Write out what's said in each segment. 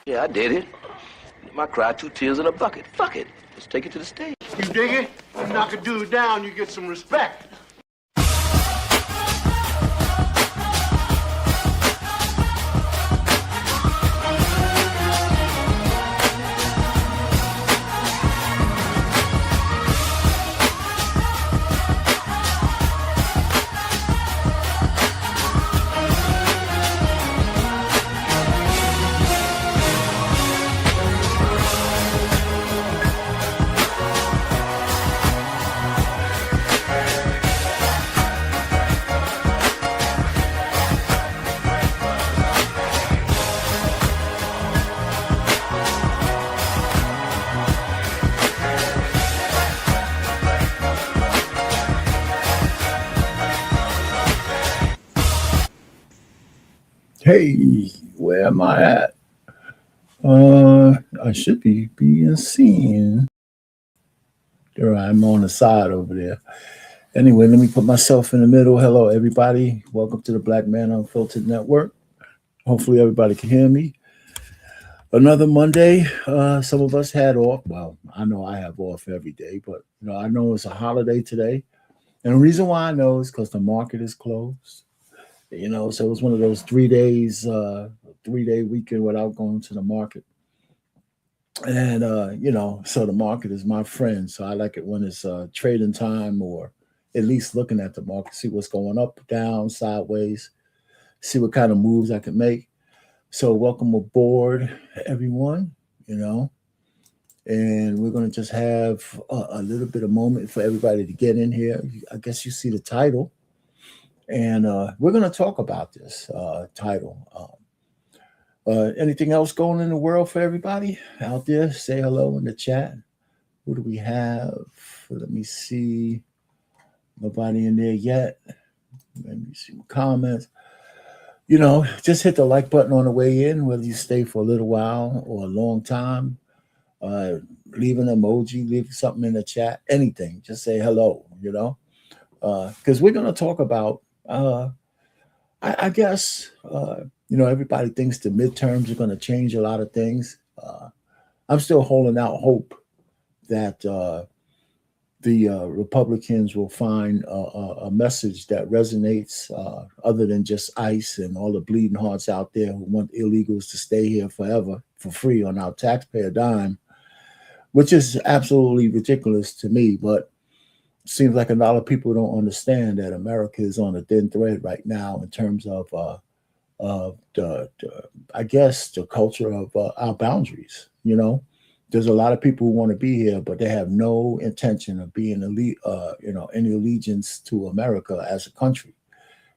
Yeah, I did it. I cried 2 tears in a bucket. Fuck it. Let's take it to the stage. You dig it? You knock a dude down, you get some respect. Hey, where am I at? I should be being seen. There I'm on the side over there. Anyway, let me put myself in the middle. Hello, everybody. Welcome to the Black Man Unfiltered Network. Hopefully, everybody can hear me. Another Monday. Some of us had off. Well, I know I have off every day, but I know it's a holiday today. And the reason why I know is because the market is closed. So it was one of those 3 days, 3 day weekend without going to the market. And so the market is my friend. So I like it when it's trading time, or at least looking at the market, see what's going up, down, sideways, see what kind of moves I can make. So welcome aboard, everyone. And we're going to just have a little bit of moment for everybody to get in here. I guess you see the title. And we're going to talk about this title. Anything else going in the world for everybody out there? Say hello in the chat. Who do we have? Let me see. Nobody in there yet. Let me see comments. Just hit the like button on the way in, whether you stay for a little while or a long time. Leave an emoji, leave something in the chat, anything. Just say hello, because we're going to talk about, I guess, everybody thinks the midterms are going to change a lot of things. I'm still holding out hope that the Republicans will find a message that resonates other than just ICE and all the bleeding hearts out there who want illegals to stay here forever for free on our taxpayer dime, which is absolutely ridiculous to me. But it seems like a lot of people don't understand that America is on a thin thread right now in terms of I guess, the culture of our boundaries. There's a lot of people who want to be here, but they have no intention of being any allegiance to America as a country.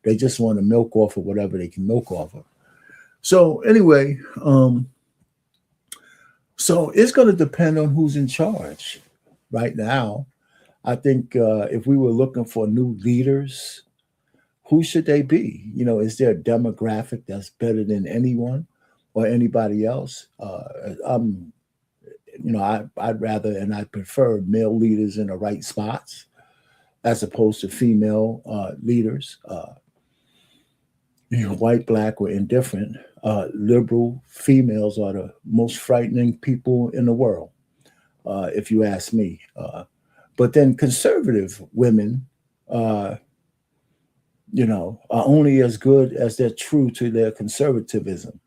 They just want to milk off of whatever they can milk off of. So anyway, so it's going to depend on who's in charge. Right now, I think if we were looking for new leaders, who should they be? Is there a demographic that's better than anyone or anybody else? I'd rather and I prefer male leaders in the right spots as opposed to female leaders. White, black, or indifferent. Liberal females are the most frightening people in the world, if you ask me. But then conservative women, are only as good as they're true to their conservatism.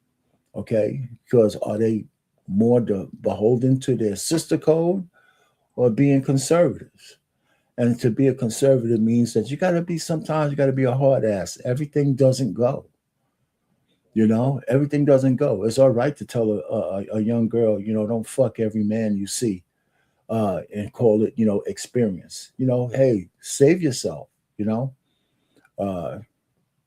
Okay, because are they more beholden to their sister code or being conservatives? And to be a conservative means that sometimes you got to be a hard ass. Everything doesn't go. Everything doesn't go. It's all right to tell a young girl, don't fuck every man you see and call it, experience. Hey, save yourself,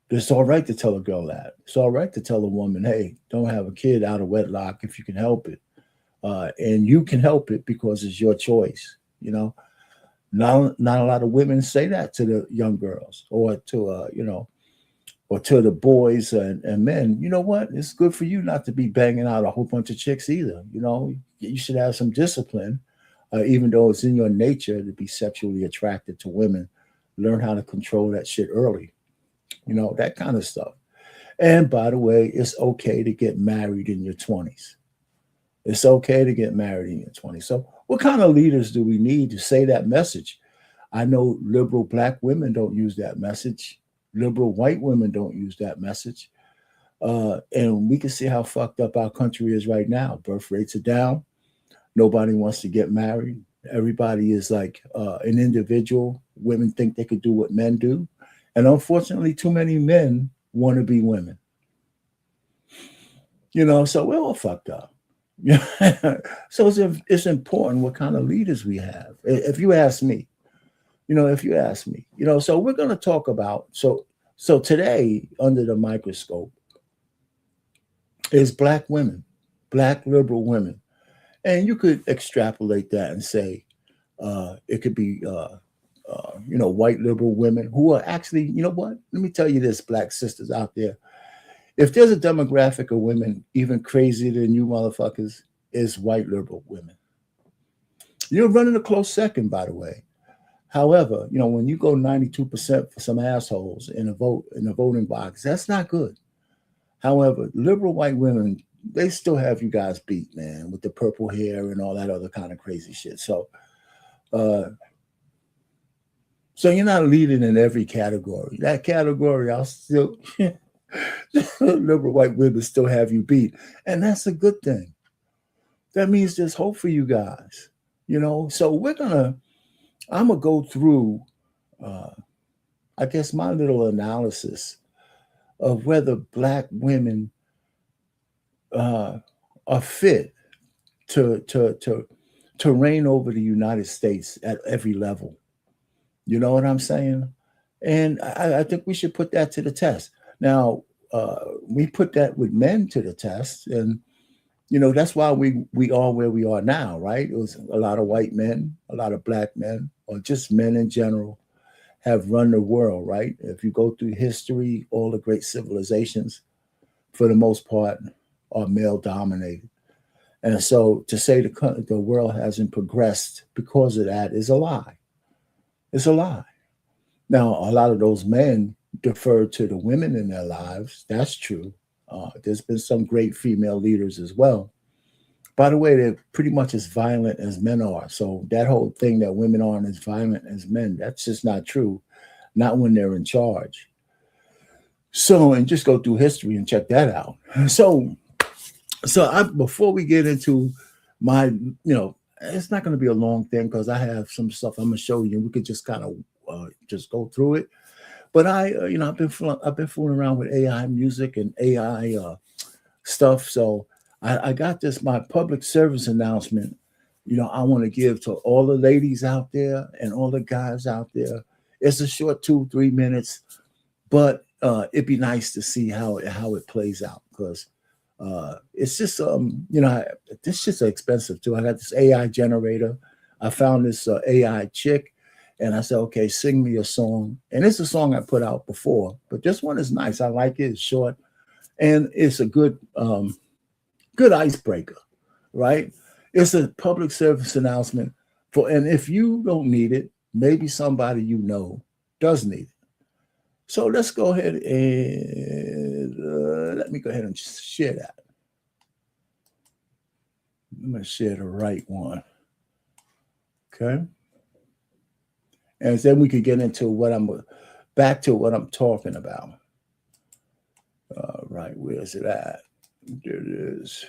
It's all right to tell a girl that. It's all right to tell a woman, hey, don't have a kid out of wedlock if you can help it. And you can help it because it's your choice. Not a lot of women say that to the young girls or to, or to the boys and men. You know what? It's good for you not to be banging out a whole bunch of chicks either. You should have some discipline, even though it's in your nature to be sexually attracted to women. Learn how to control that shit early. That kind of stuff. And by the way, it's okay to get married in your 20s. It's okay to get married in your 20s. So what kind of leaders do we need to say that message? I know liberal black women don't use that message. Liberal white women don't use that message. And we can see how fucked up our country is right now. Birth rates are down. Nobody wants to get married. Everybody is like an individual. Women think they could do what men do. And unfortunately, too many men want to be women. You know, so we're all fucked up. So it's important what kind of leaders we have. If you ask me, so we're going to talk about, so today under the microscope is black women, black liberal women. And you could extrapolate that and say it could be, white liberal women who are actually, you know what? Let me tell you this, black sisters out there. If there's a demographic of women even crazier than you motherfuckers, is white liberal women. You're running a close second, by the way. However, when you go 92% for some assholes in a voting box, that's not good. However, liberal white women, they still have you guys beat, man, with the purple hair and all that other kind of crazy shit. So you're not leading in every category. That category, I'll still liberal white women still have you beat, and that's a good thing. That means there's hope for you guys. So I'm gonna go through, I guess, my little analysis of whether black women are fit to reign over the United States at every level. You know what I'm saying? And I think we should put that to the test. Now, we put that with men to the test, and that's why we are where we are now, right? It was a lot of white men, a lot of black men, or just men in general, have run the world, right? If you go through history, all the great civilizations, for the most part, are male dominated. And so to say the world hasn't progressed because of that is a lie. It's a lie. Now, a lot of those men defer to the women in their lives. That's true. There's been some great female leaders as well. By the way, they're pretty much as violent as men are. So that whole thing that women aren't as violent as men, that's just not true. Not when they're in charge. So, and just go through history and check that out. So before we get into my, it's not going to be a long thing because I have some stuff I'm going to show you. We could just kind of just go through it. But I've been fooling around with AI music and AI stuff. So I got my public service announcement. I want to give to all the ladies out there and all the guys out there. It's a short 2-3 minutes, but it'd be nice to see how it plays out because it's just this is expensive too. I got this AI generator. I found this AI chick. And I said, okay, sing me a song. And it's a song I put out before, but this one is nice. I like it. It's short. And it's a good icebreaker, right? It's a public service announcement and if you don't need it, maybe somebody does need it. So let's go ahead and let me go ahead and share that. I'm going to share the right one. Okay. And then we could get into back to what I'm talking about. Right, where's it at? There it is.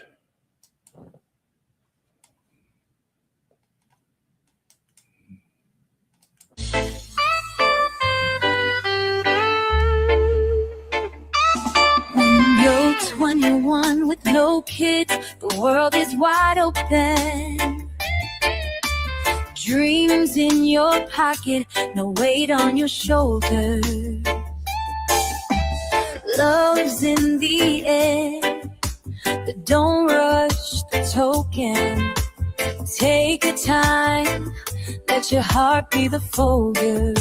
When you're 21 with no kids, the world is wide open. Dreams in your pocket, no weight on your shoulders. Love's in the air, but don't rush the token. Take your time, let your heart be the focus.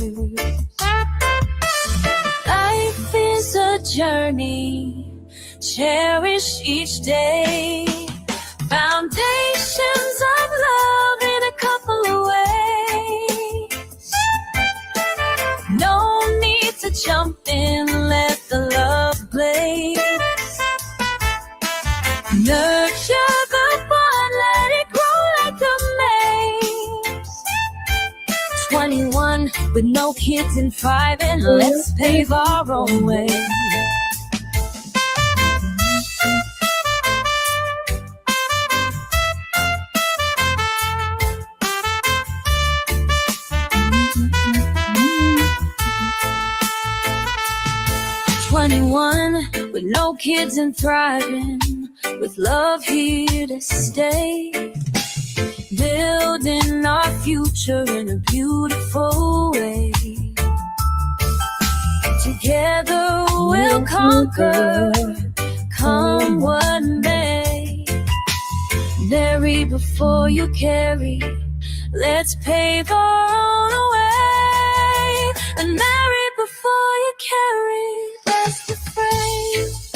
Life is a journey, cherish each day. Foundations of love in a couple of ways. No need to jump in, let the love blaze. Nurture the bond with no kids in private. Let's pave our own way. 21 with no kids and thriving, with love here to stay, building our future in a beautiful way. Together we'll conquer, come what may. Marry before you carry, let's pave our own way. And marry before you carry, that's the phrase.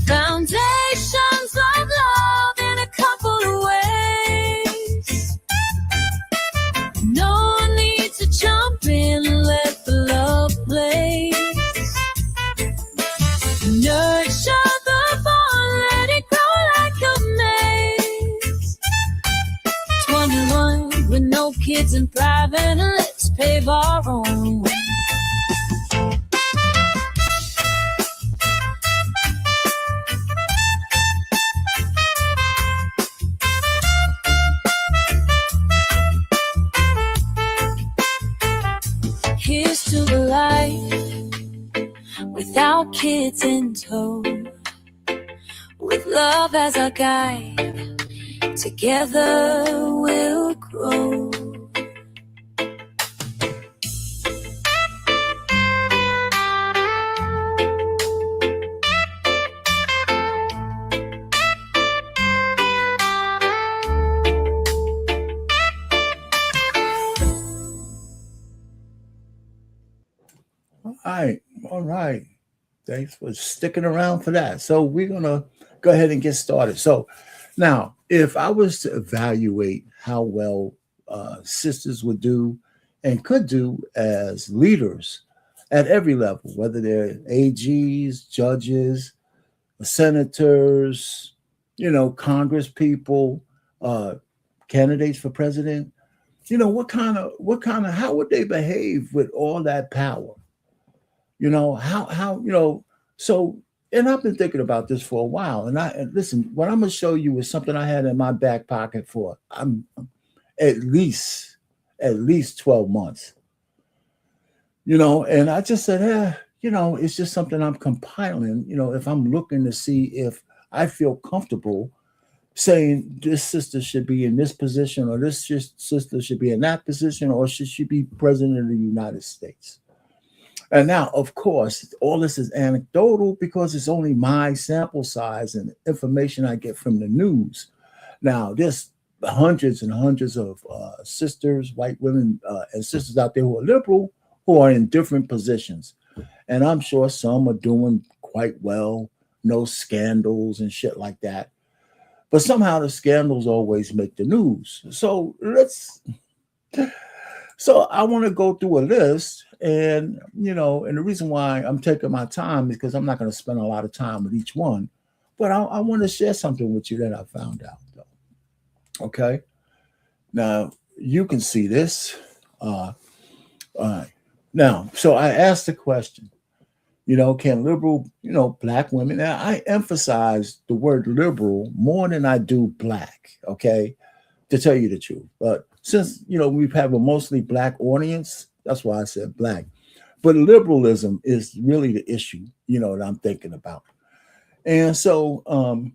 Foundations of love in a couple of ways. No need to jump in, let the love play. Nurture the bond, let it grow like a maze. 21 with no kids in private, let's pave our own way. Here's to a life without kids in tow, with love as our guide, together we'll grow. All right. Thanks for sticking around for that. So we're going to go ahead and get started. So now, if I was to evaluate how well sisters would do and could do as leaders at every level, whether they're AGs, judges, senators, Congress people, candidates for president, how would they behave with all that power? So, and I've been thinking about this for a while. And listen, what I'm going to show you is something I had in my back pocket for at least 12 months, and I just said, it's just something I'm compiling, if I'm looking to see if I feel comfortable saying this sister should be in this position, or this sister should be in that position, or should she be president of the United States. And now, of course, all this is anecdotal because it's only my sample size and information I get from the news. Now, there's hundreds and hundreds of sisters, white women and sisters out there who are liberal, who are in different positions. And I'm sure some are doing quite well, no scandals and shit like that. But somehow the scandals always make the news. So I want to go through a list, and and the reason why I'm taking my time is because I'm not going to spend a lot of time with each one, but I want to share something with you that I found out, though. Okay, now you can see this. All right, now, so I asked the question, can liberal, black women? Now, I emphasize the word liberal more than I do black. Okay, to tell you the truth, but since, we have a mostly black audience, that's why I said black. But liberalism is really the issue, that I'm thinking about. And so,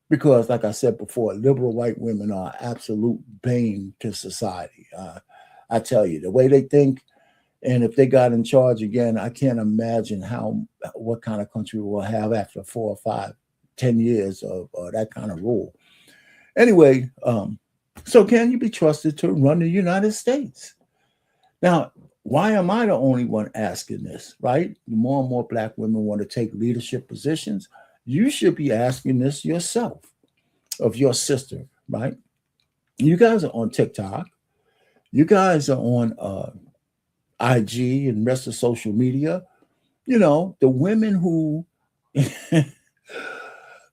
because like I said before, liberal white women are absolute bane to society. I tell you, the way they think, and if they got in charge again, I can't imagine what kind of country we'll have after 4 or 5, 10 years of that kind of rule. Anyway, so can you be trusted to run the United States? Now, why am I the only one asking this, right? More and more black women want to take leadership positions. You should be asking this yourself of your sister, right? You guys are on TikTok. You guys are on IG and rest of social media. The women who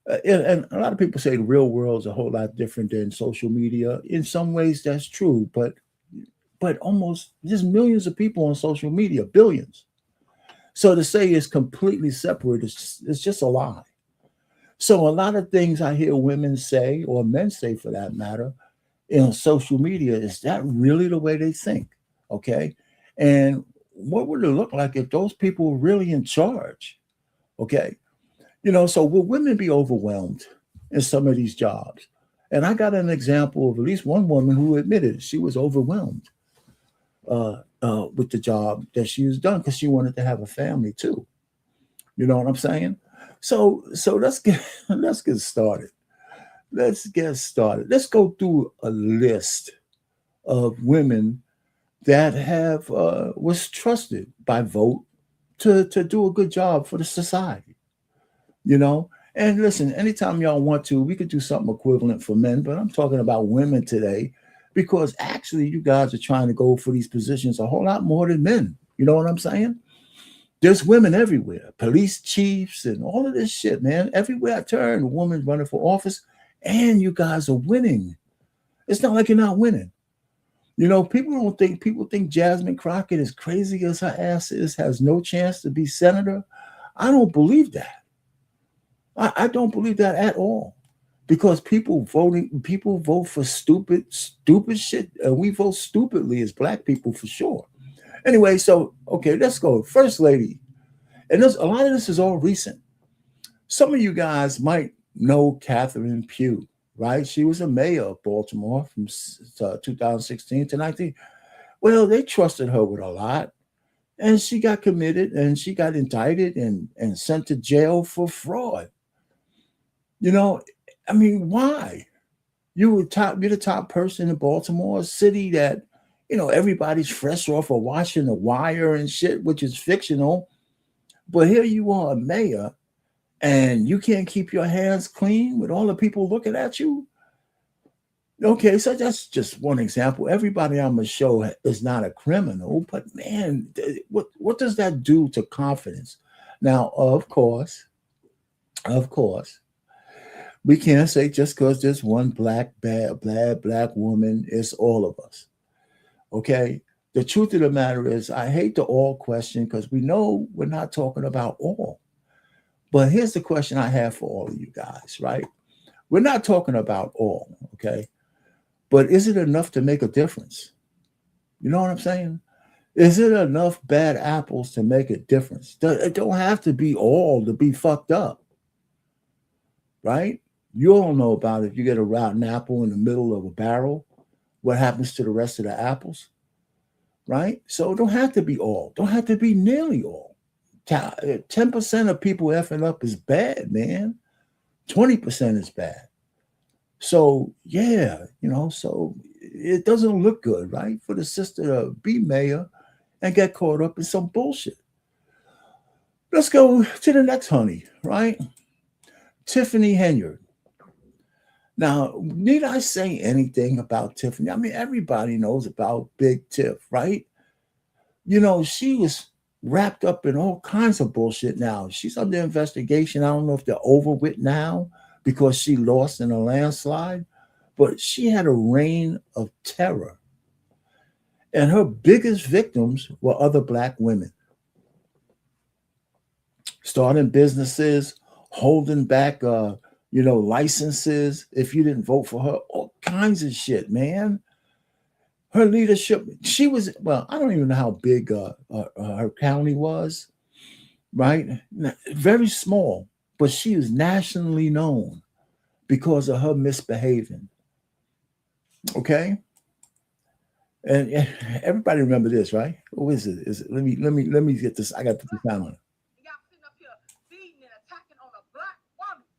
And a lot of people say the real world is a whole lot different than social media. In some ways, that's true, but almost there's millions of people on social media, billions. So to say it's completely separate is just a lie. So a lot of things I hear women say, or men say for that matter, social media, is that really the way they think? Okay. And what would it look like if those people were really in charge? Okay. So will women be overwhelmed in some of these jobs? And I got an example of at least one woman who admitted she was overwhelmed with the job that she was done because she wanted to have a family too. You know what I'm saying? So let's get started. Let's get started. Let's go through a list of women that have was trusted by vote to do a good job for the society. You know, and listen, anytime y'all want to, we could do something equivalent for men, but I'm talking about women today because actually you guys are trying to go for these positions a whole lot more than men. You know what I'm saying? There's women everywhere, police chiefs and all of this shit, man. Everywhere I turn, a woman's running for office, and you guys are winning. It's not like you're not winning. People think Jasmine Crockett, as crazy as her ass is, has no chance to be senator. I don't believe that. I don't believe that at all. Because people vote for stupid shit. And we vote stupidly as black people for sure. Anyway, so okay, let's go. First lady. And a lot of this is all recent. Some of you guys might know Catherine Pugh, right? She was a mayor of Baltimore from 2016 to 19. Well, they trusted her with a lot. And she got committed and she got indicted and sent to jail for fraud. I mean, why? You're the top person in Baltimore, a city that, everybody's fresh off of watching The Wire and shit, which is fictional. But here you are, a mayor, and you can't keep your hands clean with all the people looking at you. Okay, so that's just one example. Everybody on the show is not a criminal, but man, what does that do to confidence? Now, of course, we can't say just because there's one black woman, it's all of us. Okay? The truth of the matter is, I hate the all question because we know we're not talking about all. But here's the question I have for all of you guys, right? We're not talking about all, okay? But is it enough to make a difference? You know what I'm saying? Is it enough bad apples to make a difference? It don't have to be all to be fucked up, right? You all know about if you get a rotten apple in the middle of a barrel, what happens to the rest of the apples, right? So it don't have to be all. Don't have to be nearly all. 10% of people effing up is bad, man. 20% is bad. So, yeah, so it doesn't look good, right? For the sister to be mayor and get caught up in some bullshit. Let's go to the next honey, right? Tiffany Henyard. Now, need I say anything about Tiffany? I mean, everybody knows about Big Tiff, right? She was wrapped up in all kinds of bullshit now. She's under investigation. I don't know if they're over with now because she lost in a landslide, but she had a reign of terror. And her biggest victims were other black women. Starting businesses, holding back licenses if you didn't vote for her, all kinds of shit, man. Her leadership, she was, I don't even know how big her county was, right? Very small, but she was nationally known because of her misbehaving. Okay? And everybody remember this, right? Who is it? Let me get this. I got to put this down on it.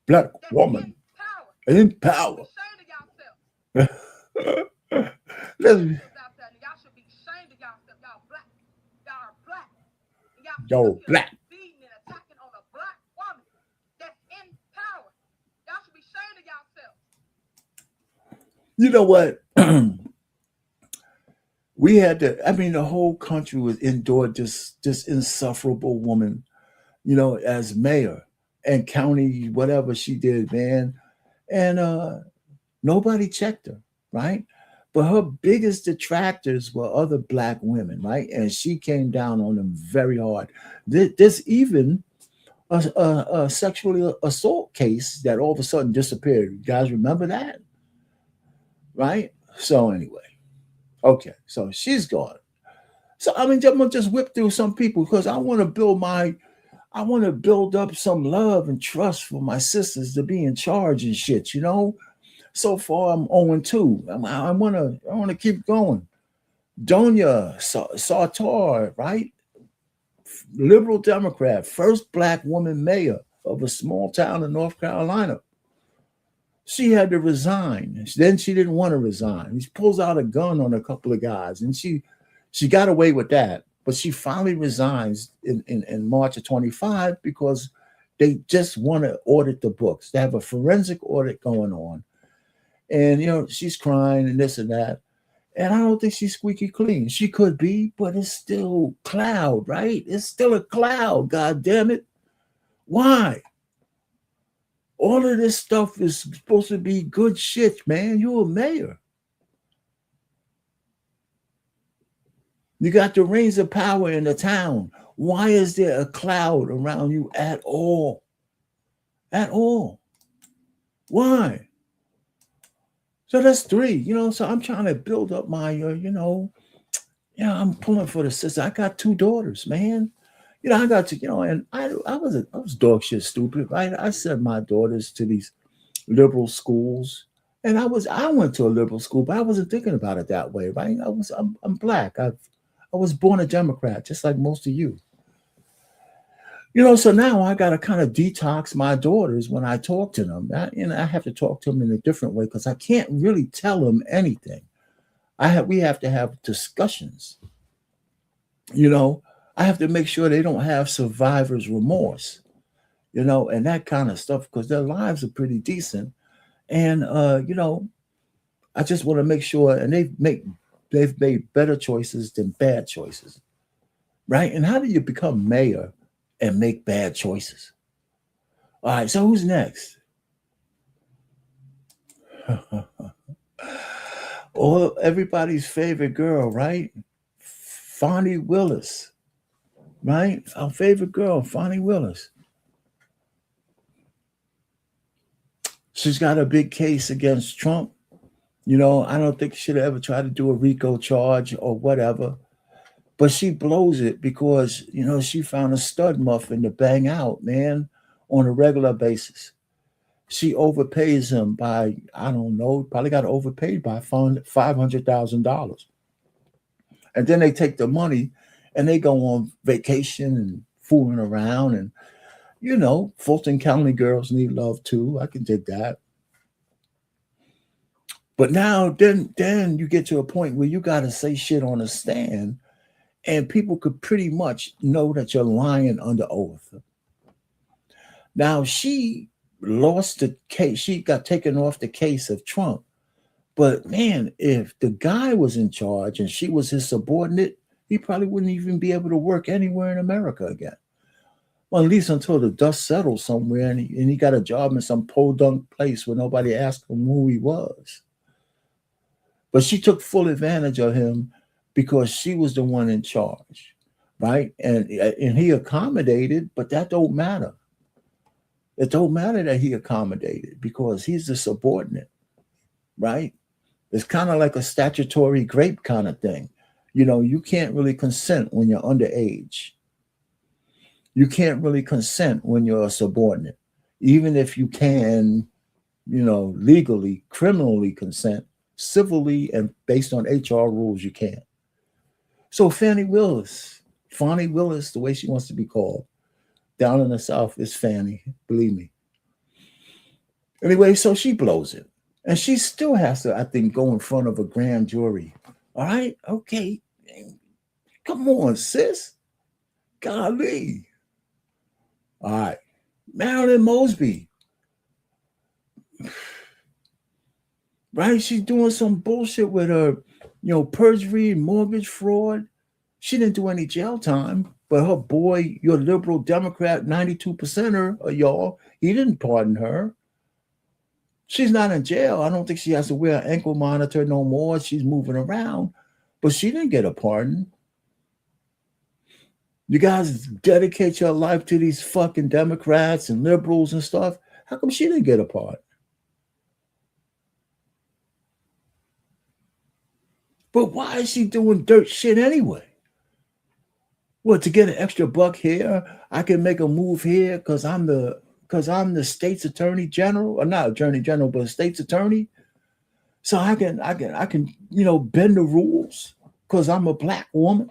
Black woman in power. Yo, black. You know what? We had to, the whole country was endured this insufferable woman, as mayor. and county whatever she did, man. And nobody checked her, right? But her biggest detractors were other black women, right? And she came down on them very hard. There's even a sexual assault case that all of a sudden disappeared. You guys remember that? Right? So anyway, okay, so she's gone. So I mean, I'm gonna just whip through some people because I want to build up some love and trust for my sisters to be in charge and shit, you know. So far, I'm 0-2. I want to keep going. Donia Sartor, right? Liberal Democrat, first black woman mayor of a small town in North Carolina. She had to resign. Then she didn't want to resign. She pulls out a gun on a couple of guys, and she got away with that. But she finally resigns in March of 25 because they just want to audit the books. They have a forensic audit going on. And, you know, she's crying and this and that. And I don't think she's squeaky clean. She could be, but it's still cloud, right? It's still a cloud, God damn it. Why? All of this stuff is supposed to be good shit, man. You're a mayor. You got the reins of power in the town. Why is there a cloud around you at all? At all. Why? So that's 3, you know. So I'm trying to build up my, I'm pulling for the sister. I got 2 daughters, man. You know, I got to, and I was dog shit stupid, right? I sent my daughters to these liberal schools, and I went to a liberal school, but I wasn't thinking about it that way, right? I'm black. I was born a Democrat, just like most of you. You know, so now I got to kind of detox my daughters when I talk to them. I have to talk to them in a different way because I can't really tell them anything. We have to have discussions. You know, I have to make sure they don't have survivor's remorse, you know, and that kind of stuff because their lives are pretty decent. And, I just want to make sure, and they've made better choices than bad choices, right? And how do you become mayor and make bad choices? All right, so who's next? Everybody's favorite girl, right? Fonnie Willis, right? Our favorite girl, Fonnie Willis. She's got a big case against Trump. You know, I don't think she should ever try to do a RICO charge or whatever. But she blows it because, she found a stud muffin to bang out, man, on a regular basis. She overpays him by, I don't know, probably got overpaid by $500,000. And then they take the money and they go on vacation and fooling around. And, Fulton County girls need love too. I can dig that. But now, then you get to a point where you got to say shit on a stand and people could pretty much know that you're lying under oath. Now, she lost the case. She got taken off the case of Trump. But, man, if the guy was in charge and she was his subordinate, he probably wouldn't even be able to work anywhere in America again. Well, at least until the dust settles somewhere and he got a job in some podunk place where nobody asked him who he was. But she took full advantage of him because she was the one in charge, right? And he accommodated, but that don't matter. It don't matter that he accommodated because he's the subordinate, right? It's kind of like a statutory grape kind of thing. You can't really consent when you're underage. You can't really consent when you're a subordinate. Even if you can, legally, criminally consent, civilly and based on HR rules, you can't. So Fonnie Willis, the way she wants to be called, down in the South is Fannie, believe me. Anyway, so she blows it. And she still has to, I think, go in front of a grand jury. All right? Okay. Come on, sis. Golly. All right. Marilyn Mosby. Right? She's doing some bullshit with her, perjury, mortgage fraud. She didn't do any jail time, But her boy, your liberal Democrat, 92%er of y'all, he didn't pardon her. She's not in jail. I don't think she has to wear an ankle monitor no more. She's moving around, but she didn't get a pardon. You guys dedicate your life to these fucking Democrats and liberals and stuff. How come she didn't get a pardon? But why is she doing dirt shit anyway? Well, to get an extra buck here, I can make a move here because I'm the state's attorney general, or not attorney general, but state's attorney. So I can, bend the rules because I'm a black woman.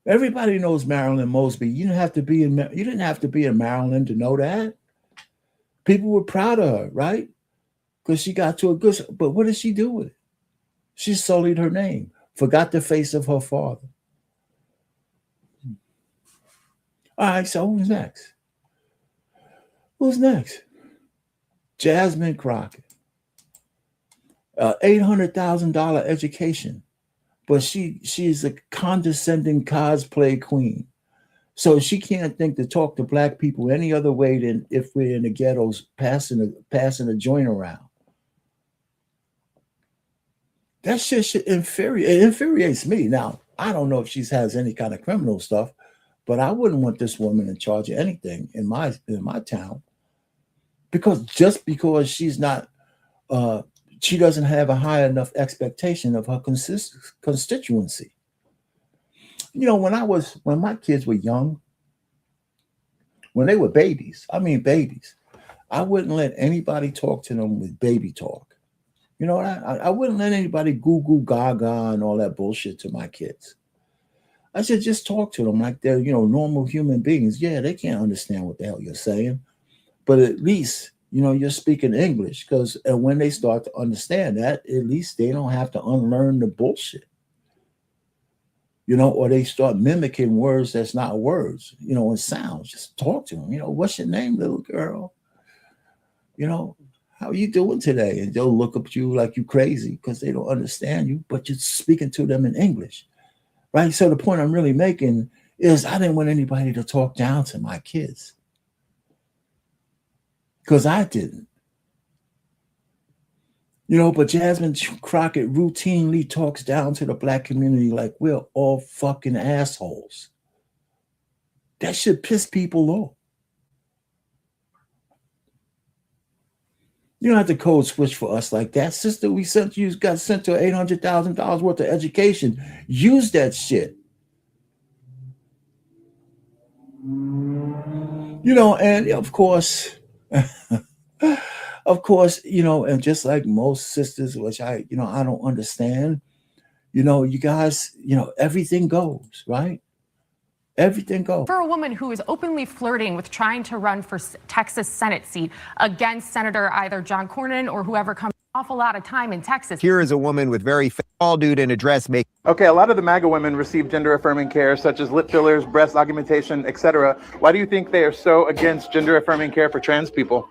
Everybody knows Marilyn Mosby. You didn't have to be in Maryland to know that. People were proud of her, right? Because she got to a good. But what did she do with it? She sullied her name, forgot the face of her father. All right, so who's next? Who's next? Jasmine Crockett. $800,000 education. But she's a condescending cosplay queen. So she can't think to talk to black people any other way than if we're in the ghettos passing a joint around. That shit should it infuriates me. Now, I don't know if she has any kind of criminal stuff, but I wouldn't want this woman in charge of anything in my town. Because she's not she doesn't have a high enough expectation of her constituency. You know, when my kids were young, when they were babies, I wouldn't let anybody talk to them with baby talk. You know, I wouldn't let anybody goo goo gaga and all that bullshit to my kids. I should just talk to them like they're, normal human beings. Yeah, they can't understand what the hell you're saying, but at least, you're speaking English, because when they start to understand that, at least they don't have to unlearn the bullshit. Or they start mimicking words that's not words, and sounds. Just talk to them. What's your name, little girl? How are you doing today? And they'll look up at you like you crazy because they don't understand you, but you're speaking to them in English, right? So the point I'm really making is I didn't want anybody to talk down to my kids, because I didn't. But Jasmine Crockett routinely talks down to the black community like we're all fucking assholes. That should piss people off. You don't have to code switch for us like that. Sister, got sent to $800,000 worth of education. Use that shit. And of course, and just like most sisters, which I don't understand, you guys, everything goes, right? Everything goes. For a woman who is openly flirting with trying to run for Texas Senate seat against Senator either John Cornyn or whoever comes, an awful lot of time in Texas. Here is a woman with very tall dude in a dress making. Okay, a lot of the MAGA women receive gender-affirming care, such as lip fillers, breast augmentation, etc. Why do you think they are so against gender-affirming care for trans people?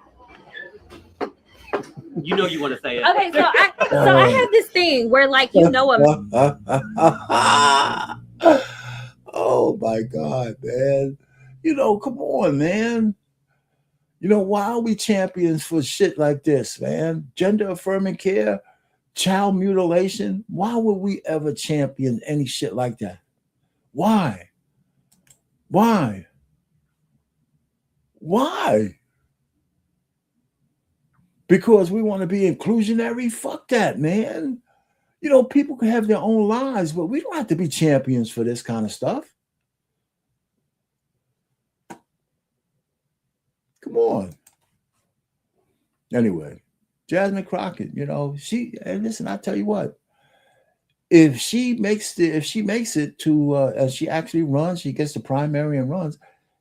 You know you want to say it. Okay, so I have this thing where, like, oh my God, man. Come on, man. Why are we champions for shit like this, man? Gender affirming care, child mutilation. Why would we ever champion any shit like that? Why? Because we want to be inclusionary? Fuck that, man. People can have their own lives, but we don't have to be champions for this kind of stuff. Come on. Anyway, Jasmine Crockett, listen, I tell you what, if she makes it to, as she actually runs, she gets the primary and runs,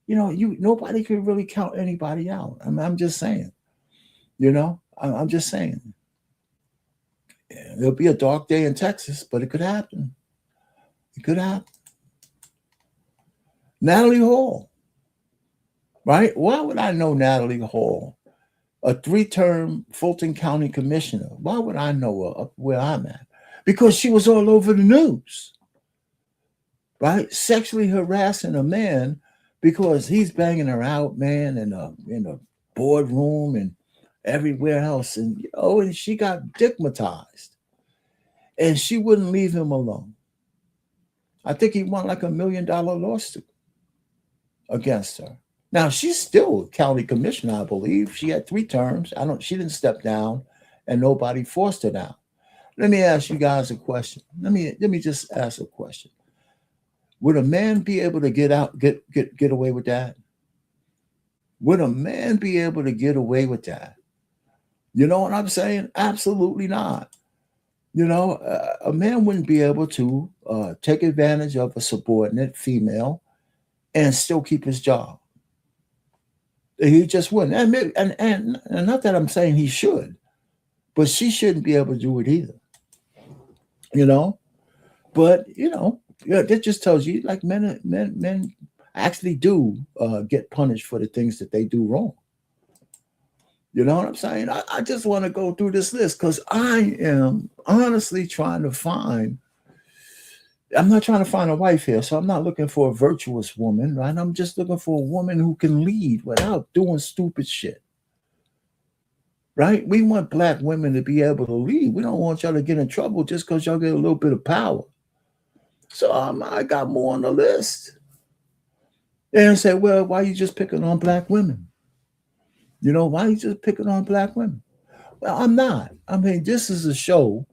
nobody can really count anybody out. I'm just saying, I'm just saying. It'll be a dark day in Texas, but it could happen. It could happen. Natalie Hall, right? Why would I know Natalie Hall, a 3-term Fulton County commissioner? Why would I know her up where I'm at? Because she was all over the news. right? Sexually harassing a man because he's banging her out, man, in a boardroom and everywhere else. And and she got stigmatized. And she wouldn't leave him alone. I think he won like $1 million lawsuit against her. Now she's still county commissioner, I believe. She had 3 terms. She didn't step down and nobody forced her down. Let me ask you guys a question. Let me just ask a question. Would a man be able to get away with that? Would a man be able to get away with that? You know what I'm saying? Absolutely not. A man wouldn't be able to take advantage of a subordinate female and still keep his job. He just wouldn't. And not that I'm saying he should, but she shouldn't be able to do it either. But that just tells you, like, men actually do get punished for the things that they do wrong. You know what I'm saying? I just want to go through this list because I am honestly I'm not trying to find a wife here, so I'm not looking for a virtuous woman, right? I'm just looking for a woman who can lead without doing stupid shit, right? We want Black women to be able to lead. We don't want y'all to get in trouble just because y'all get a little bit of power. So I got more on the list. And say, well, why are you just picking on Black women? Why are you just picking on Black women? Well, I'm not. I mean, this is a show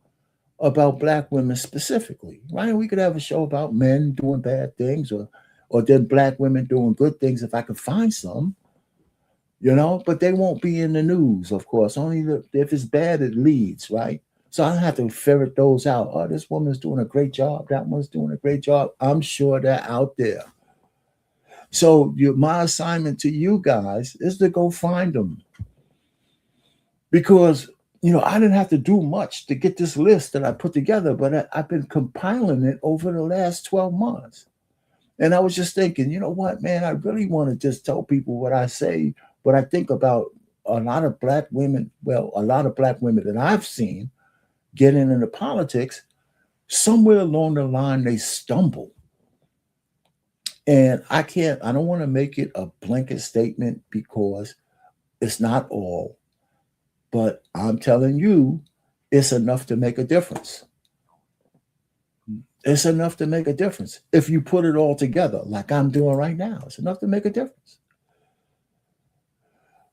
about Black women specifically, right? We could have a show about men doing bad things or then Black women doing good things if I could find some, but they won't be in the news, of course. Only if it's bad, it leads, right? So I have to ferret those out. Oh, this woman's doing a great job. That one's doing a great job. I'm sure they're out there. So my assignment to you guys is to go find them. Because, I didn't have to do much to get this list that I put together, but I've been compiling it over the last 12 months. And I was just thinking, you know what, man, I really want to just tell people what I say, what I think about a lot of Black women that I've seen getting into politics. Somewhere along the line, they stumble. And I don't want to make it a blanket statement because it's not all, but I'm telling you, it's enough to make a difference. It's enough to make a difference. If you put it all together, like I'm doing right now, it's enough to make a difference.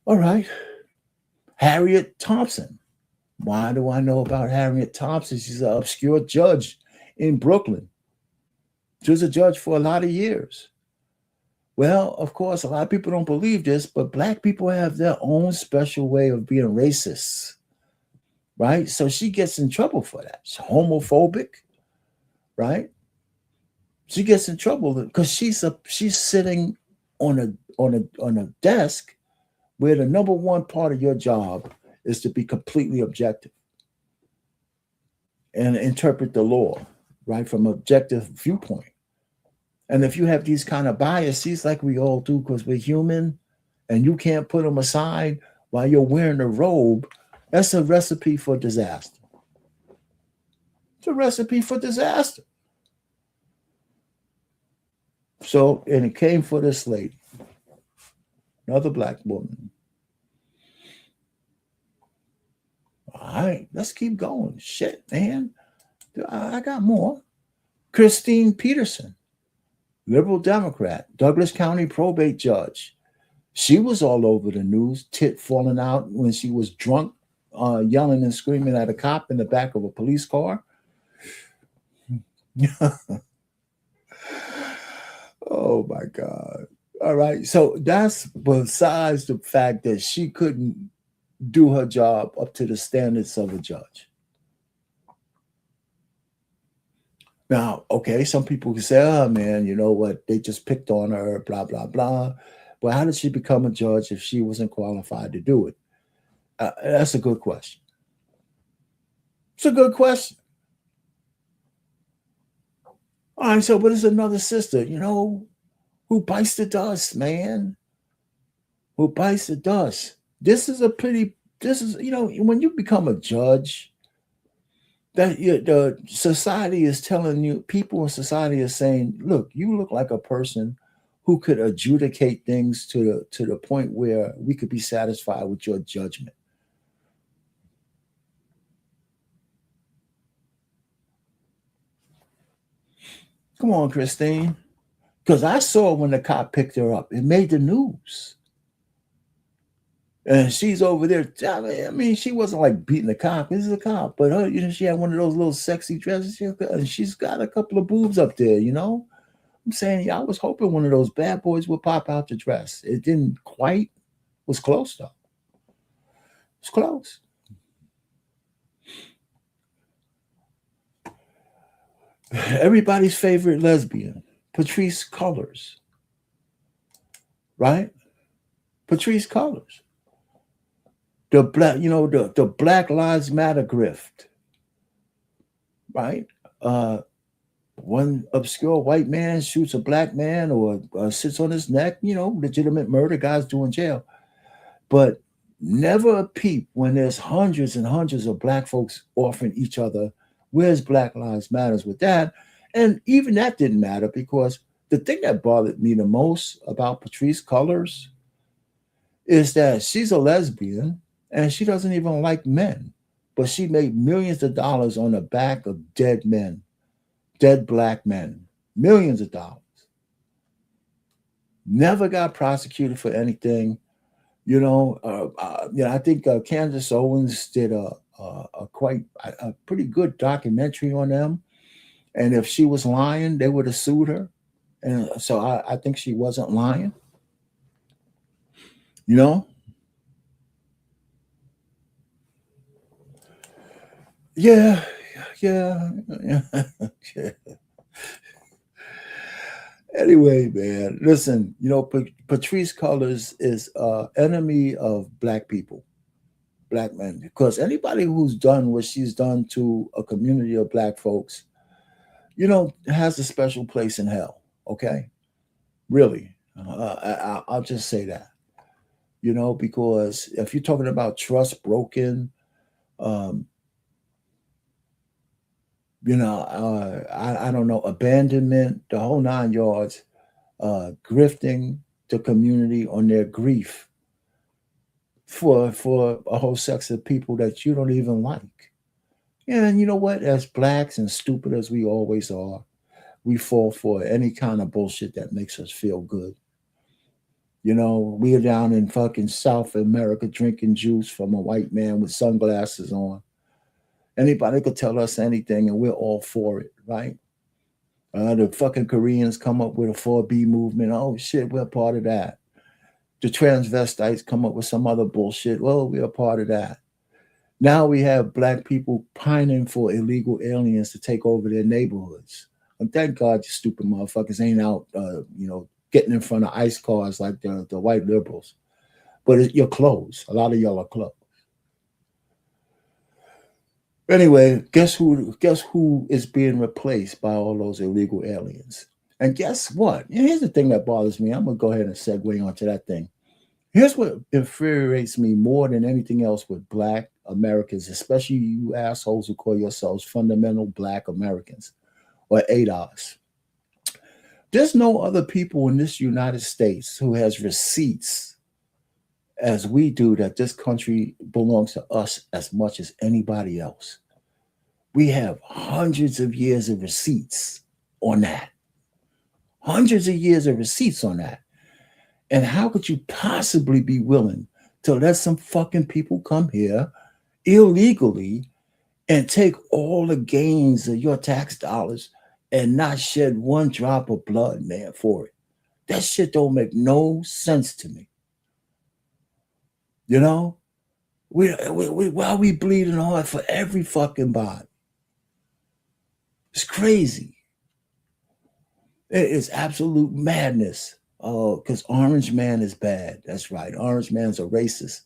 All right. Harriet Thompson. Why do I know about Harriet Thompson? She's an obscure judge in Brooklyn. She was a judge for a lot of years. Well, of course, a lot of people don't believe this, but Black people have their own special way of being racist, right? So she gets in trouble for that. She's homophobic, right? She gets in trouble because she's sitting on a desk where the number one part of your job is to be completely objective and interpret the law, right, from an objective viewpoint. And if you have these kind of biases, like we all do, because we're human, and you can't put them aside while you're wearing a robe, that's a recipe for disaster. It's a recipe for disaster. So, and it came for this lady, another Black woman. All right, let's keep going. Shit, man. I got more. Christine Peterson. Liberal Democrat, Douglas County probate judge. She was all over the news, tit falling out when she was drunk, yelling and screaming at a cop in the back of a police car. Oh, my God. All right. So that's besides the fact that she couldn't do her job up to the standards of a judge. Now, okay, some people can say, oh, man, you know what? They just picked on her, blah, blah, blah. But how did she become a judge if she wasn't qualified to do it? That's a good question. It's a good question. All right, so, but it's another sister, who bites the dust, man. Who bites the dust. This is, when you become a judge, That the society is telling you, people in society are saying, look, you look like a person who could adjudicate things to the point where we could be satisfied with your judgment. Come on, Christine. Because I saw when the cop picked her up, it made the news. And she's over there. I mean, she wasn't like beating the cop. This is a cop. But her, she had one of those little sexy dresses. And she's got a couple of boobs up there, I'm saying, yeah, I was hoping one of those bad boys would pop out the dress. It didn't quite. Was close, though. It's close. Everybody's favorite lesbian, Patrice Cullors. Right? Patrice Cullors. The black, the Black Lives Matter grift. Right? One obscure white man shoots a black man or sits on his neck, legitimate murder, guys doing jail. But never a peep when there's hundreds and hundreds of black folks offering each other, where's Black Lives Matters with that? And even that didn't matter, because the thing that bothered me the most about Patrice Cullors is that she's a lesbian and she doesn't even like men, but she made millions of dollars on the back of dead men, dead black men, millions of dollars. Never got prosecuted for anything. I think Candace Owens did a pretty good documentary on them. And if she was lying, they would have sued her. And so I think she wasn't lying. Yeah. Anyway, man, listen, Patrice Cullors is enemy of black people, black men, because anybody who's done what she's done to a community of black folks, has a special place in hell. Okay. Really. I'll just say that, because if you're talking about trust broken, I don't know, abandonment, the whole 9 yards, grifting the community on their grief for a whole sex of people that you don't even like. And you know what? As blacks and stupid as we always are, we fall for any kind of bullshit that makes us feel good. We are down in fucking South America drinking juice from a white man with sunglasses on. Anybody could tell us anything and we're all for it, right? The fucking Koreans come up with a 4B movement. Oh, shit, we're part of that. The transvestites come up with some other bullshit. Well, we're a part of that. Now we have black people pining for illegal aliens to take over their neighborhoods. And thank God you stupid motherfuckers ain't out, getting in front of ICE cars like the white liberals. But you're close. A lot of y'all are close. Anyway, guess who is being replaced by all those illegal aliens? And guess what? Here's the thing that bothers me. I'm going to go ahead and segue onto that thing. Here's what infuriates me more than anything else with black Americans, especially you assholes who call yourselves fundamental black Americans or ADOS. There's no other people in this United States who has receipts as we do that this country belongs to us as much as anybody else. We have hundreds of years of receipts on that. Hundreds of years of receipts on that. And how could you possibly be willing to let some fucking people come here illegally and take all the gains of your tax dollars and not shed one drop of blood, man, for it? That shit don't make no sense to me. Why are we bleeding hard for every fucking body? It's crazy. It is absolute madness. Oh, because Orange Man is bad. That's right. Orange Man's a racist.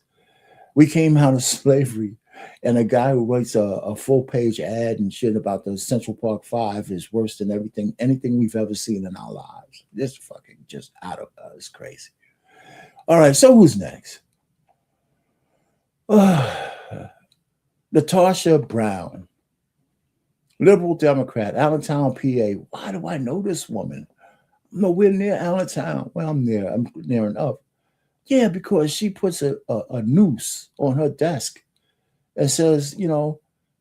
We came out of slavery, and a guy who writes a full-page ad and shit about the Central Park 5 is worse than anything we've ever seen in our lives. This fucking just out of it's crazy. All right, so who's next? Natasha Brown. liberal Democrat, Allentown, PA. Why do I know this woman? No, we're near Allentown. Well, I'm near enough. Yeah, because she puts a noose on her desk and says,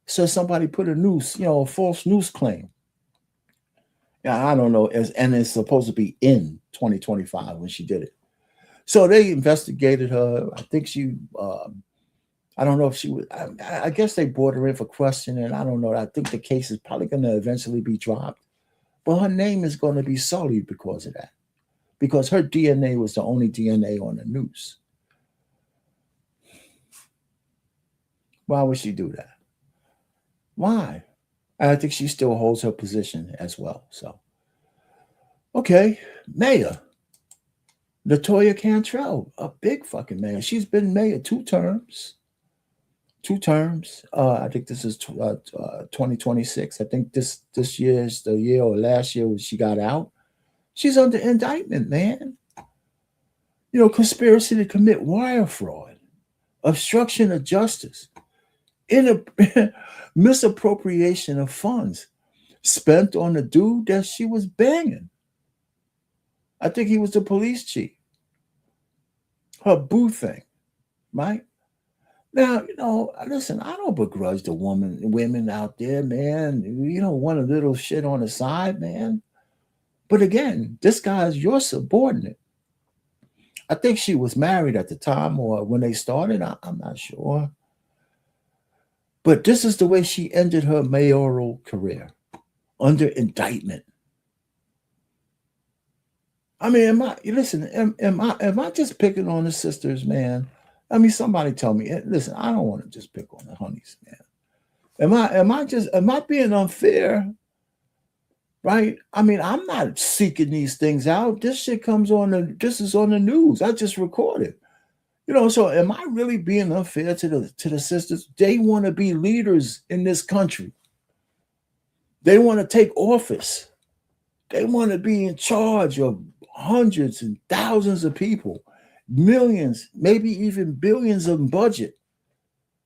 says somebody put a noose, a false noose claim. Yeah, I don't know. And it's supposed to be in 2025 when she did it. So they investigated her. I think I don't know if she was, I guess they brought her in for questioning. I don't know. I think the case is probably going to eventually be dropped. But her name is going to be sullied because of that. Because her DNA was the only DNA on the noose. Why would she do that? Why? I think she still holds her position as well. So, okay, mayor. Latoya Cantrell, a big fucking mayor. She's been mayor 2 terms. 2 terms. I think this is 2026. I think this year is the year or last year when she got out. She's under indictment, man. Conspiracy to commit wire fraud, obstruction of justice, misappropriation of funds spent on the dude that she was banging. I think he was the police chief. Her boo thing, right? Now, listen, I don't begrudge the women out there, man. You don't want a little shit on the side, man. But again, this guy is your subordinate. I think she was married at the time or when they started. I'm not sure. But this is the way she ended her mayoral career, under indictment. I mean, am I just picking on the sisters, man? I mean, somebody tell me, listen, I don't want to just pick on the honeys, man. Am I being unfair? Right? I mean, I'm not seeking these things out. This shit this is on the news. I just recorded. So am I really being unfair to the sisters? They want to be leaders in this country. They want to take office. They want to be in charge of hundreds and thousands of people, millions, maybe even billions of budget.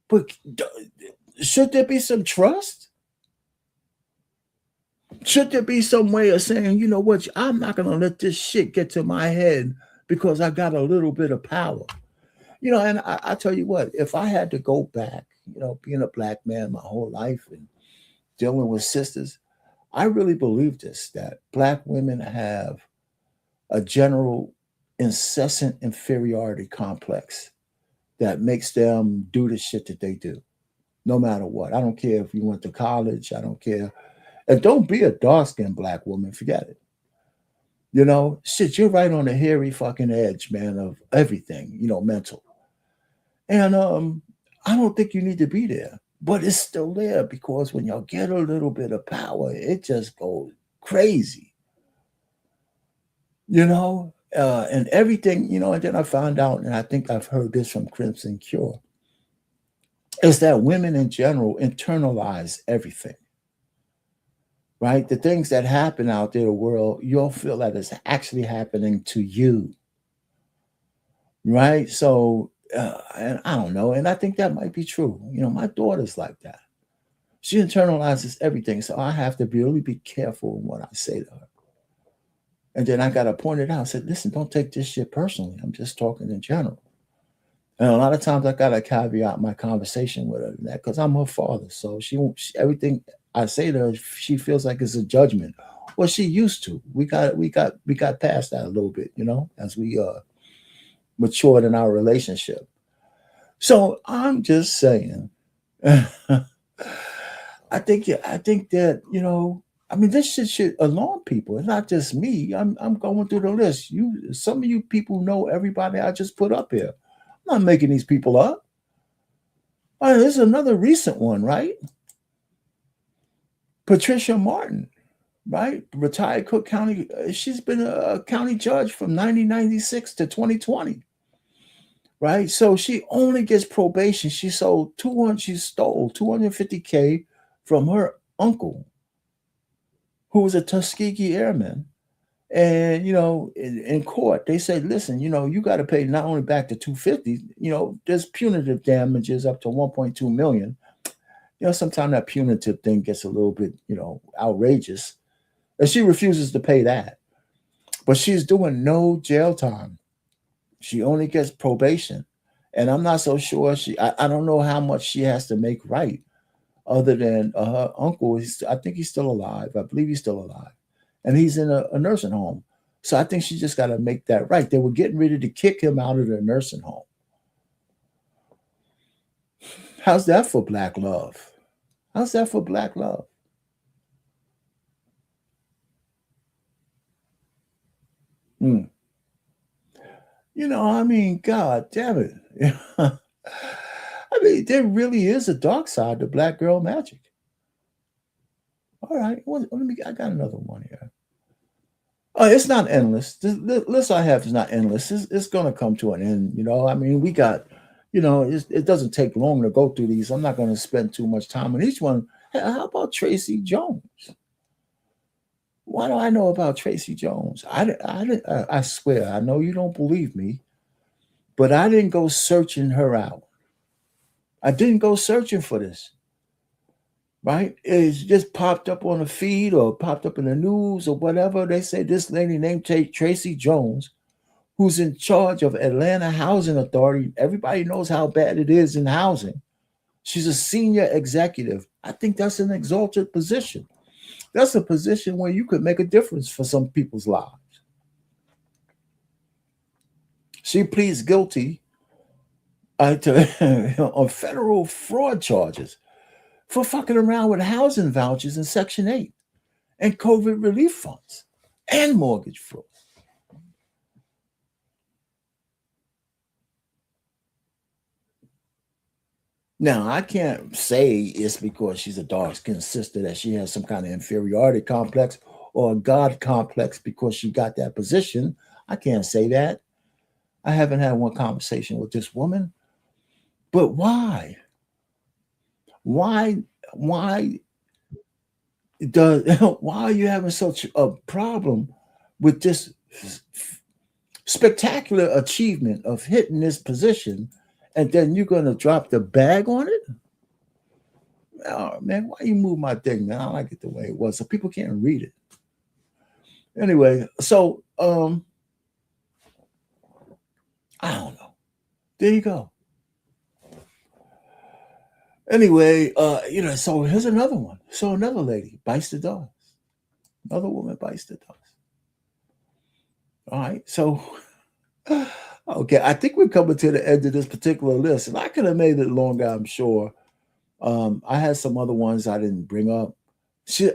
But should there be some trust? Should there be some way of saying, you know what, I'm not going to let this shit get to my head because I got a little bit of power? And I tell you what, if I had to go back, being a black man my whole life and dealing with sisters, I really believe this, that black women have a general incessant inferiority complex that makes them do the shit that they do, no matter what. I don't care if you went to college. I don't care. And don't be a dark-skinned black woman. Forget it. Shit, you're right on the hairy fucking edge, man, of everything, mental. And I don't think you need to be there. But it's still there because when y'all get a little bit of power, it just goes crazy. And everything, and then I found out, and I think I've heard this from Crimson Cure, is that women in general internalize everything. Right? The things that happen out there in the world, you'll feel that it's actually happening to you. Right? So, and I don't know. And I think that might be true. My daughter's like that. She internalizes everything. So I have to really be careful in what I say to her. And then I got to point it out. I said, listen, don't take this shit personally. I'm just talking in general. And a lot of times I got to caveat my conversation with her because I'm her father. So everything I say to her, she feels like it's a judgment. Well, she used to. We got past that a little bit, as we matured in our relationship. So I'm just saying, I think that, this shit should alarm people. It's not just me. I'm going through the list. Some of you people know everybody I just put up here. I'm not making these people up. All right, there's another recent one, right? Patricia Martin, right? Retired Cook County. She's been a county judge from 1996 to 2020, right? So she only gets probation. She stole $250K from her uncle, who was a Tuskegee Airman. And, in court, they said, listen, you got to pay not only back the $250, there's punitive damages up to $1.2 million. sometimes that punitive thing gets a little bit, outrageous. And she refuses to pay that. But she's doing no jail time. She only gets probation. And I'm not so sure I don't know how much she has to make right, other than her uncle. I think he's still alive. I believe he's still alive. And he's in a nursing home. So I think she just got to make that right. They were getting ready to kick him out of the nursing home. How's that for black love? How's that for black love? Hmm. I mean, God damn it. I mean, there really is a dark side to black girl magic. All right. I got another one here. It's not endless. The list I have is not endless. It's going to come to an end. I mean, we got, it doesn't take long to go through these. I'm not going to spend too much time on each one. Hey, how about Tracy Jones? Why do I know about Tracy Jones? I swear, I know you don't believe me, but I didn't go searching her out. I didn't go searching for this. Right? It's just popped up on the feed or popped up in the news or whatever. They say this lady named Tracy Jones, who's in charge of Atlanta Housing Authority. Everybody knows how bad it is in housing. She's a senior executive. I think that's an exalted position. That's a position where you could make a difference for some people's lives. She pleads guilty on federal fraud charges for fucking around with housing vouchers in Section 8 and COVID relief funds and mortgage fraud. Now, I can't say it's because she's a dark-skinned sister that she has some kind of inferiority complex or a God complex because she got that position. I can't say that. I haven't had one conversation with this woman. But why? Why are you having such a problem with this spectacular achievement of hitting this position, and then you're going to drop the bag on it? Oh, man, why you move my thing, man? I like it the way it was, so people can't read it. Anyway, so I don't know. There you go. Anyway, so here's another one. So another lady bites the dust. Another woman bites the dust. All right, so okay, I think we're coming to the end of this particular list, and I could have made it longer, I'm sure. I had some other ones I didn't bring up.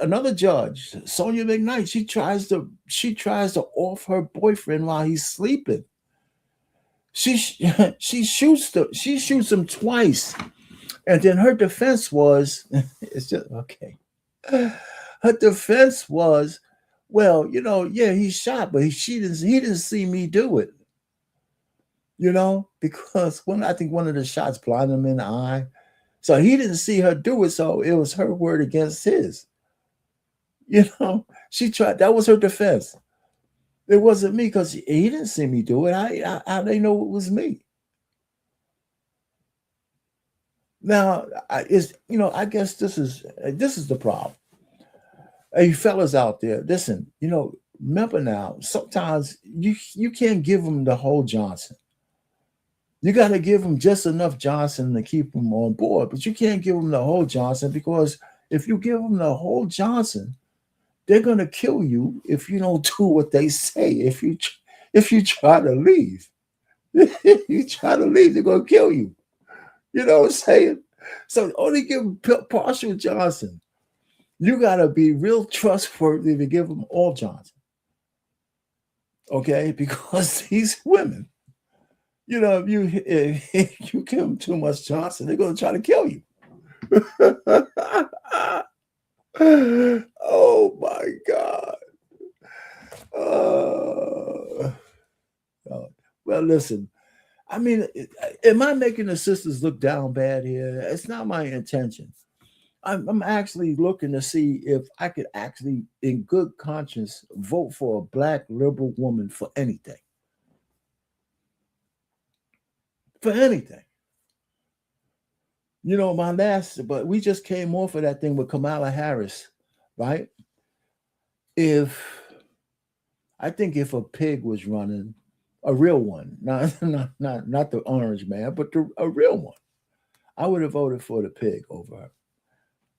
Another judge, Sonia McKnight, she tries to off her boyfriend while he's sleeping. She shoots him twice. And then her defense was, it's just, okay. Her defense was, well, yeah, he shot, but he didn't see me do it. Because I think one of the shots blinded him in the eye. So he didn't see her do it. So it was her word against his. She tried, that was her defense. It wasn't me because he didn't see me do it. How they know it was me? Now, I guess this is the problem. Hey, fellas out there, listen, remember now, sometimes you can't give them the whole Johnson. You got to give them just enough Johnson to keep them on board, but you can't give them the whole Johnson, because if you give them the whole Johnson, they're going to kill you if you don't do what they say. If you try to leave, they're going to kill you. You know what I'm saying? So only give them partial Johnson. You got to be real trustworthy to give them all Johnson. Okay? Because these women, if you give them too much Johnson, they're going to try to kill you. Oh, my God. Well, listen. I mean, am I making the sisters look down bad here? It's not my intention. I'm actually looking to see if I could actually, in good conscience, vote for a black liberal woman for anything. For anything. but we just came off of that thing with Kamala Harris, right? If I think if a pig was running, a real one, not the orange man, but a real one, I would have voted for the pig over her.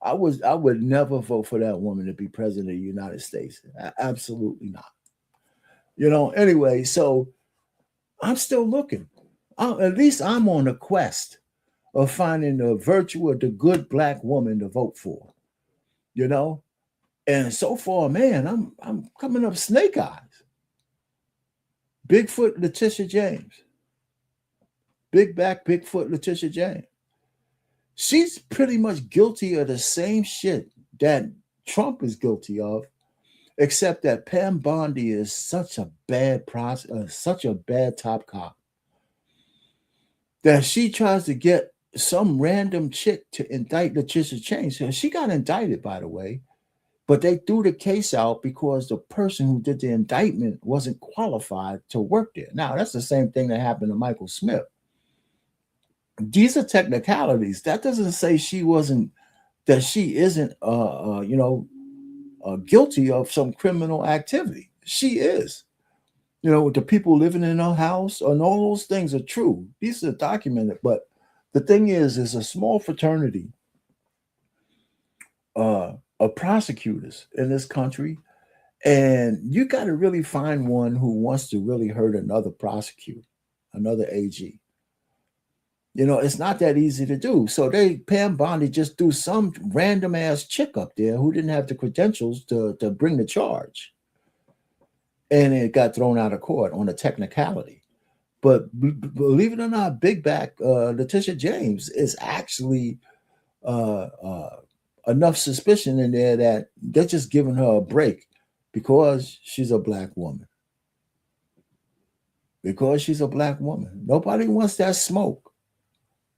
I would never vote for that woman to be president of the United States. Absolutely not. Anyway, so I'm still looking. At least I'm on a quest of finding the virtue of the good black woman to vote for. And so far, man, I'm coming up snake eyes. Bigfoot Letitia James. Big back, Bigfoot Letitia James. She's pretty much guilty of the same shit that Trump is guilty of, except that Pam Bondi is such a bad such a bad top cop that she tries to get some random chick to indict Letitia James. So she got indicted, by the way, but they threw the case out because the person who did the indictment wasn't qualified to work there. Now, that's the same thing that happened to Michael Smith. These are technicalities. That doesn't say she isn't guilty of some criminal activity. She is. The people living in her house and all those things are true. These are documented. But the thing is a small fraternity of prosecutors in this country, and you got to really find one who wants to really hurt another prosecutor, another AG. It's not that easy to do. So Pam Bondi just threw some random ass chick up there who didn't have the credentials to bring the charge. And it got thrown out of court on a technicality. But believe it or not, big back Letitia James is actually enough suspicion in there that they're just giving her a break because she's a black woman. Because she's a black woman. Nobody wants that smoke.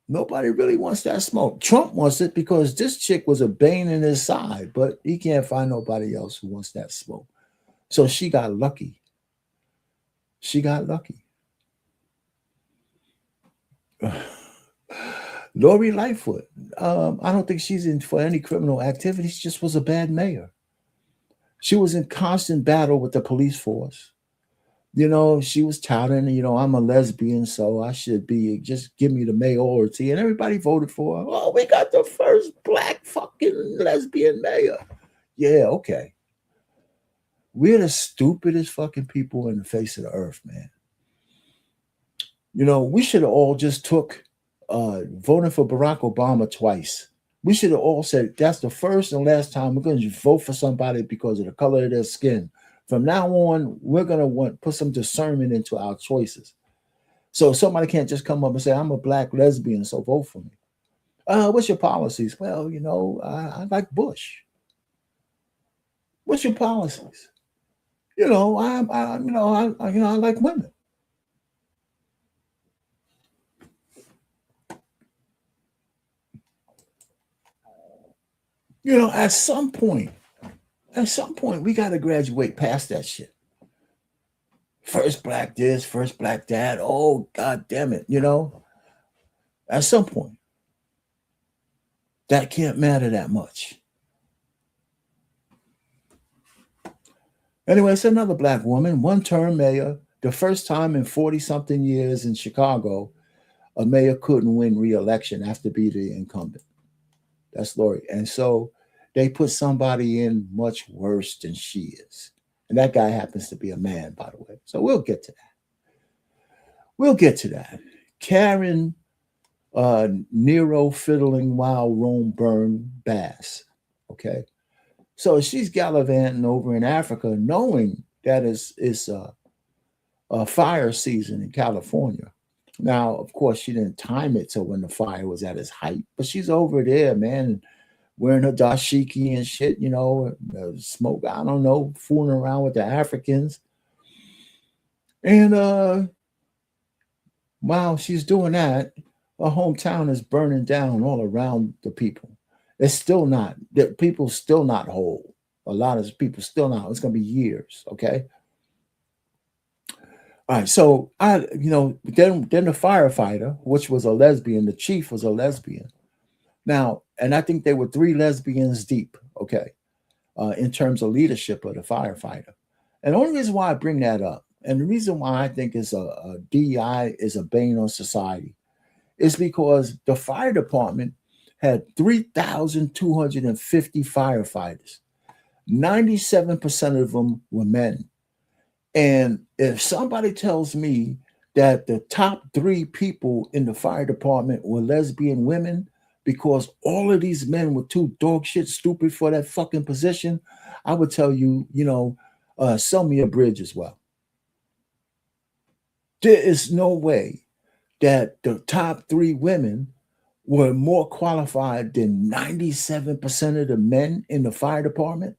Nobody really wants that smoke. Trump wants it because this chick was a bane in his side, but he can't find nobody else who wants that smoke. So she got lucky. She got lucky. Lori Lightfoot. I don't think she's in for any criminal activity. She just was a bad mayor. She was in constant battle with the police force. She was touting, I'm a lesbian, so I should just give me the mayoralty. And everybody voted for her. Oh, we got the first black fucking lesbian mayor. Yeah, okay. We're the stupidest fucking people in the face of the earth, man. We should have all just took voting for Barack Obama twice. We should have all said, that's the first and last time we're going to vote for somebody because of the color of their skin. From now on, we're going to put some discernment into our choices. So somebody can't just come up and say, I'm a black lesbian, so vote for me. What's your policies? Well, I like Bush. What's your policies? I like women. At some point, we got to graduate past that shit. First black this, first black that. Oh, God damn it. At some point, that can't matter that much. Anyway, it's another black woman, one-term mayor. The first time in 40-something years in Chicago, a mayor couldn't win re-election after being the incumbent. That's Lori. And so they put somebody in much worse than she is. And that guy happens to be a man, by the way. So we'll get to that. Karen Nero fiddling while Rome burn Bass. Okay. So she's gallivanting over in Africa, knowing that it's a fire season in California. Now, of course, she didn't time it to when the fire was at its height, but she's over there, man, wearing her dashiki and shit, smoke, I don't know, fooling around with the Africans. And while she's doing that, her hometown is burning down all around the people. It's still not, the people still not whole. A lot of people still not, it's going to be years, okay? All right, so then the firefighter, which was a lesbian, the chief was a lesbian. Now, and I think they were 3 lesbians deep, okay, in terms of leadership of the firefighter. And the only reason why I bring that up, and the reason why I think is a DEI is a bane on society, is because the fire department had 3,250 firefighters. 97% of them were men. And if somebody tells me that the top 3 people in the fire department were lesbian women because all of these men were too dog shit stupid for that fucking position, I would tell you, sell me a bridge as well. There is no way that the top 3 women were more qualified than 97% of the men in the fire department.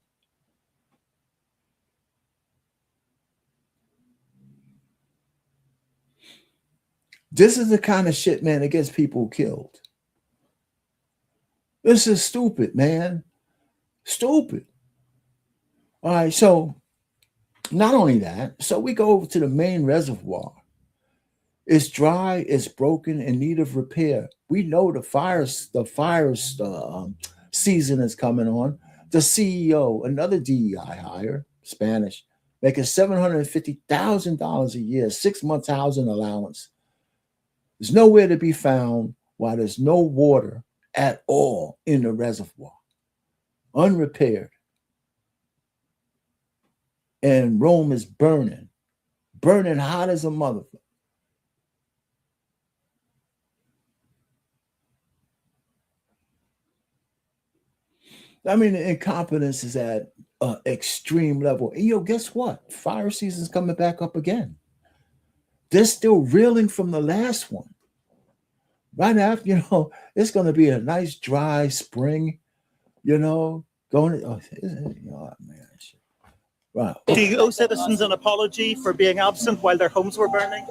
This is the kind of shit, man, that gets people killed. This is stupid, man. Stupid. All right, so not only that, so we go over to the main reservoir. It's dry, it's broken, in need of repair. We know the fire season is coming on. The CEO, another DEI hire, Spanish, making $750,000 a year, 6 months housing allowance. There's nowhere to be found while there's no water at all in the reservoir, unrepaired. And Rome is burning hot as a motherfucker. I mean, the incompetence is at an extreme level. And guess what? Fire season's coming back up again. They're still reeling from the last one. Right after, it's going to be a nice dry spring, going. Oh man, shit. Right. Do you owe citizens an apology for being absent while their homes were burning?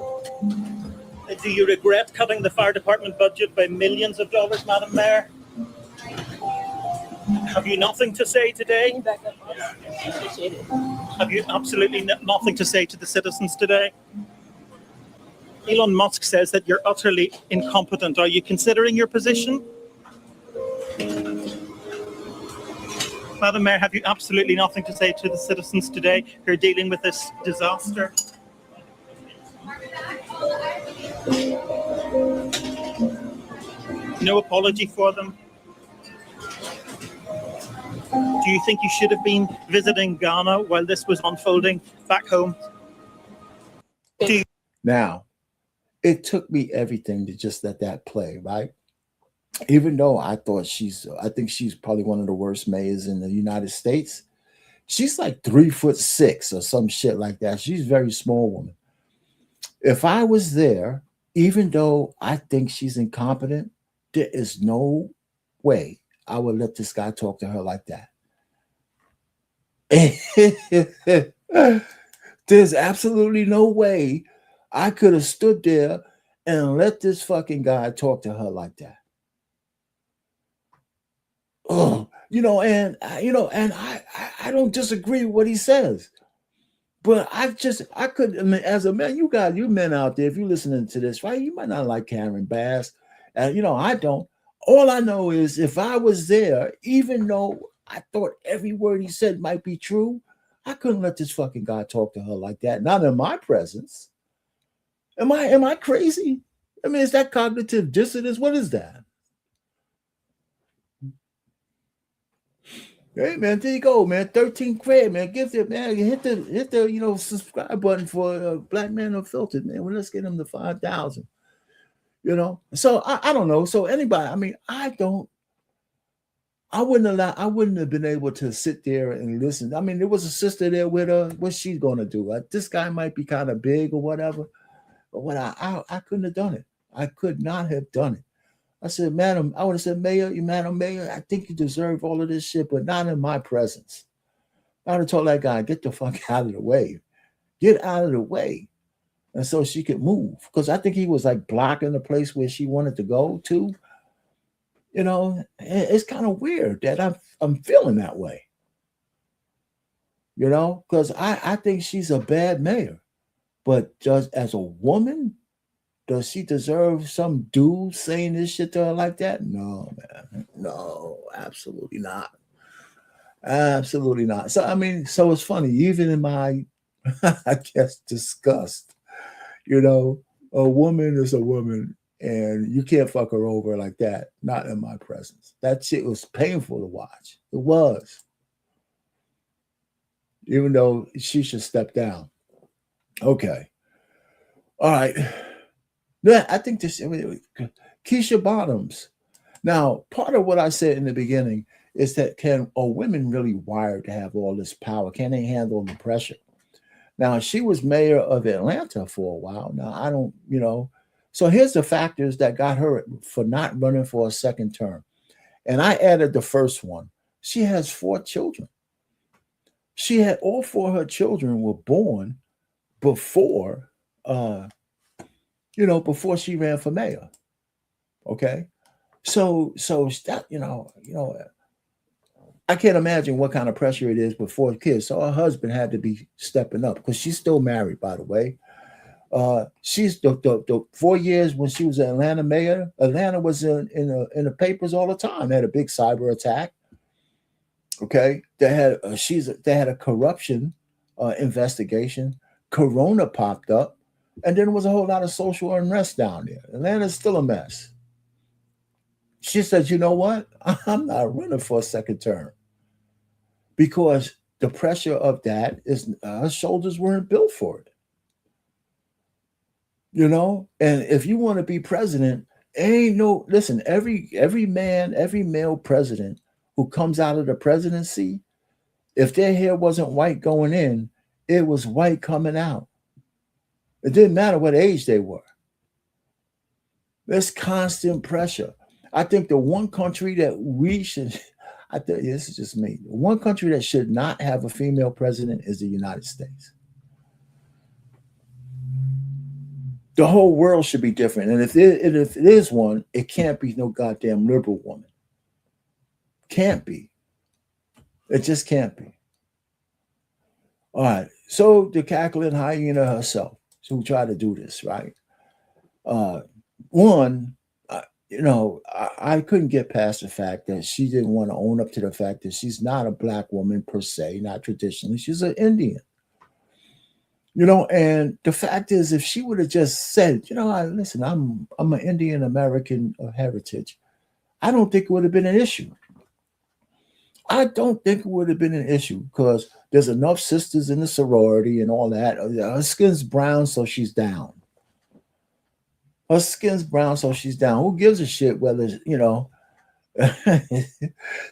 Do you regret cutting the fire department budget by millions of dollars, Madam Mayor? Have you nothing to say today? Have you absolutely nothing to say to the citizens today? Elon Musk says that you're utterly incompetent. Are you considering your position? Madam Mayor, have you absolutely nothing to say to the citizens today who are dealing with this disaster? No apology for them? Do you think you should have been visiting Ghana while this was unfolding back home? Now, it took me everything to just let that play, right? Even though I think she's probably one of the worst mayors in the United States. She's like 3'6" or some shit like that. She's a very small woman. If I was there, even though I think she's incompetent, there is no way I would let this guy talk to her like that. There's absolutely no way I could have stood there and let this fucking guy talk to her like that. Oh, and I don't disagree with what he says, but I could, as a man, you men out there, if you're listening to this, right, you might not like Karen Bass, and I don't. All I know is if I was there, even though I thought every word he said might be true, I couldn't let this fucking guy talk to her like that, not in my presence. Am I crazy? I mean, is that cognitive dissonance? What is that? Hey man, there you go, man. 13 grand, man. Give it, man. Hit the subscribe button for Black Man Unfiltered, man. Well, let's get him to 5,000. So I don't know. So anybody, I mean, I wouldn't have been able to sit there and listen. I mean, there was a sister there with her. What's she gonna do? This guy might be kind of big or whatever, but what I couldn't have done it. I could not have done it. I said, Madam, I would have said, Madam Mayor, I think you deserve all of this shit, but not in my presence. I would have told that guy, get the fuck out of the way. Get out of the way. And so she could move. Because I think he was like blocking the place where she wanted to go to. It's kind of weird that I'm feeling that way. Because I think she's a bad mayor. But just as a woman, Does she deserve some dude saying this shit to her like that? No, man. No, absolutely not. Absolutely not. So I mean, so it's funny, even in my I guess disgust, you know, a woman is a woman and you can't fuck her over like that, not in my presence. That shit was painful to watch. It was. Even though she should step down. Okay. All right. Yeah, I think this Keisha Bottoms. Now, part of what I said in the beginning is that are women really wired to have all this power? Can they handle the pressure? Now, she was mayor of Atlanta for a while. Now, I don't, So here's the factors that got her for not running for a second term. And I added the first one. She has 4 children. She had all 4 of her children were born before, before she ran for mayor. Okay. So that, I can't imagine what kind of pressure it is before kids. So her husband had to be stepping up because she's still married, by the way. She's the 4 years when she was Atlanta mayor. Atlanta was in the papers all the time. They had a big cyber attack. Okay, they had a corruption investigation. Corona popped up, and then there was a whole lot of social unrest down there. Atlanta's still a mess. She said, "You know what? I'm not running for a second term because the pressure of that is her shoulders weren't built for it." And if you want to be president, listen, every male president who comes out of the presidency, if their hair wasn't white going in, it was white coming out. It didn't matter what age they were. There's constant pressure. I think the one country that this is just me. The one country that should not have a female president is the United States. The whole world should be different. And if it is one, it can't be no goddamn liberal woman. Can't be. It just can't be. All right. So the cackling hyena herself, who tried to do this, right? I couldn't get past the fact that she didn't want to own up to the fact that she's not a black woman per se, not traditionally. She's an Indian. And the fact is, if she would have just said, listen, I'm an Indian American of heritage, I don't think it would have been an issue. I don't think it would have been an issue because there's enough sisters in the sorority and all that. Her skin's brown, so she's down. Her skin's brown, so she's down. Who gives a shit whether,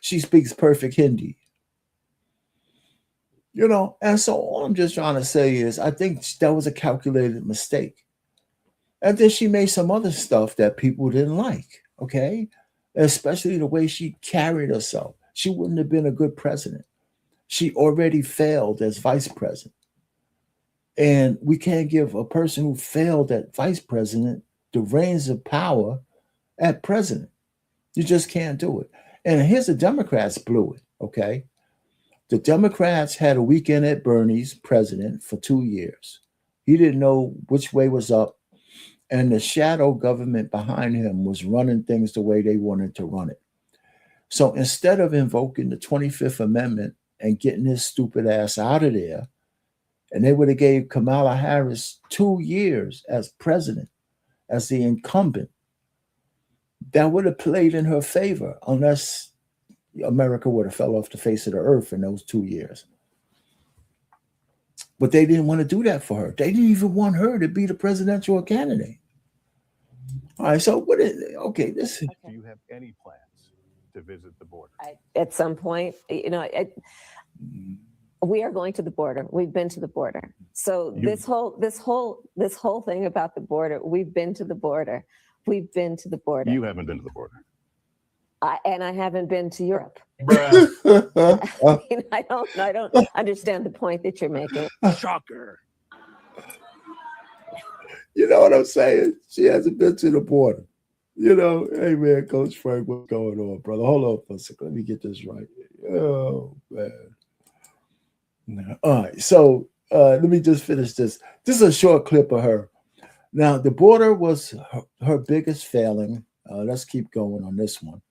she speaks perfect Hindi? And so all I'm just trying to say is I think that was a calculated mistake. And then she made some other stuff that people didn't like, okay? Especially the way she carried herself. She wouldn't have been a good president. She already failed as vice president. And we can't give a person who failed at vice president the reins of power at president. You just can't do it. And here's the Democrats blew it, okay? The Democrats had a weekend at Bernie's president for 2 years. He didn't know which way was up. And the shadow government behind him was running things the way they wanted to run it. So instead of invoking the 25th Amendment and getting his stupid ass out of there, and they would have gave Kamala Harris 2 years as president, as the incumbent, that would have played in her favor unless America would have fell off the face of the earth in those 2 years. But they didn't want to do that for her. They didn't even want her to be the presidential candidate. All right, so what is okay? This. Do you have any plans to visit the border? At some point, we are going to the border. We've been to the border. So this whole thing about the border, we've been to the border. We've been to the border. You haven't been to the border. And I haven't been to Europe. I don't understand the point that you're making. Shocker. You know what I'm saying? She hasn't been to the border. Hey man, Coach Frank, what's going on, brother? Hold on for a second. Let me get this right. Oh man. All right, so let me just finish this. This is a short clip of her. Now, the border was her biggest failing. Let's keep going on this one.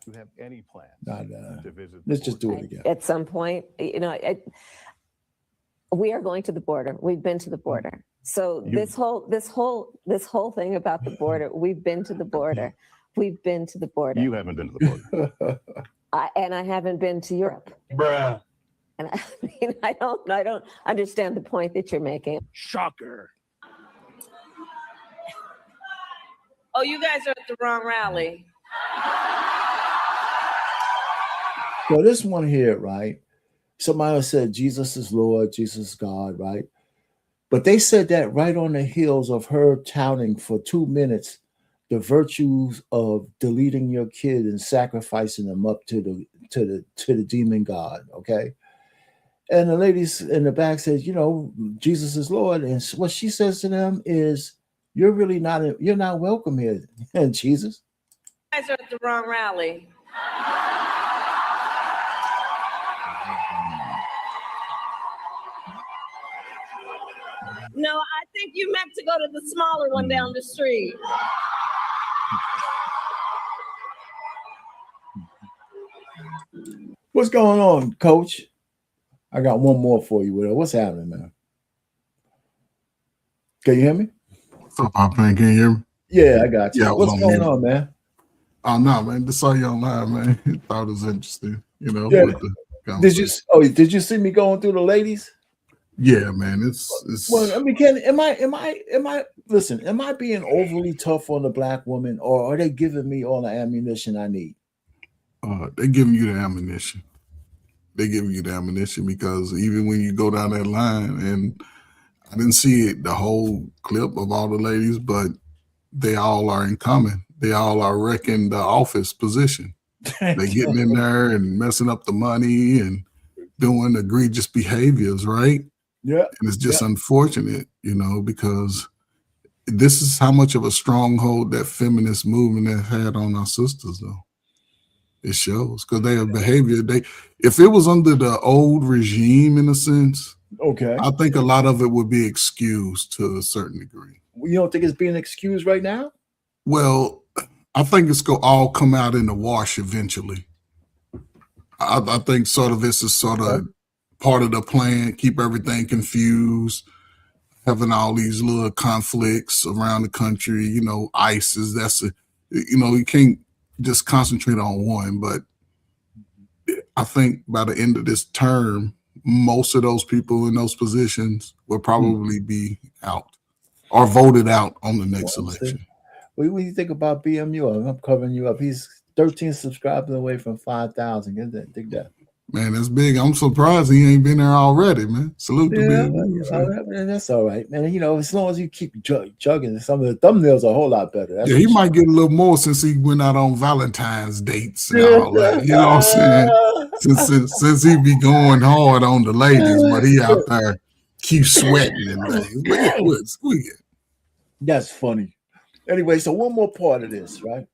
Do you have any plans Not, to visit the let's just border? do it again. At some point, we are going to the border. We've been to the border. So this whole thing about the border, we've been to the border. We've been to the border. You haven't been to the border. I haven't been to Europe. Bruh. And I mean, I don't understand the point that you're making. Shocker. Oh, you guys are at the wrong rally. So this one here, right? Somebody said Jesus is Lord, Jesus is God, right? But they said that right on the heels of her touting for 2 minutes the virtues of deleting your kid and sacrificing them up to the demon god, okay? And the ladies in the back says, Jesus is Lord, and what she says to them is, you're not welcome here, Jesus. You guys are at the wrong rally. No, I think you meant to go to the smaller one down the street. What's going on, Coach? I got one more for you. What's happening, man? Can you hear me? What's up, Pop Man? Can you hear me? Yeah, I got you. Yeah, What's going on, man? Oh no, man. Just saw you online, man. Thought it was interesting, Yeah. with the Did you see me going through the ladies? Yeah, man. It's Well, I mean, am I being overly tough on the black woman, or are they giving me all the ammunition I need? They're giving you the ammunition. They're giving you the ammunition because even when you go down that line, and I didn't see the whole clip of all the ladies, but they all are in common. They all are wrecking the office position. They're getting in there and messing up the money and doing egregious behaviors, right? Yeah. And it's just unfortunate, because this is how much of a stronghold that feminist movement has had on our sisters, though. It shows because their behavior, if it was under the old regime, in a sense, okay, I think a lot of it would be excused to a certain degree. You don't think it's being excused right now? Well, I think it's going to all come out in the wash eventually. I think sort of this is sort of part of the plan, keep everything confused, having all these little conflicts around the country, ISIS, you can't just concentrate on one, but I think by the end of this term, most of those people in those positions will probably be out or voted out on the next election. What do you think about BMU? I'm covering you up. He's 13 subscribers away from 5,000. Get that? Dig that. Man, that's big. I'm surprised he ain't been there already, man. Salute to BMU. That's all right, man. As long as you keep chugging, some of the thumbnails are a whole lot better. He might get a little more since he went out on Valentine's dates and all that. You know what I'm saying? Since he be going hard on the ladies, but he out there keep sweating and things. But yeah, we get. That's funny. Anyway, so one more part of this, right?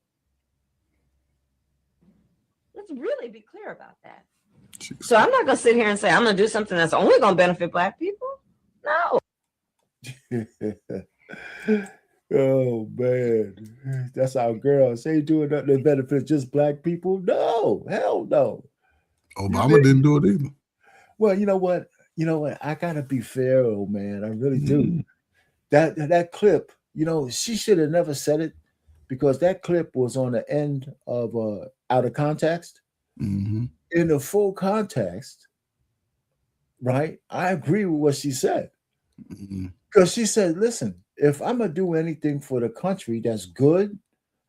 Let's really be clear about that. So I'm not going to sit here and say I'm going to do something that's only going to benefit black people. No. Oh man, that's our girl. Say doing nothing that benefits just black people. No, hell no. Obama didn't do it either. Well, you know what? I gotta be fair, old man. I really do. That clip, she should have never said it because that clip was on the end of out of context. Mm-hmm. In the full context, right? I agree with what she said. Because she said, listen, if I'm going to do anything for the country that's good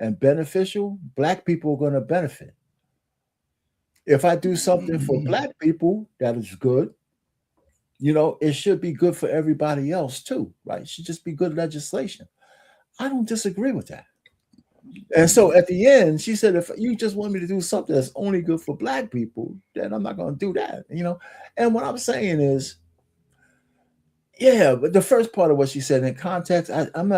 and beneficial, black people are going to benefit. If I do something for black people that is good, it should be good for everybody else too, right? It should just be good legislation. I don't disagree with that. And so at the end, she said, if you just want me to do something that's only good for black people, then I'm not going to do that, And what I'm saying is, but the first part of what she said in context, I'm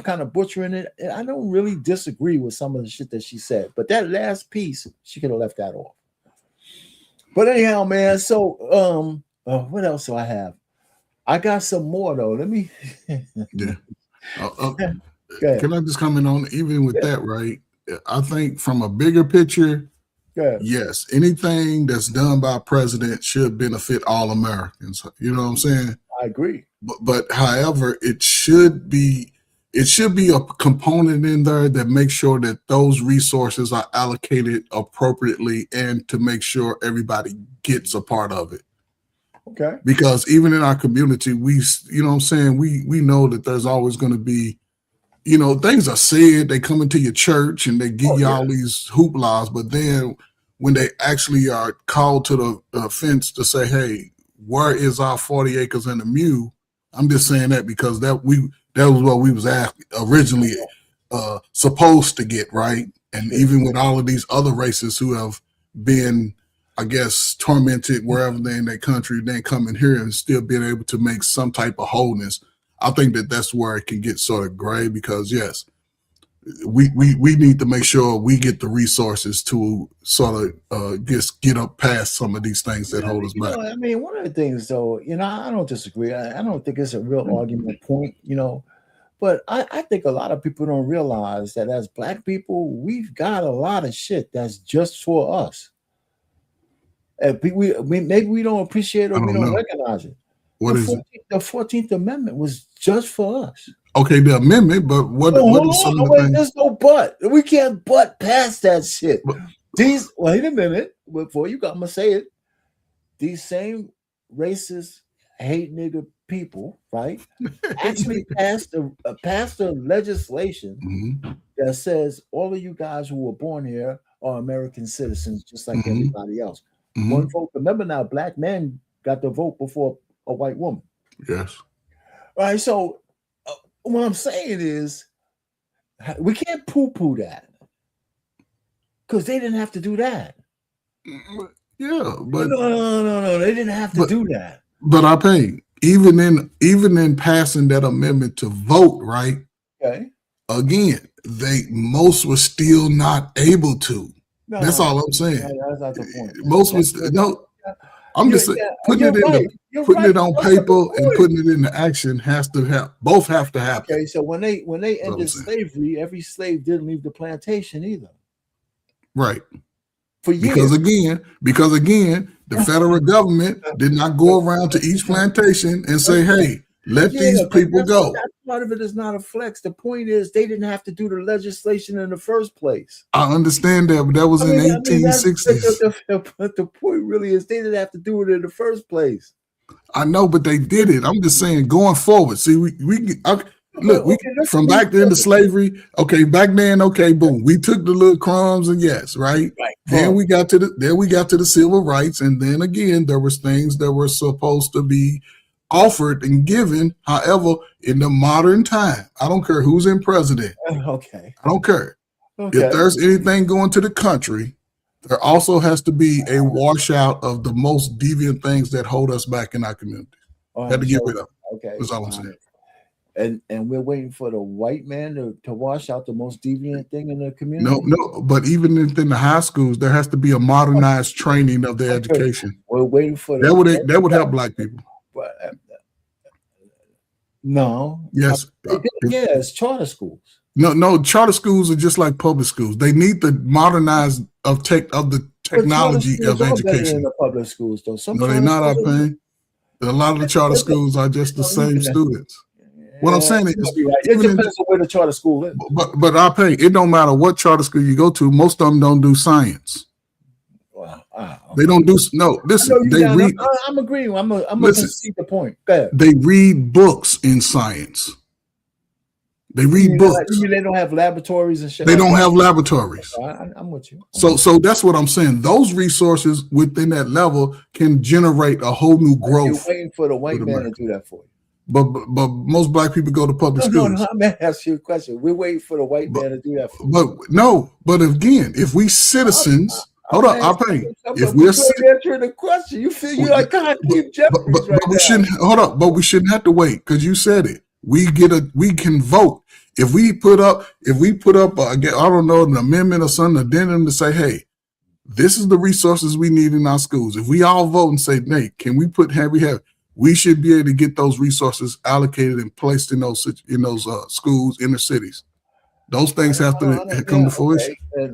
kind of butchering it. I don't really disagree with some of the shit that she said, but that last piece, she could have left that off. But anyhow, man, so what else do I have? I got some more though. Let me. Yeah. Go ahead. Can I just comment on even with that, right? I think from a bigger picture, Go ahead. yes, anything that's done by a president should benefit all Americans. You know what I'm saying? I agree. But however, it should be a component in there that makes sure that those resources are allocated appropriately and to make sure everybody gets a part of it. Okay. Because even in our community, you know what I'm saying, we know that there's always going to be, you know, things are said, they come into your church and they give you all these hooplas, but then when they actually are called to the fence to say, hey, where is our 40 acres and a mule? I'm just saying that because that was what we was originally supposed to get, right? And even with all of these other races who have been, I guess, tormented wherever they're in their country, then coming here and still being able to make some type of wholeness. I think that's where it can get sort of gray because yes, we need to make sure we get the resources to sort of just get up past some of these things that hold us back. I mean, one of the things though, you know, I don't disagree. I don't think it's a real argument point, you know, but I think a lot of people don't realize that as Black people, we've got a lot of shit that's just for us. And maybe we don't appreciate it or we don't recognize it. What is it? The 14th Amendment was just for us. Okay, the amendment, but what is some of the things? There's no but. We can't butt past that shit. Wait a minute. Before you got, I'm going to say it. These same racist, hate nigger people, right, actually passed a legislation that says all of you guys who were born here are American citizens, just like everybody else. One vote. Remember now, Black men got the vote before a white woman. Yes. All right. So what I'm saying is we can't poo-poo that because they didn't have to do that. Yeah, but no, they didn't have to do that. But I think even in passing that amendment to vote, right? Okay. Again, most were still not able to. That's all I'm saying. That's not the point. Most was no. I'm just saying putting it on paper and putting it into action both have to happen. Okay, so when they ended slavery, every slave didn't leave the plantation either. Right. For years. Because again, the federal government did not go around to each plantation and say, hey, let these people go. That part of it is not a flex. The point is they didn't have to do the legislation in the first place. I understand that, but that was in 1860s. But the point really is they didn't have to do it in the first place. I know, but they did it. I'm just saying going forward. See, from back then to slavery. Okay, back then, okay, boom. We took the little crumbs and yes, right. Then we got to the civil rights, and then again there was things that were supposed to be offered and given. However, in the modern time, I don't care who's in president. Okay. I don't care. Okay. If there's anything going to the country, there also has to be a washout of the most deviant things that hold us back in our community. Had to get rid of. Okay. That's all I'm saying. And we're waiting for the white man to wash out the most deviant thing in the community. No. But even within the high schools, there has to be a modernized training of their education. We're waiting for that would help Black people. But, no. Yes. It's charter schools. No. Charter schools are just like public schools. They need the modernized of the technology of education. In the public schools, though. No, they're not. Our pain. A lot of the charter schools are just the same students. What I'm saying is, it depends on where the charter school is. But I pay. It don't matter what charter school you go to. Most of them don't do science. Wow. They don't do no. Listen, they read. I'm agreeing. I'm gonna concede the point. Go ahead. They read books in science. They read books. You mean they don't have laboratories and shit? They don't have laboratories. I'm with you. So that's what I'm saying. Those resources within that level can generate a whole new growth. You're waiting for the white man to do that for you. But most Black people go to public schools. No, I'm gonna ask you a question. We're waiting for the white man to do that for you. But again, if we citizens, hold up, I'll pay. If we're answering the question, you feel you like God keep Jeffries right but we shouldn't hold up. But we shouldn't have to wait because you said it. We can vote if we put up. I don't know, an amendment or something, addendum to say, hey, this is the resources we need in our schools. If we all vote and say, Nate, can we have we should be able to get those resources allocated and placed in those schools, inner cities. Those things have to come to fruition. Okay.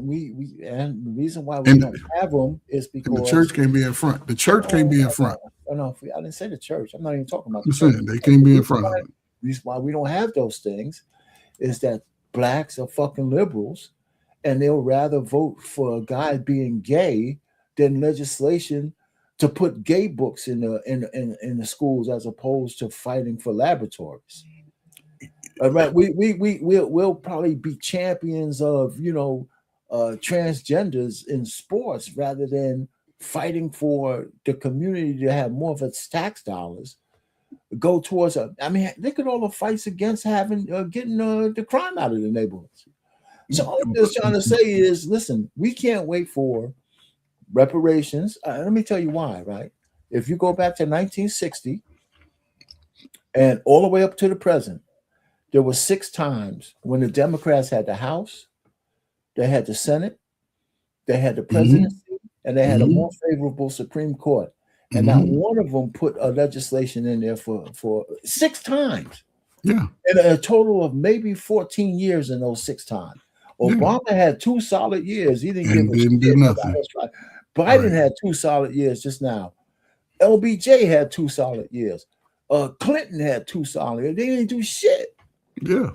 And the reason why we don't have them is because the church can't be in front. The church can't be in front. No, I didn't say the church. I'm not even talking about I'm the church. saying they can't be in front of it. The reason why we don't have those things is that blacks are fucking liberals, and they'll rather vote for a guy being gay than legislation to put gay books in the schools as opposed to fighting for laboratories. All right, we'll probably be champions of transgenders in sports rather than fighting for the community to have more of its tax dollars go towards look at all the fights against getting the crime out of the neighborhoods. So all I'm just trying to say is, listen, we can't wait for reparations. Let me tell you why, right? If you go back to 1960 and all the way up to the present, there were 6 times when the Democrats had the House, they had the Senate, they had the presidency, and they had a more favorable Supreme Court. And not one of them put a legislation in there for 6 times. Yeah. And a total of maybe 14 years in those 6 times. Obama had 2 solid years. He didn't do nothing. Right. Biden had 2 solid years just now. LBJ had 2 solid years. Clinton had 2 solid years. They didn't do shit. Yeah.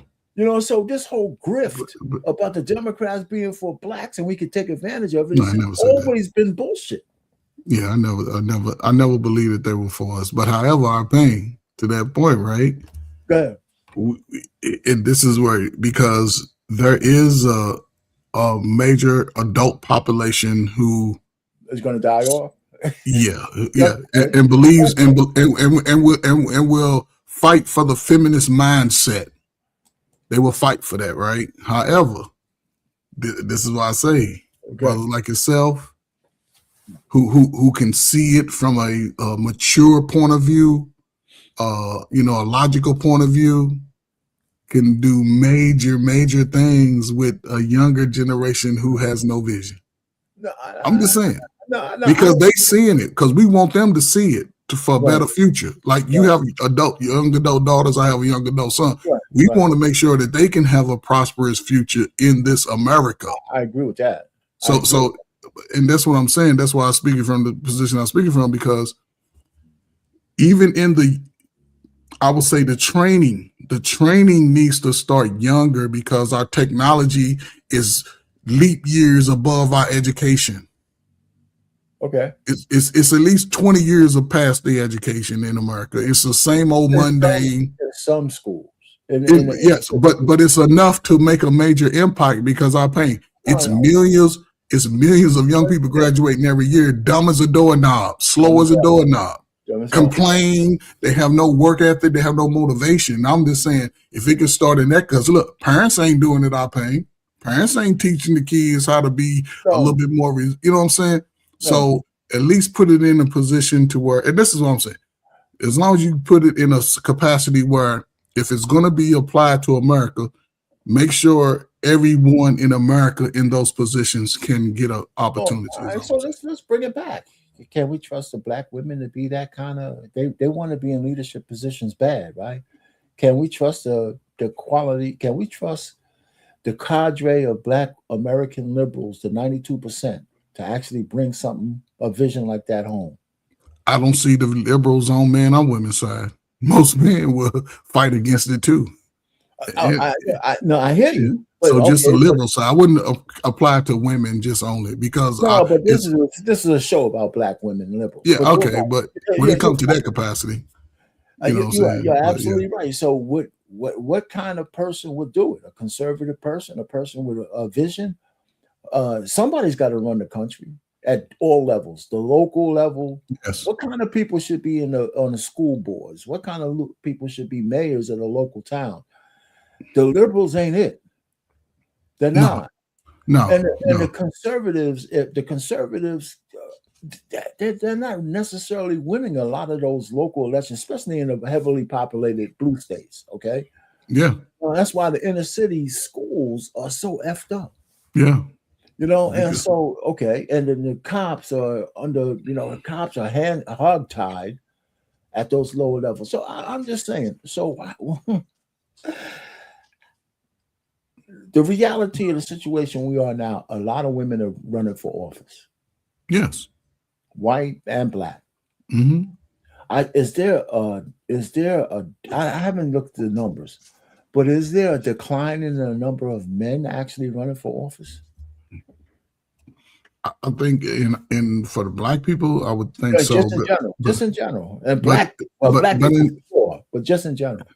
So this whole grift about the Democrats being for blacks and we could take advantage of it has always been bullshit. Yeah, I never believed that they were for us. But however, our pain to that point, right? Go ahead. And this is where, because there is a major adult population who is going to die off. Yeah, and believes and will fight for the feminist mindset. They will fight for that, right? However, this is why I say, brothers like yourself, who can see it from a mature point of view, a logical point of view, can do major things with a younger generation who has no vision. I'm just saying. Because they seeing it, because we want them to see it for a better future. Like you have young adult daughters, I have a young adult son. We want to make sure that they can have a prosperous future in this America. I agree with that. So, and that's what I'm saying. That's why I'm speaking from the position I'm speaking from, because even in I would say the training needs to start younger, because our technology is leap years above our education. Okay. It's at least 20 years of past the education in America. It's the same old mundane. Some schools. Yes, but it's enough to make a major impact, because our pain. It's millions of young people graduating every year, dumb as a doorknob, slow as a doorknob, complain, they have no work ethic, they have no motivation. I'm just saying, if it can start in that, because look, parents ain't doing it our pain. Parents ain't teaching the kids how to be a little bit more, you know what I'm saying? So at least put it in a position to where, and this is what I'm saying, as long as you put it in a capacity where if it's going to be applied to America, make sure everyone in America in those positions can get an opportunity. All right, so let's bring it back. Can we trust the black women to be that kind of, they want to be in leadership positions bad, right? Can we trust the quality? Can we trust the cadre of black American liberals, the 92%, to actually bring a vision like that home? I don't see the liberals on men or women's side. Most men will fight against it too. I hear you. So just the liberal side. I wouldn't apply to women just only, because but this is a show about black women and liberals. Yeah, but when it comes to that capacity, you're absolutely right. So what kind of person would do it? A conservative person, a person with a vision? Somebody's got to run the country at all levels, the local level. Yes. What kind of people should be on the school boards? What kind of people should be mayors of the local town? The liberals ain't it. They're not. No. And the conservatives, they're not necessarily winning a lot of those local elections, especially in the heavily populated blue states. Okay. Yeah. Well, that's why the inner city schools are so effed up. Yeah. And so, okay, and then the cops are hogtied at those lower levels. So I'm just saying. So the reality of the situation we are now, a lot of women are running for office. Yes. White and black. Mm-hmm. I haven't looked at the numbers, but is there a decline in the number of men actually running for office? I think in for the black people, I would think so. Just in general, and black people before, but just in general.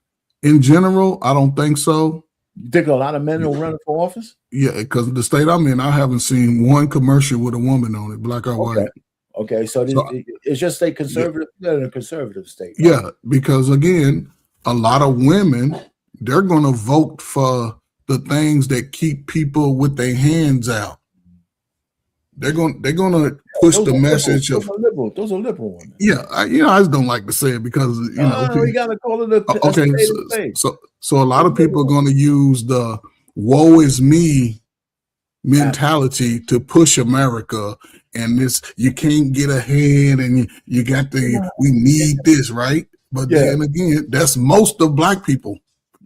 In general, I don't think so. You think a lot of men are running for office? Yeah, because the state I'm in, I haven't seen one commercial with a woman on it, black or white. Okay, so it's just a conservative, a conservative state. Right? Yeah, because again, a lot of women, they're going to vote for the things that keep people with their hands out. They're going to push the message of those are liberal women. Yeah, I just don't like to say it because you got to call it okay. So a lot of people are going to use the "woe is me" mentality to push America, and this you can't get ahead, and you got to we need this, right? But then again, that's most of black people.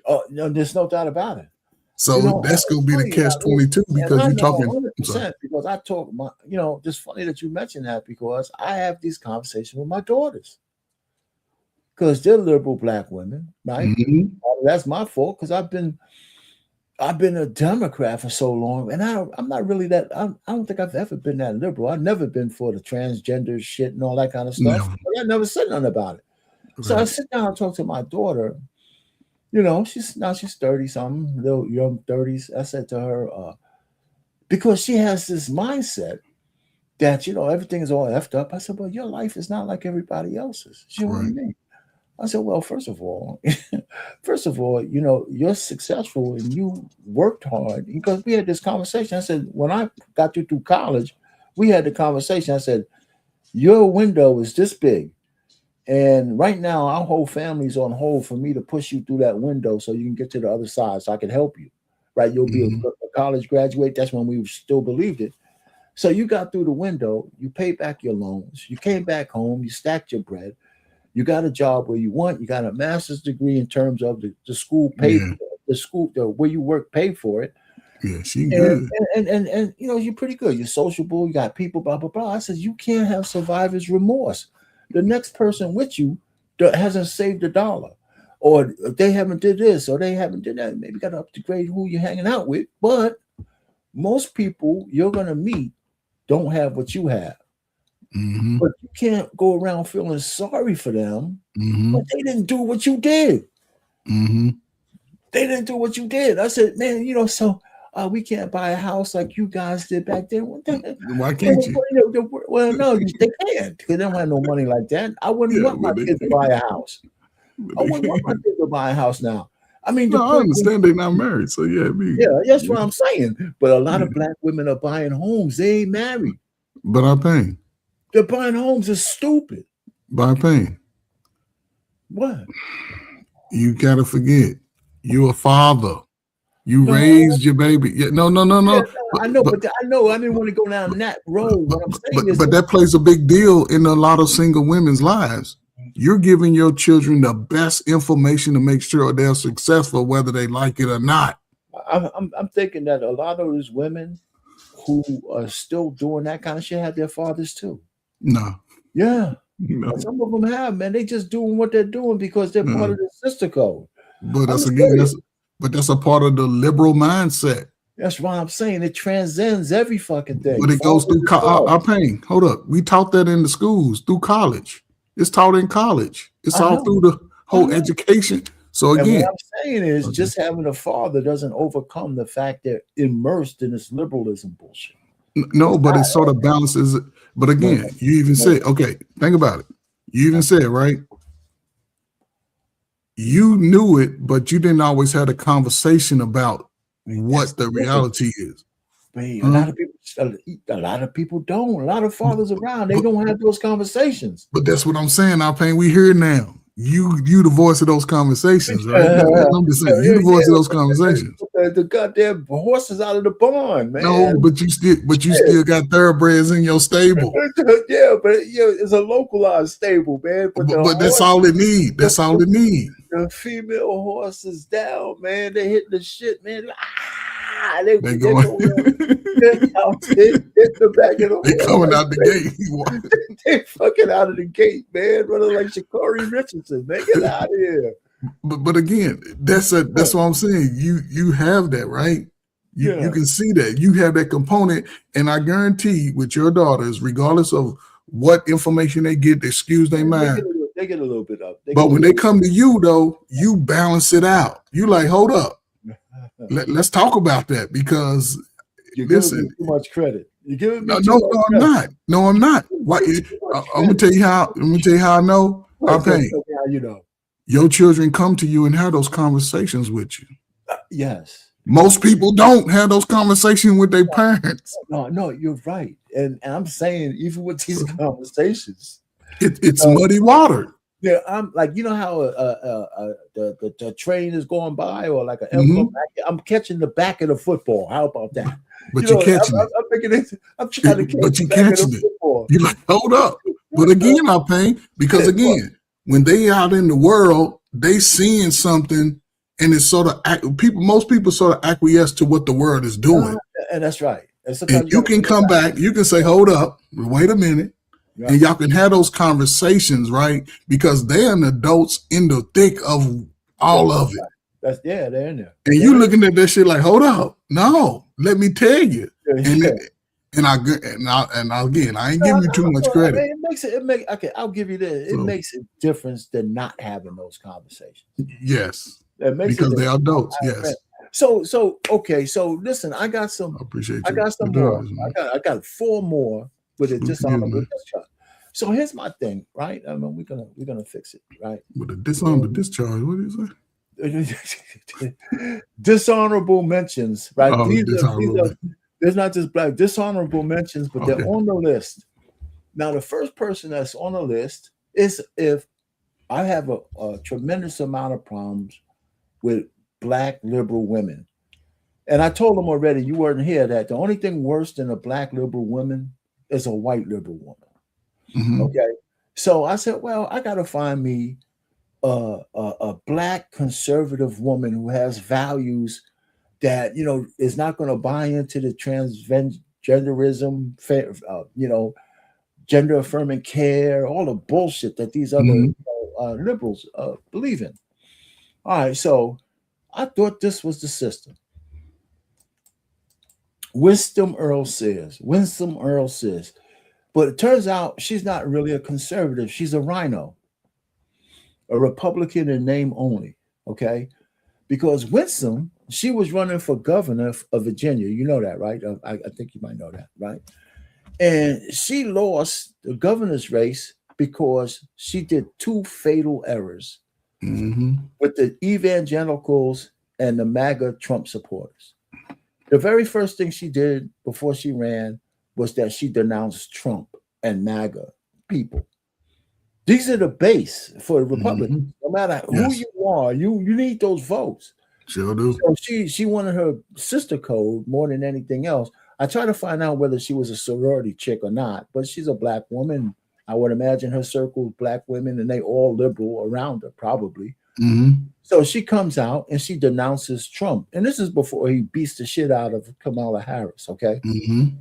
Oh no, there's no doubt about it. So that's going to be the catch-22 because you're talking. 100% because I talk it's funny that you mentioned that because I have these conversations with my daughters because they're liberal black women, right? Mm-hmm. That's my fault because I've been a Democrat for so long, and I'm not really that. I don't think I've ever been that liberal. I've never been for the transgender shit and all that kind of stuff. No. I never said nothing about it. Right. So I sit down and talk to my daughter. She's 30 something, little young 30s. I said to her, because she has this mindset that, everything is all effed up. I said, well, your life is not like everybody else's. She said, what do you mean? I said, well, first of all, you're successful and you worked hard because we had this conversation. I said, when I got you through college, we had the conversation. I said, your window is this big. And right now, our whole family's on hold for me to push you through that window so you can get to the other side so I can help you, right? You'll be a college graduate. That's when we still believed it. So you got through the window, you paid back your loans, you came back home, you stacked your bread, you got a job where you want, you got a master's degree in terms of the school paid, where you work paid for it. Yeah, she good. And you're pretty good. You're sociable, you got people, blah, blah, blah. I said, you can't have survivor's remorse. The next person with you hasn't saved $1, or they haven't did this, or they haven't did that. Maybe got to upgrade who you're hanging out with. But most people you're gonna meet don't have what you have. Mm-hmm. But you can't go around feeling sorry for them. Mm-hmm. But they didn't do what you did. Mm-hmm. They didn't do what you did. I said, man, so we can't buy a house like you guys did back then. Why can't you? Well, no, they can't because they don't have no money like that. I wouldn't want my kids to buy a house. I wouldn't want my kids to buy a house now. I mean, I understand they're not married, so yeah, that's what I'm saying. But a lot of black women are buying homes. They ain't married. But I'm paying. They're buying homes is stupid. But I'm paying. What? You gotta forget, you're a father. You raised your baby. Yeah, no. Yeah, I know, but I know I didn't want to go down that road. What I'm saying is, but that plays a big deal in a lot of single women's lives. You're giving your children the best information to make sure they're successful, whether they like it or not. I'm thinking that a lot of those women who are still doing that kind of shit have their fathers too. No. Yeah. No. Some of them have, man. They just doing what they're doing because they're part of the sister code. But that's a part of the liberal mindset. That's why I'm saying it transcends every fucking thing. But it goes through our pain. Hold up. We taught that in the schools through college. It's taught in college. It's all through the whole education. So again, what I'm saying is just having a father doesn't overcome the fact they're immersed in this liberalism bullshit. No, but it sort of balances it. But again, you even said, okay, think about it. You even said, right? You knew it, but you didn't always have a conversation about what the reality is. A lot of people don't. A lot of fathers around, they don't have those conversations. But that's what I'm saying, Alpine. We here now. You the voice of those conversations, right? I'm just saying, you the voice of those conversations. the goddamn horses out of the barn, man. No, but you still got thoroughbreds in your stable. Yeah, but it's a localized stable, man. But that's all it need. That's all it need. The female horses down, man. They hitting the shit, man. They going. Hit the back of the They coming out the gate. They fucking out of the gate, man. Running like Sha'Carri Richardson, man. Get out of here. But again, that's what I'm saying. You have that, right? You can see that. You have that component, and I guarantee with your daughters, regardless of what information they get, they excuse their mind. They get a little bit up. But when they come to you, though, you balance it out. You like, hold up. Let's talk about that, because you're giving me too much credit. You're giving me I'm not. No, I'm not. Why? I'm gonna tell you how. I'm gonna tell you how I know. Okay. How you know? Your children come to you and have those conversations with you. Yes. Most people don't have those conversations with their parents. No, you're right. And I'm saying, even with these conversations, it's muddy water. Yeah, I'm like, you know how the train is going by, or like an envelope. I'm catching the back of the football. How about that? But you're catching it. I'm thinking I'm trying to catch but you're the back catching of the it. football. You're like, hold up. But again, I think, because again, when they out in the world, they seeing something, and it's sort of most people sort of acquiesce to what the world is doing. And that's right. And you can come back, you can say, hold up, wait a minute. Yeah. And y'all can have those conversations, right? Because they're an adults in the thick of all of it. They're in there. And you looking at that shit like, hold up, no, let me tell you. And again, I ain't giving you too much credit. I'll give you this. It makes a difference than not having those conversations. Yes, because they're adults. Yes. So okay. So listen, I got some. I got some more. I got 4 more with a dishonorable discharge. So here's my thing, right? I mean, we're gonna fix it, right? With a dishonorable discharge, what is it? Dishonorable mentions, right? Oh, there's not just black dishonorable mentions, but they're on the list. Now, the first person that's on the list is if I have a tremendous amount of problems with black liberal women. And I told them already, you weren't here, that the only thing worse than a black liberal woman is a white liberal woman. Mm-hmm. Okay. So I said, well, I got to find me a black conservative woman who has values that, is not going to buy into the transgenderism, gender affirming care, all the bullshit that these other liberals believe in. All right. So I thought this was the system. Winston Earl says, but it turns out she's not really a conservative. She's a rhino, a Republican in name only. Okay. Because Winston, she was running for governor of Virginia. You know that, right? I think you might know that, right? And she lost the governor's race because she did 2 fatal errors with the evangelicals and the MAGA Trump supporters. The very first thing she did before she ran was that she denounced Trump and MAGA people. These are the base for the Republicans. No matter who you are, you need those votes. Sure do. So she wanted her sister code more than anything else. I tried to find out whether she was a sorority chick or not, but she's a black woman. I would imagine her circle of black women, and they all liberal around her, probably. Mm-hmm. So she comes out and she denounces Trump. And this is before he beats the shit out of Kamala Harris, okay? Mm-hmm.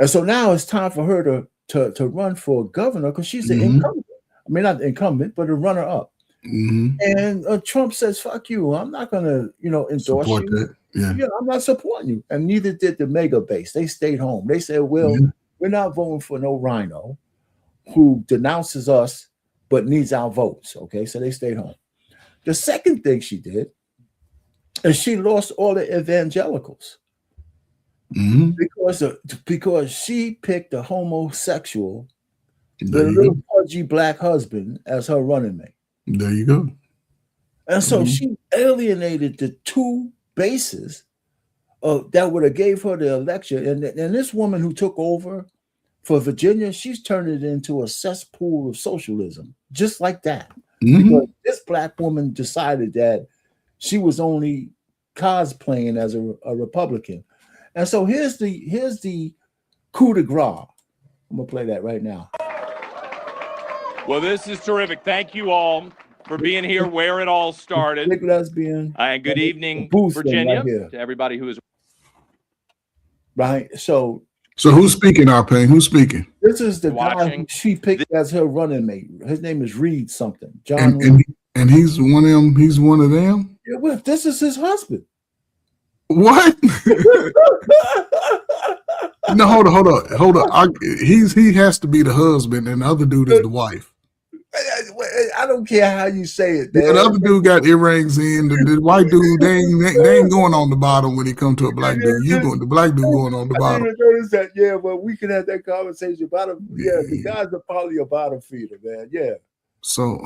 And so now it's time for her to run for governor because she's the incumbent. I mean, not the incumbent, but a runner-up. Mm-hmm. And Trump says, fuck you. I'm not going to, endorse support you. That. Yeah. I'm not supporting you. And neither did the mega base. They stayed home. They said, well, we're not voting for no rhino who denounces us but needs our votes. Okay, so they stayed home. The second thing she did is she lost all the evangelicals because she picked a homosexual, the little pudgy black husband as her running mate. There you go. And so she alienated the 2 bases that would have gave her the election. And this woman who took over for Virginia, she's turned it into a cesspool of socialism, just like that. Because this black woman decided that she was only cosplaying as a Republican. And so here's the coup de grace. I'm gonna play that right now. Well, this is terrific. Thank you all for being here where it all started. Big lesbian. And good evening, Booth Virginia, right here. to everybody who is. Right. So who's speaking, Arpain? Who's speaking? this is the guy who Watching. she picked as her running mate. His name is Reed something. John And, Reed. and he's one of them. He's one of them. Yeah, well, this is his husband. What? No, hold on. He has to be the husband, and the other dude is the wife. I don't care how you say it. Yeah, the other dude got earrings in. The white dude, they ain't going on the bottom when he come to a black dude. The black dude going on the I bottom. didn't even notice that. Yeah, well, we can have that conversation about him. Yeah, the guy's probably a bottom feeder, man. Yeah. So,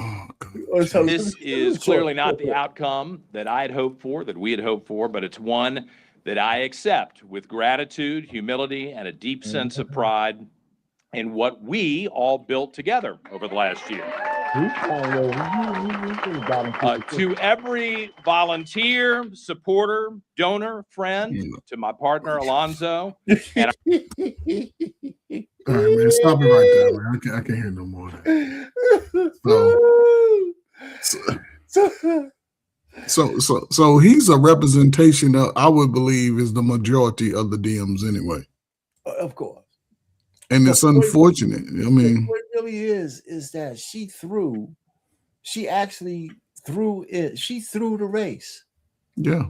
This is clearly not the outcome that I had hoped for, that we had hoped for, but it's one that I accept with gratitude, humility, and a deep sense of pride in what we all built together over the last year. To every volunteer, supporter, donor, friend, to my partner Alonzo, and all right, man, stop it right there, man. I can't hear no more of that. So he's a representation of, I would believe, is the majority of the DMs anyway. Of course. And it's unfortunate. I mean, what it really is that she threw the race. Yeah.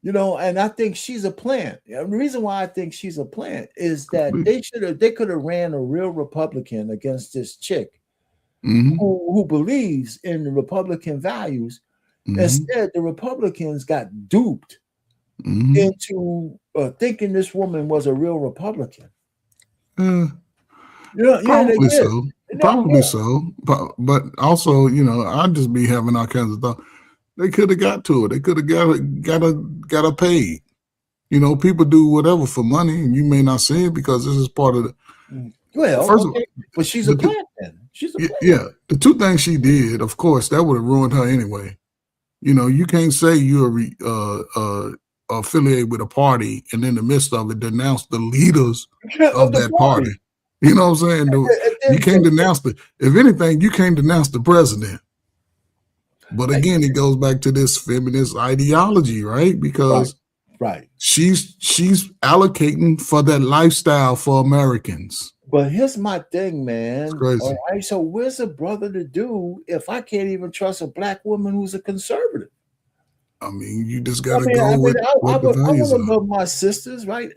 You know, and I think she's a plant. The reason why I think she's a plant is that they could have ran a real Republican against this chick who believes in the Republican values. Instead, the Republicans got duped into thinking this woman was a real Republican. Probably so. Probably so. But also, I'd just be having all kinds of thoughts. They could have got to it. They could have got her paid. People do whatever for money, and you may not see it because this is part of the. Well, first okay, but she's a plant then. She's a plant. Yeah, the two things she did, of course, that would have ruined her anyway. You can't say you're affiliated with a party and in the midst of it denounce the leaders of that party. You know what I'm saying? You can't denounce if anything, you can't denounce the president. But again, it goes back to this feminist ideology, right? Because she's allocating for that lifestyle for Americans. But here's my thing, man. It's crazy. All right, so where's a brother to do if I can't even trust a black woman who's a conservative? I mean, you just got to go with what the values I are. love my sisters, right?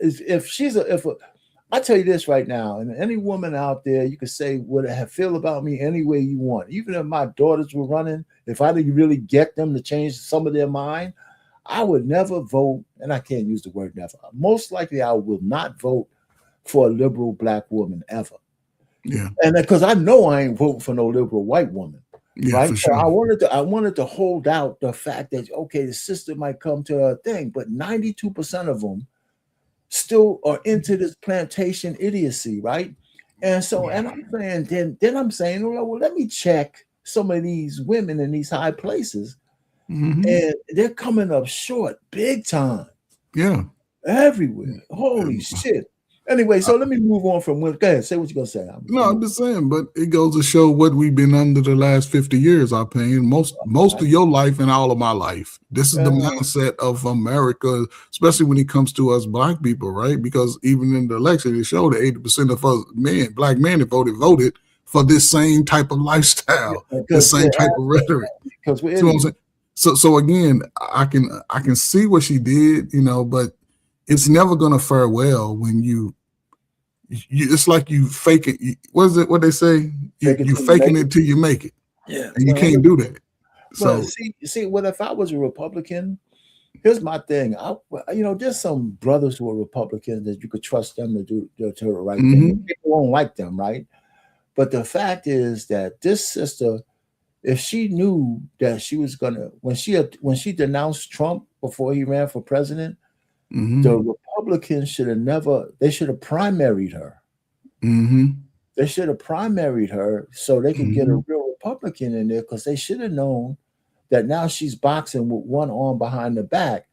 I tell you this right now, and any woman out there, you could say what I feel about me any way you want. Even if my daughters were running, if I didn't really get them to change some of their mind, I would never vote, and I can't use the word never. Most likely, I will not vote for a liberal black woman ever. Yeah, and because I know I ain't voting for no liberal white woman. Yeah, right. for sure. So I wanted to hold out the fact that okay, the sister might come to a thing, but 92% of them still are into this plantation idiocy, right? And so, and I'm saying, then I'm saying, well, let me check some of these women in these high places, and they're coming up short, big time. Yeah, everywhere. Holy shit. Anyway, so let me move on from go ahead, say what you're gonna say. I'm just saying, but it goes to show what we've been under the last 50 years. I'm paying most of your life and all of my life. This is the mindset of America, especially when it comes to us black people, right? Because even in the election, it showed that 80% of us black men that voted for this same type of lifestyle, this same type of rhetoric. Because we're see what I'm saying? So again, I can see what she did, but it's never gonna fare well when you it's like you fake it. What is it? What they say? You faking it till you make it. Yeah, and you can't do that. Well, So see, what if I was a Republican? Here's my thing. There's some brothers who are Republicans that you could trust them to do the right thing. People won't like them, right? But the fact is that this sister, if she knew that she was gonna, when she denounced Trump before he ran for president, the Republicans should have primaried her. They should have primaried her so they could get a real Republican in there, because they should have known that now she's boxing with one arm behind the back.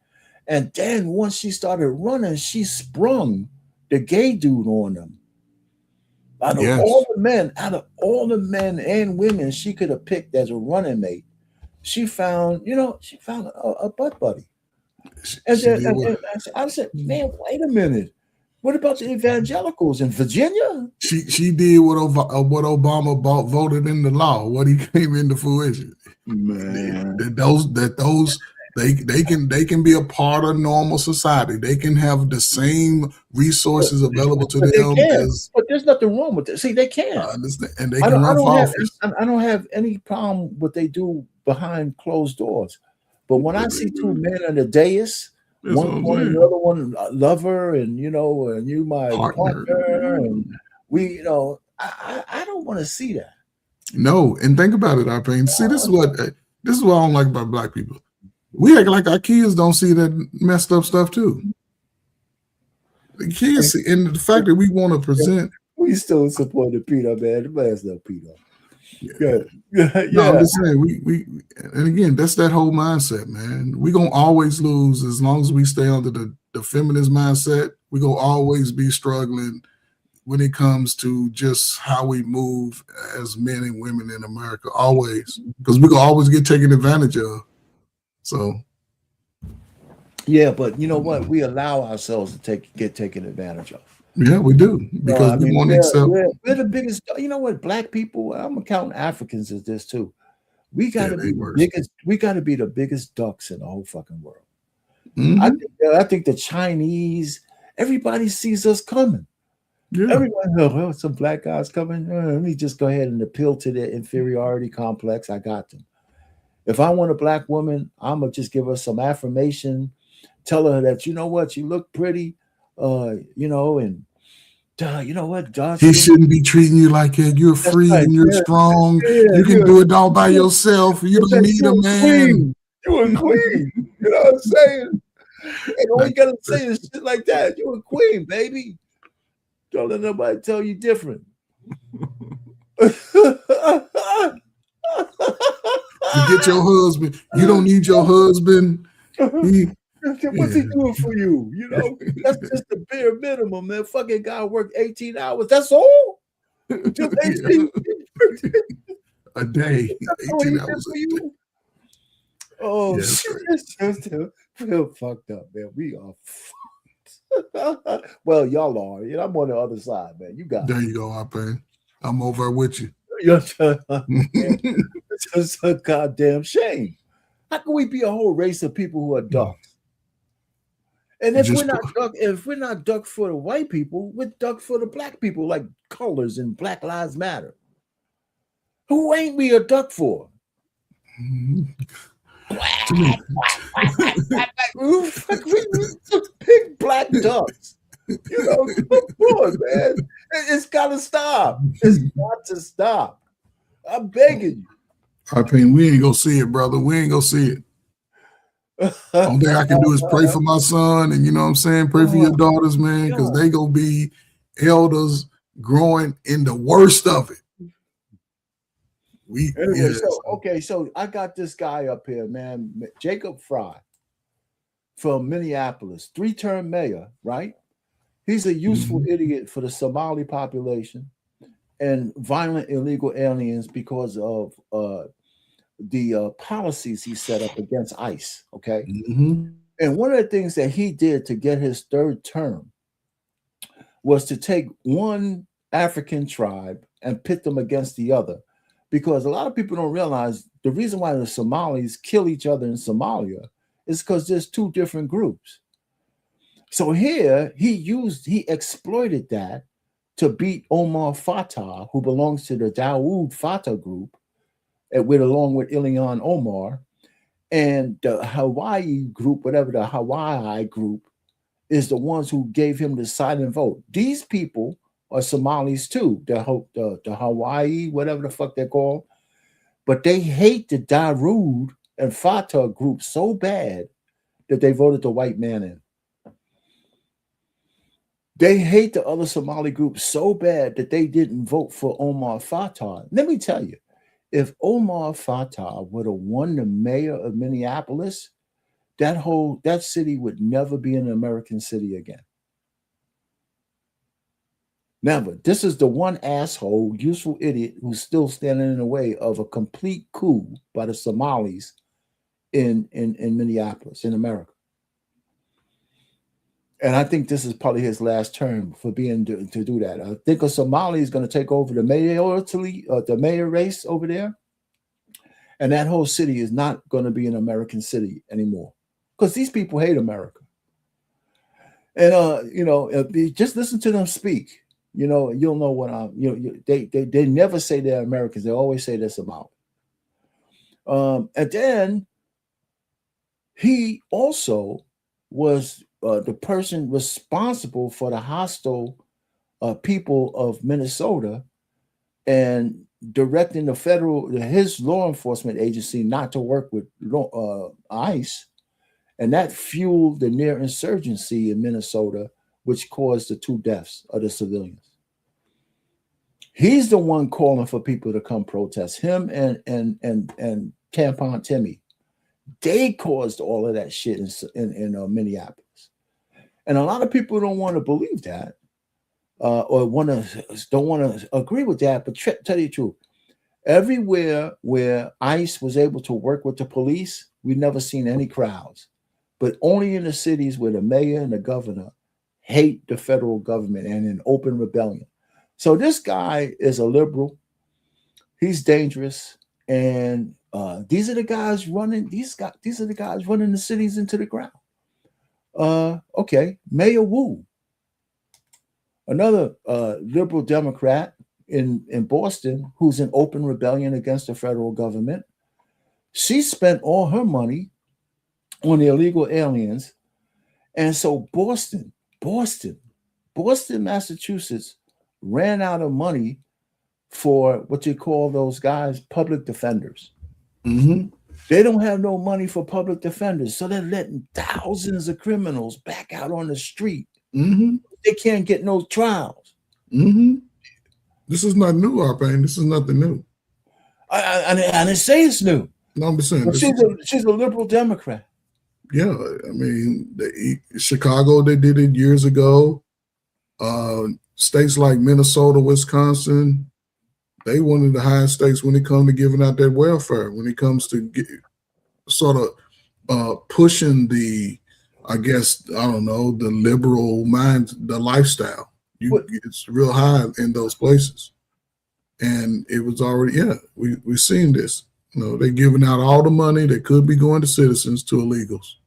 And then once she started running, she sprung the gay dude on them. Out of all the men and women she could have picked as a running mate, she found a butt buddy. And then I said, man, wait a minute. What about the evangelicals in Virginia? She did what Obama voted into law, what he came into fruition. Man, they can be a part of normal society. They can have the same resources available to them but there's nothing wrong with it. See, they can. I understand, and they can run for office. I don't have any problem what they do behind closed doors. But when I see two men on the dais, one and the other one lover, and and you my partner, and we, I don't want to see that. No, and think about it, Arpane. See, this is what I don't like about black people. We act like our kids don't see that messed up stuff too. The kids see, and the fact that we want to present. We still support the pedo, man. The man's no pedo. Yeah. No, I'm just saying we and again, that's that whole mindset, man. We're gonna always lose as long as we stay under the feminist mindset. We're gonna always be struggling when it comes to just how we move as men and women in America, always, because we're gonna always get taken advantage of. So yeah, but you know what? We allow ourselves to get taken advantage of. Yeah, we do, because we want to accept. We're the biggest. You know what? Black people. I'm counting Africans as this too. We got to be the biggest. We got to be the biggest ducks in the whole fucking world. Mm-hmm. I think the Chinese. Everybody sees us coming. Yeah. Everybody, some black guys coming. Let me just go ahead and appeal to their inferiority complex. I got them. If I want a black woman, I'm gonna just give her some affirmation, tell her that you know what, you look pretty, and you know what, Josh, he shouldn't be treating you like that. You're free and you're strong. You can do it all by yourself. You don't need a man. You're a queen. You know what I'm saying? And all you gotta say is shit like that. You're a queen, baby. Don't let nobody tell you different. You get your husband. You don't need your husband. What's he doing for you? You know, that's just the bare minimum, man. Fucking guy worked 18 hours. That's all? Just 18 a day. 18 hours a day. Oh, shit. Feel fucked up, man. We are fucked. Well, y'all are. You know, I'm on the other side, man. You got there. You go, Arpane. I'm over with you. It's just a goddamn shame. How can we be a whole race of people who are ducks? And if we're not duck for the white people, we're duck for the black people, like colors and Black Lives Matter. Who ain't we a duck for? Big black ducks. You know, come on, man. It's gotta stop. It's got to stop. I'm begging you. Arpane, we ain't gonna see it, brother. We ain't gonna see it. Only thing I can do is pray for my son, and you know what I'm saying, pray for your daughters, man, because they gonna be elders growing in the worst of it. So I got this guy up here, man, Jacob Fry from Minneapolis, 3-term mayor, right? He's a useful idiot for the Somali population and violent illegal aliens because of the policies he set up against ICE, okay? And one of the things that he did to get his 3rd term was to take one African tribe and pit them against the other, because a lot of people don't realize the reason why the Somalis kill each other in Somalia is because there's 2 different groups. So here he exploited that to beat Omar Fatah, who belongs to the Dawood Fatah group, along with Ilhan Omar, and the Hawaii group, whatever the Hawaii group, is the ones who gave him the silent vote. These people are Somalis too, the Hawaii, whatever the fuck they're called, but they hate the Dawood and Fatah group so bad that they voted the white man in. They hate the other Somali groups so bad that they didn't vote for Omar Fatah. Let me tell you, if Omar Fatah would have won the mayor of Minneapolis, that city would never be an American city again. Never. This is the one asshole, useful idiot who's still standing in the way of a complete coup by the Somalis in Minneapolis, in America. And I think this is probably his last term for being to do that. I think a Somali is going to take over the mayor race over there. And that whole city is not going to be an American city anymore because these people hate America. And, just listen to them speak. You'll know what they never say they're Americans. They always say they're Somali. And then he also was the person responsible for the hostile people of Minnesota and directing his law enforcement agency not to work with ICE. And that fueled the near insurgency in Minnesota, which caused the 2 deaths of the civilians. He's the one calling for people to come protest. Him and Tampon Timmy. They caused all of that shit in Minneapolis. And a lot of people don't want to believe that or don't want to agree with that. But tell you the truth, everywhere where ICE was able to work with the police, we've never seen any crowds. But only in the cities where the mayor and the governor hate the federal government and in open rebellion. So this guy is a liberal. He's dangerous. And these are the guys running. These are the guys running the cities into the ground. Okay, Mayor Wu, another liberal Democrat in Boston, who's in open rebellion against the federal government. She spent all her money on the illegal aliens, and so Boston, Massachusetts, ran out of money for what you call those guys public defenders. Mm-hmm. They don't have no money for public defenders, so they're letting thousands of criminals back out on the street. Mm-hmm. They can't get no trials. Mm-hmm. This is not new, Arpane. This is nothing new. I didn't say it's new. No, I'm just saying. She's a liberal Democrat. Yeah, I mean, Chicago, they did it years ago. States like Minnesota, Wisconsin, they one of the highest states when it comes to giving out that welfare, when it comes to pushing the, I guess, I don't know, the liberal mind, the lifestyle. It's real high in those places. And it was already, we've seen this. They're giving out all the money that could be going to citizens to illegals.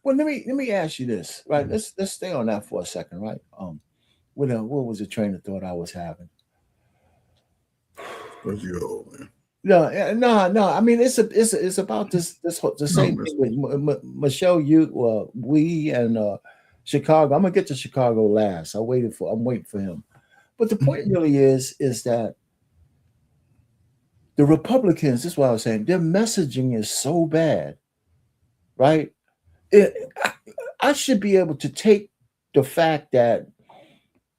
Well, let me ask you this, right? Let's stay on that for a second, right? What was the train of thought I was having? Because you're old, man. No. I mean, it's about the same thing with Michelle, we and Chicago. I'm gonna get to Chicago last. I'm waiting for him. But the point really is that the Republicans, this is what I was saying, their messaging is so bad, right? I should be able to take the fact that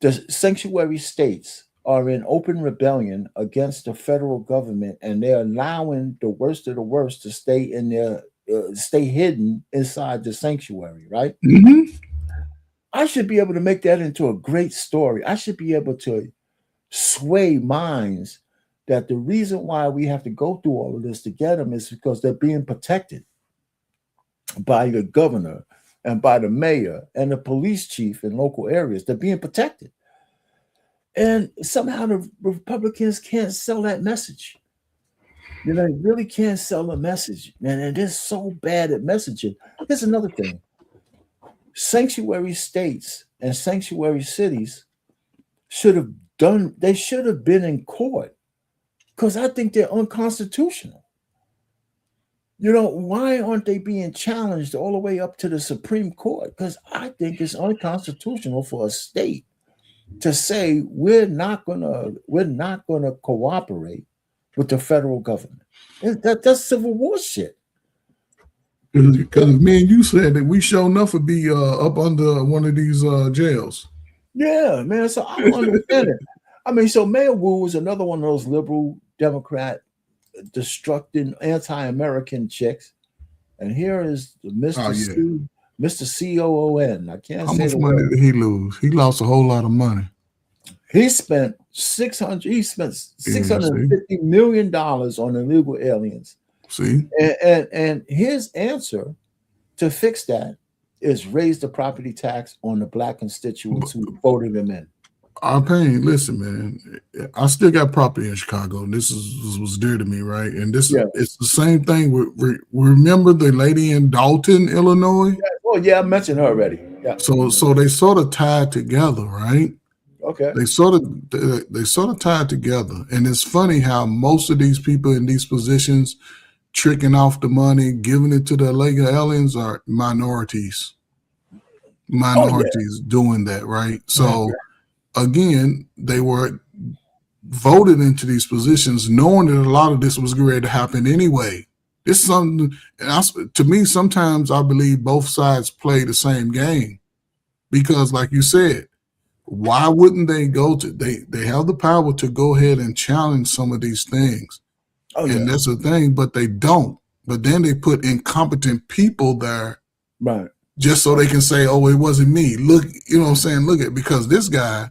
the sanctuary states are in open rebellion against the federal government, and they're allowing the worst of the worst to stay in their stay hidden inside the sanctuary, right? Mm-hmm. I should be able to make that into a great story. I should be able to sway minds that the reason why we have to go through all of this to get them is because they're being protected by the governor and by the mayor and the police chief in local areas. They're being protected. And somehow the Republicans can't sell that message. They really can't sell the message, man. And they're so bad at messaging. Here's another thing. Sanctuary states and sanctuary cities should have been in court, because I think they're unconstitutional. Why aren't they being challenged all the way up to the Supreme Court? Because I think it's unconstitutional for a state to say we're not gonna cooperate with the federal government. That's Civil War shit. Because me and you said that we sure enough would be up under one of these jails. Yeah, man. So I don't understand it. I mean, so Mayor Wu is another one of those liberal Democrat destructing anti-American chicks, And here is Mr. Oh yeah. Mr. COON. I can't How say much the money word. did he lose? He lost a whole lot of money. He spent $650 million on illegal aliens. See? And his answer to fix that is raise the property tax on the black constituents who voted him in. Our pain, listen, man. I still got property in Chicago, and this was dear to me, right? And it's the same thing. Remember the lady in Dalton, Illinois? Yeah. Oh yeah, I mentioned her already. Yeah. So they sort of tied together, right? Okay. They sort of tied together, and it's funny how most of these people in these positions, tricking off the money, giving it to the illegal aliens, are minorities. Minorities doing that, right? So. Again, they were voted into these positions knowing that a lot of this was going to happen anyway. This is something, to me, sometimes I believe both sides play the same game because, like you said, why wouldn't they they have the power to go ahead and challenge some of these things. And that's the thing, but they don't. But then they put incompetent people there. Right. Just so they can say, oh, it wasn't me. Look, you know what I'm saying? Look at, because this guy,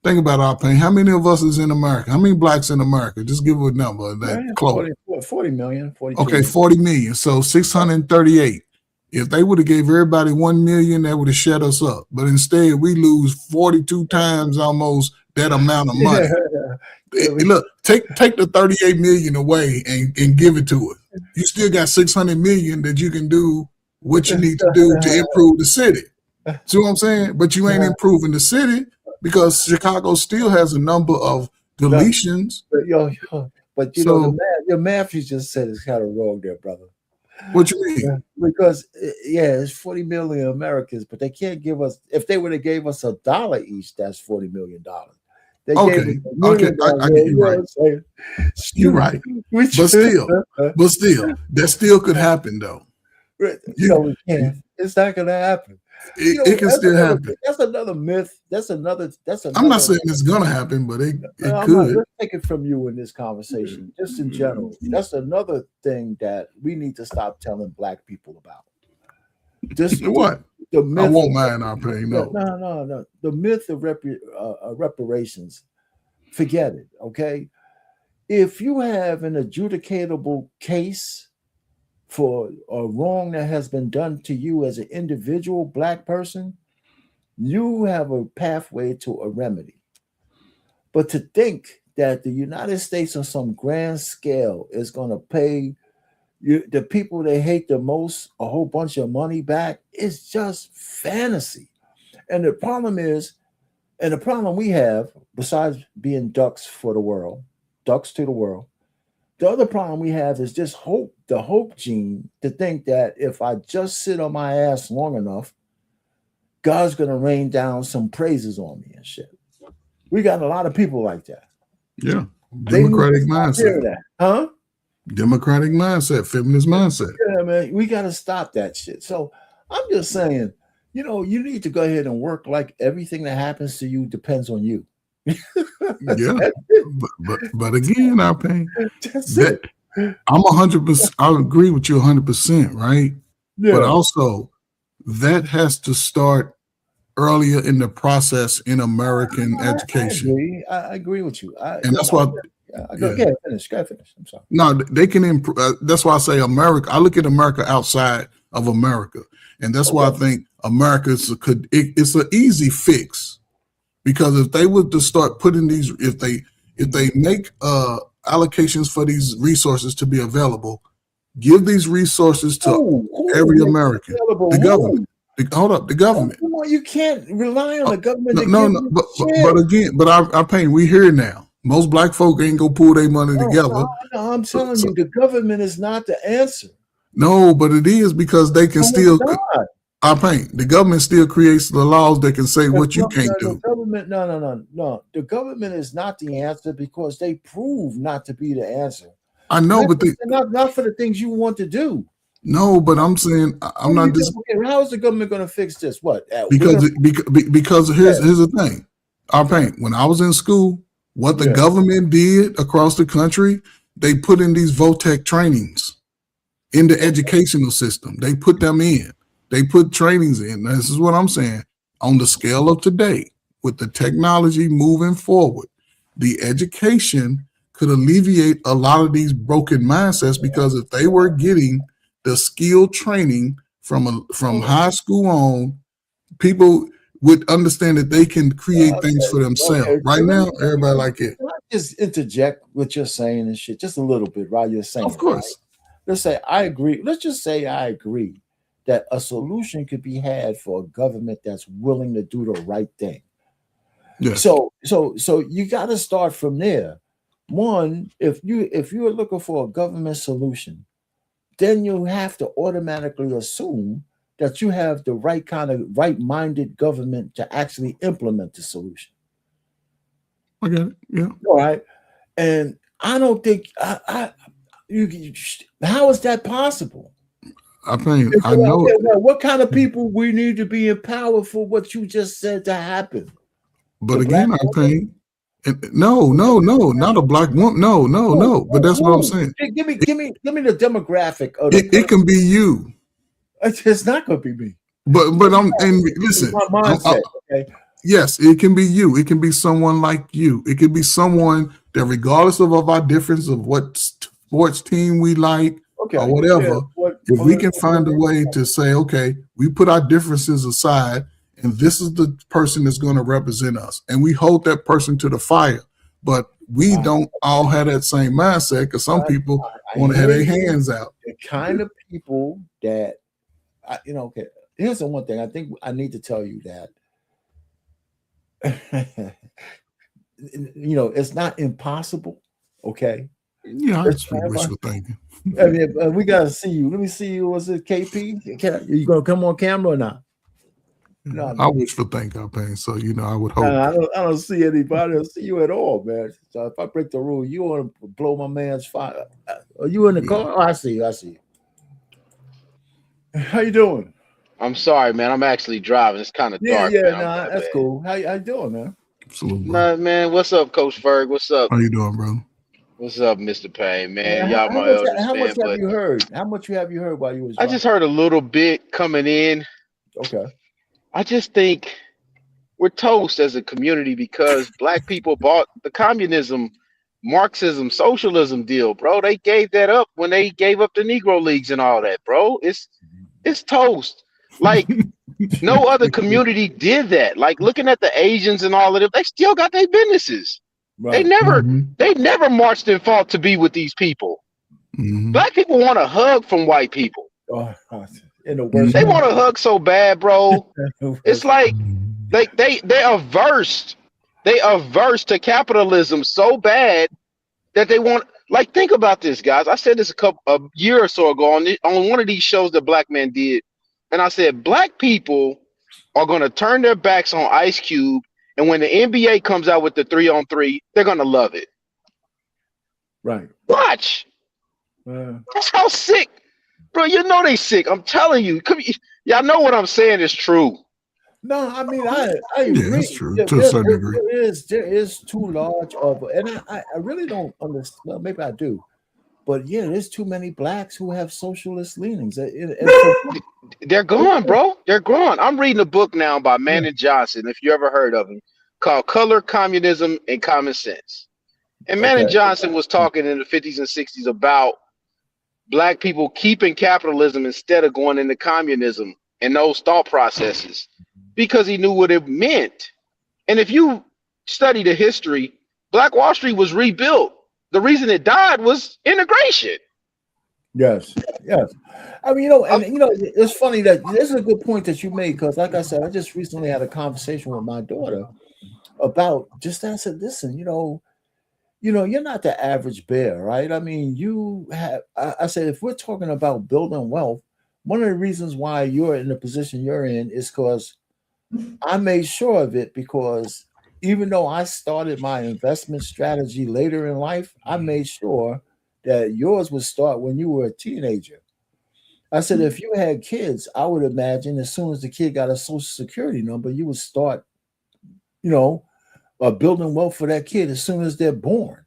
think about our pain. How many of us is in America? How many blacks in America? Just give a number that close. 40 million. 42 okay, million. 40 million. So 638. If they would have gave everybody 1 million, that would have shut us up. But instead, we lose 42 times almost that amount of money. Look, take the 38 million away and give it to us. You still got 600 million that you can do what you need to do to improve the city. See what I'm saying? But you ain't improving the city. Because Chicago still has a number of deletions. But you know, your math you just said is kind of wrong there, brother. What you mean? Because it's 40 million Americans, but they can't give us. If they would have gave us $1 each, that's $40 million. They okay, I get you right. You're right. But still, that still could happen though. No, it can't. It's not going to happen. It can still happen. That's another myth. That's another. I'm not saying it's gonna happen, but it could. Let's take it from you in this conversation, just in general. That's another thing that we need to stop telling black people about. Just what? The myth. I won't mind our pain. No. The myth of reparations. Forget it. Okay. If you have an adjudicatable case for a wrong that has been done to you as an individual black person, you have a pathway to a remedy. But to think that the United States on some grand scale is going to pay the people they hate the most a whole bunch of money back is just fantasy. And the problem we have, besides being ducks to the world, the other problem we have is just the hope gene, to think that if I just sit on my ass long enough, God's going to rain down some praises on me and shit. We got a lot of people like that. Yeah. Democratic mindset. That. Huh? Democratic mindset, feminist mindset. Yeah, man. We got to stop that shit. So I'm just saying, you need to go ahead and work like everything that happens to you depends on you. Yeah, but again, our pain. I'm 100%. I agree with you 100%, right? Yeah. But also, that has to start earlier in the process in American education. I agree with you. And that's why. Go ahead, finish. I'm sorry. No, they can improve. That's why I say America. I look at America outside of America, and that's why I think America it's an easy fix. Because if they were to start putting these, if they make allocations for these resources to be available, give these resources to every American. The government. Hold up, the government. You can't rely on the government. But our pain, we here now. Most black folk ain't gonna pull their money together. No, I'm telling you, the government is not the answer. No, but it is, because they can still. Our pain. The government still creates the laws that can say what you can't do. The government, no. The government is not the answer because they prove not to be the answer. I know, but not for the things you want to do. No, but I'm saying I'm not. How is the government going to fix this? What? Because here's the thing. Our pain. When I was in school, what the government did across the country, they put in these VOTEC trainings. in the educational system. They put them in. They put trainings in. This is what I'm saying. On the scale of today, with the technology moving forward, the education could alleviate a lot of these broken mindsets, because if they were getting the skill training from high school on, people would understand that they can create things for themselves. Right now, everybody like it. Can I just interject what you're saying and shit just a little bit while you're saying? Of course. Right? Let's say I agree. Let's just say I agree that a solution could be had for a government that's willing to do the right thing. Yes. So you got to start from there. One, if you're looking for a government solution, then you have to automatically assume that you have the right kind of right-minded government to actually implement the solution. I get it. Yeah. All right. And I don't think how is that possible? I mean, I know. What kind of people we need to be in power for what you just said to happen? But again, I think no, not a black woman. No. But that's what I'm saying. Give me the demographic of it can be you. It's not going to be me. But listen. My mindset, okay? Yes, it can be you. It can be someone like you. It could be someone that, regardless of our difference of what sports team we like or whatever, if we can find a way to say, okay, we put our differences aside, and this is the person that's going to represent us, and we hold that person to the fire. But we don't all have that same mindset, because some people want to have their hands out. The kind of people that, okay, here's the one thing I think I need to tell you that, it's not impossible, okay? Yeah, that's wishful thinking. I mean, we got to see you. Let me see you. Was it KP? You going to come on camera or not? No, I wish for think I pain, so I would hope. I don't see anybody. I don't see you at all, man. So if I break the rule, you want to blow my man's fire. Are you in the car? Oh, I see you. How you doing? I'm sorry, man. I'm actually driving. It's kind of dark. Yeah, that's cool. How you doing, man? Absolutely. Man, what's up, Coach Ferg? What's up? How you doing, bro? What's up, Mr. Payne, man? Yeah, Y'all my elders, how much man, have you heard? How much have you heard while you was driving? I just heard a little bit coming in. Okay. I just think we're toast as a community because black people bought the communism, Marxism, socialism deal, bro. They gave that up when they gave up the Negro Leagues and all that, bro. It's toast. Like no other community did that. Like looking at the Asians and all of them, they still got their businesses. Right. They never marched and fought to be with these people. Mm-hmm. Black people want a hug from white people. Oh, in the worst they want a hug so bad, bro. It's like they're averse. They averse to capitalism so bad that they want. Like, think about this, guys. I said this a year or so ago on one of these shows that Black Man did, and I said black people are going to turn their backs on Ice Cube, and when the NBA comes out with the 3-on-3, they're going to love it. Right. Watch. That's how sick, bro. They sick. I'm telling you. Y'all know what I'm saying is true. No, I mean I agree. Yeah, that's true to a certain degree. There is too large of, and I really don't understand. Well, maybe I do, but yeah, there's too many blacks who have socialist leanings. They're gone, bro. They're gone. I'm reading a book now by Manon Johnson, if you ever heard of him, called "Color, Communism, and Common Sense." And Manon Johnson was talking in the 50s and 60s about black people keeping capitalism instead of going into communism and those thought processes, because he knew what it meant. And if you study the history, Black Wall Street was rebuilt. The reason it died was integration. Yes. I mean, it's funny that this is a good point that you made, because like I said, I just recently had a conversation with my daughter about just that. I said, listen, you're not the average bear, right? I mean, I said, if we're talking about building wealth, one of the reasons why you're in the position you're in is because I made sure of it, because even though I started my investment strategy later in life, I made sure that yours would start when you were a teenager. I said, if you had kids, I would imagine as soon as the kid got a social security number, you would start, building wealth for that kid as soon as they're born.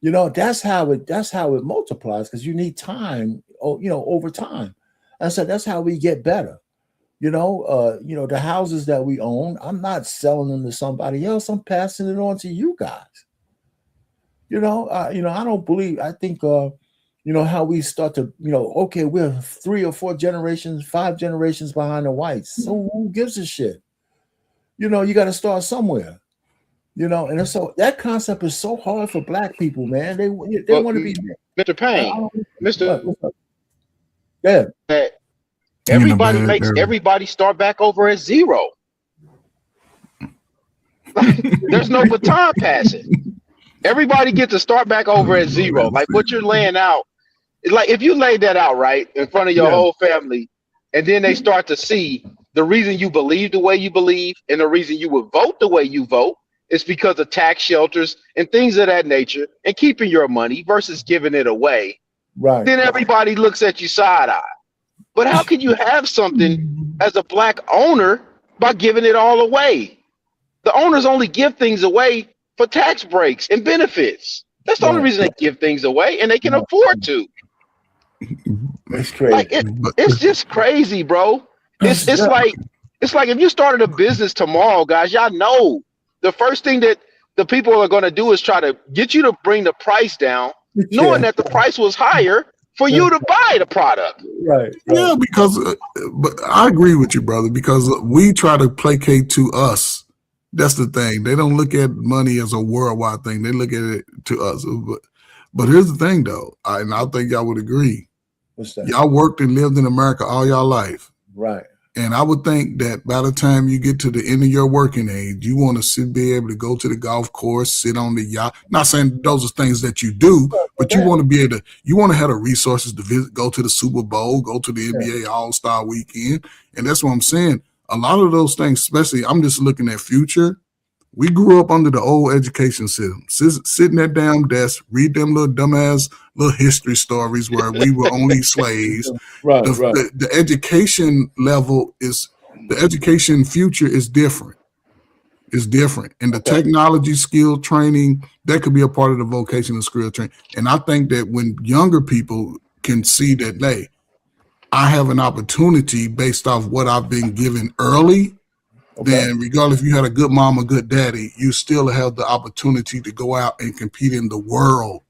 That's how it multiplies, because you need time over time. I said, that's how we get better. The houses that we own, I'm not selling them to somebody else. I'm passing it on to you guys. I don't believe, I think, how we start to, okay, we're 3 or 4 generations, 5 generations behind the whites. So who gives a shit? You got to start somewhere. And so that concept is so hard for black people, man. They want to be Mr. Payne, yeah. Everybody makes everybody start back over at 0. There's no baton passing. Everybody gets to start back over at 0. Like what you're laying out, like if you laid that out right in front of your whole family, and then they start to see the reason you believe the way you believe and the reason you would vote the way you vote is because of tax shelters and things of that nature and keeping your money versus giving it away. Right. Then everybody looks at you side eye. But how can you have something as a black owner by giving it all away? The owners only give things away for tax breaks and benefits. That's the only reason they give things away, and they can afford to. It's crazy. Like it's just crazy, bro. It's like if you started a business tomorrow, guys, y'all know the first thing that the people are going to do is try to get you to bring the price down, knowing that the price was higher for you to buy the product. Right. Yeah, because but I agree with you, brother, because we try to placate to us. That's the thing. They don't look at money as a worldwide thing. They look at it to us. But here's the thing, though, and I think y'all would agree. What's that? Y'all worked and lived in America all y'all life. Right. And I would think that by the time you get to the end of your working age, you want to be able to go to the golf course, sit on the yacht. Not saying those are things that you do, but you want to be able to, you want to have the resources to visit, go to the Super Bowl, go to the NBA All-Star Weekend. And that's what I'm saying. A lot of those things, especially, I'm just looking at future. We grew up under the old education system, sitting at damn desk, read them little dumbass little history stories where we were only slaves. Right. The education level is, the education future is different. It's different. And the technology skill training, that could be a part of the vocational skill training. And I think that when younger people can see that, hey, I have an opportunity based off what I've been given early, then regardless if you had a good mom or good daddy, you still have the opportunity to go out and compete in the world.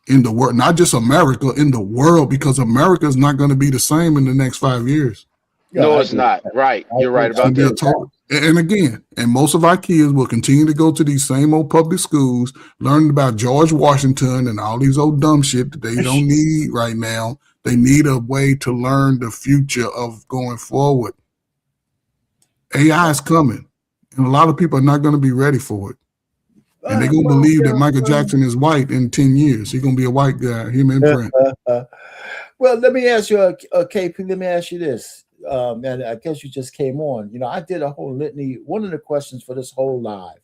Not just America, in the world, because America is not going to be the same in the next 5 years. No, it's not. Right. You're right about that. And again, and most of our kids will continue to go to these same old public schools, learning about George Washington and all these old dumb shit that they don't need right now. They need a way to learn the future of going forward. AI is coming, and a lot of people are not going to be ready for it. And they're going to believe that Michael Jackson is white in 10 years. He's going to be a white guy, him in print. Well, let me ask you, KP, let me ask you this. And I guess you just came on. I did a whole litany. One of the questions for this whole live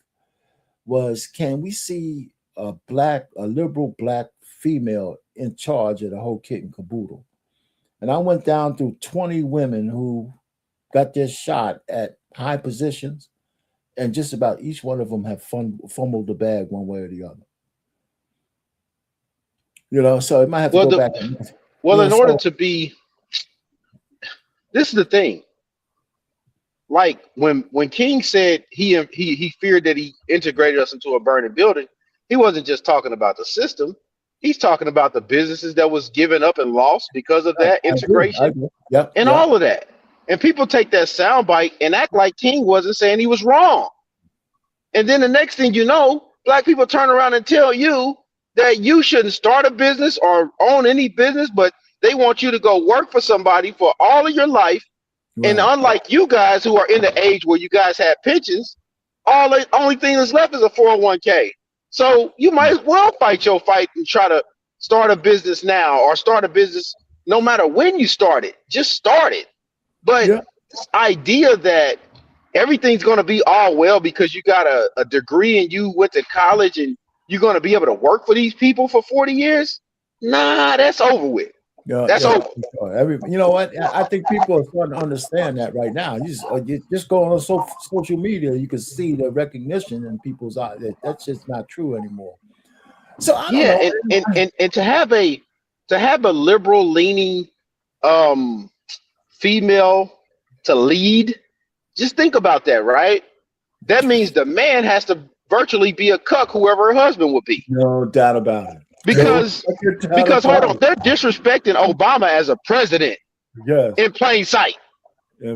was, can we see a liberal black female in charge of the whole kit and caboodle? And I went down through 20 women who got their shot at high positions, and just about each one of them have fumbled the bag one way or the other. So it might have to go back. In order to be, this is the thing. Like when King said he feared that he integrated us into a burning building, he wasn't just talking about the system. He's talking about the businesses that was given up and lost because of that integration and all of that. And people take that soundbite and act like King wasn't saying he was wrong. And then the next thing you know, black people turn around and tell you that you shouldn't start a business or own any business, but they want you to go work for somebody for all of your life. Right. And unlike you guys who are in the age where you guys have pensions, only thing that's left is a 401k. So you might as well fight your fight and try to start a business now, or start a business no matter when you start it. Just start it. But this idea that everything's going to be all well because you got a degree and you went to college and you're going to be able to work for these people for 40 years? Nah, that's over with. That's over. You know what? I think people are starting to understand that right now. You just go on social media, you can see the recognition in people's eyes. That's just not true anymore. So I don't know. And to to have a liberal leaning female to lead, just think about that, right? That means the man has to virtually be a cuck, whoever her husband would be. No doubt about it. Because hold on, they're disrespecting Obama as a president in plain sight.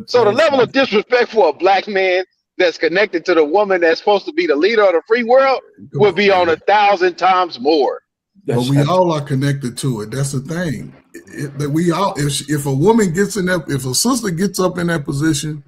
So the level of disrespect for a black man that's connected to the woman that's supposed to be the leader of the free world would be on 1,000 times more. But we all are connected to it. That's the thing. That we all, if a woman gets in that, if a sister gets up in that position,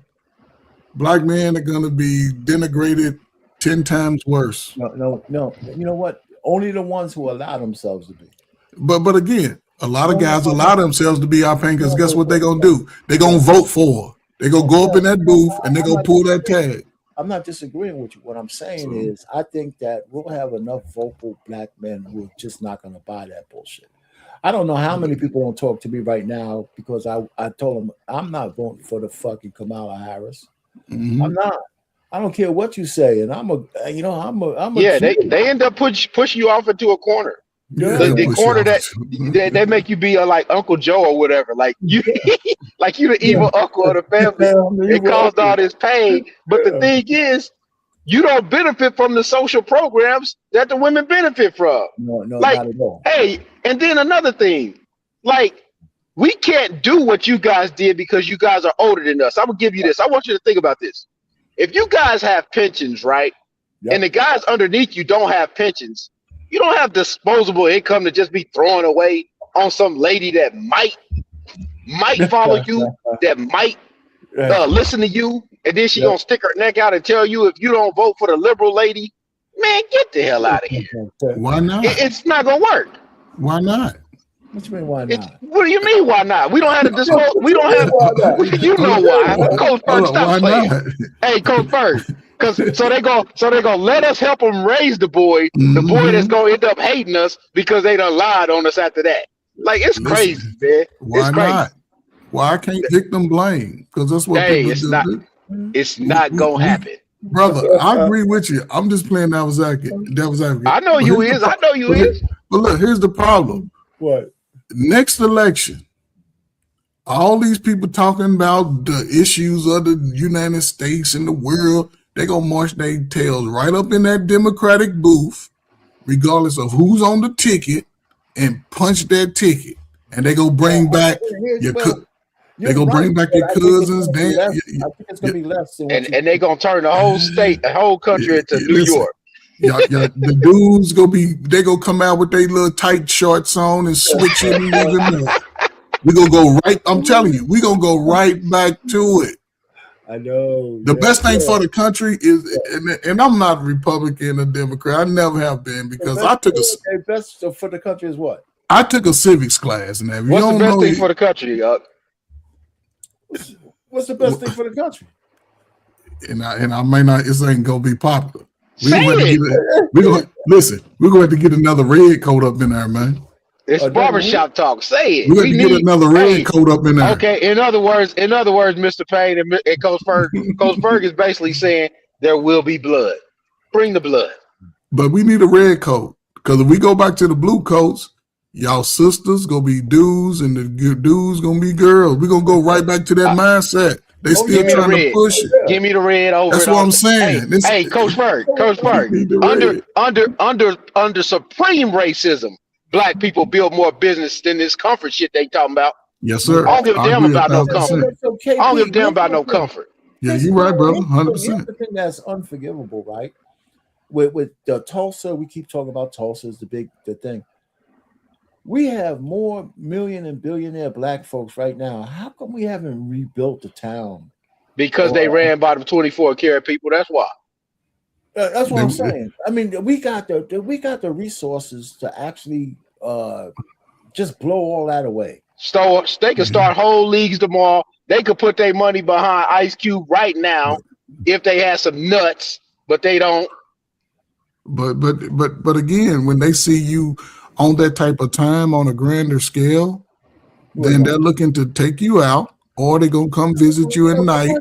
black men are going to be denigrated 10 times worse. No. You know what? Only the ones who allow themselves to be. But again, a lot of guys allow themselves to be our pain because guess what they're going to do? They're going to vote for her. They're going to go up in that booth and they're going to pull that tag. I'm not disagreeing with you. What I'm saying is I think that we'll have enough vocal black men who are just not going to buy that bullshit. I don't know how many people don't talk to me right now because I told them I'm not voting for the fucking Kamala Harris. Mm-hmm. I'm not. I don't care what you say, and I'm a yeah. They end up pushing you off into a corner. Yeah, the corner that they make you be like Uncle Joe or whatever, like you, like you the evil uncle of the family. It caused all this pain, but the thing is, you don't benefit from the social programs that the women benefit from. No, like, not at all. Hey, and then another thing, like we can't do what you guys did because you guys are older than us. I'm gonna give you this. I want you to think about this. If you guys have pensions, right, and the guys underneath you don't have pensions, you don't have disposable income to just be throwing away on some lady that might follow you, that might listen to you, and then she gonna stick her neck out and tell you if you don't vote for the liberal lady, man, get the hell out of here. Why not? It's not gonna work. Why not? What you mean, why not? What do you mean, why not? We don't have to dispose. We don't have. You know why? Coach Ferg, stop playing. Hey, Coach Ferg, because so they go let us help them raise the boy. The boy that's gonna end up hating us because they done lied on us after that. Like it's crazy, man. Why not? Why can't victim blame? Because that's what people do. It's not gonna happen. Brother, I agree with you. I'm just playing devil's advocate. I know you is. I know you is. But look, here's the problem. What? Next election, all these people talking about the issues of the United States and the world, they gonna march their tails right up in that Democratic booth, regardless of who's on the ticket, and punch that ticket. And they gonna bring back they gonna bring back your cousins. I think it's gonna be less. And they gonna turn the whole state, the whole country into New York. The dudes they gonna come out with their little tight shorts on and switch it and even more. We gonna go right. I'm telling you, we gonna go right back to it. I know. The best thing for the country is, and I'm not a Republican or Democrat. I never have been because I took the best for the country is what? I took a civics class, and if what's the best thing for the country, What's the best thing for the country? And I may not. This ain't gonna be popular. We're gonna have to get another red coat up in there, man. It's barbershop talk. Say it. We're going to get another red coat up in there. Okay. In other words, Mr. Payne and Coach Ferg is basically saying there will be blood. Bring the blood. But we need a red coat because if we go back to the blue coats, y'all sisters gonna be dudes and the dudes gonna be girls. We're gonna go right back to that mindset. They still trying to push it. Give me the red over. That's what I'm saying. Hey, Coach Ferg. Under supreme racism, black people build more business than this comfort shit they talking about. Yes, sir. I don't give a damn about no comfort. I don't give a damn about no comfort. Yeah, you're right, brother. 100%. The thing that's unforgivable, right? With the Tulsa, we keep talking about Tulsa is the thing. We have more million and billionaire black folks right now. How come we haven't rebuilt the town? Because they ran by the 24-karat people. That's why. That's what I'm saying. I mean, we got the resources to actually just blow all that away. So they can start whole leagues tomorrow. They could put their money behind Ice Cube right now if they had some nuts, but they don't. But again, when they see you on that type of time on a grander scale, then they're looking to take you out, or they're gonna come visit you at night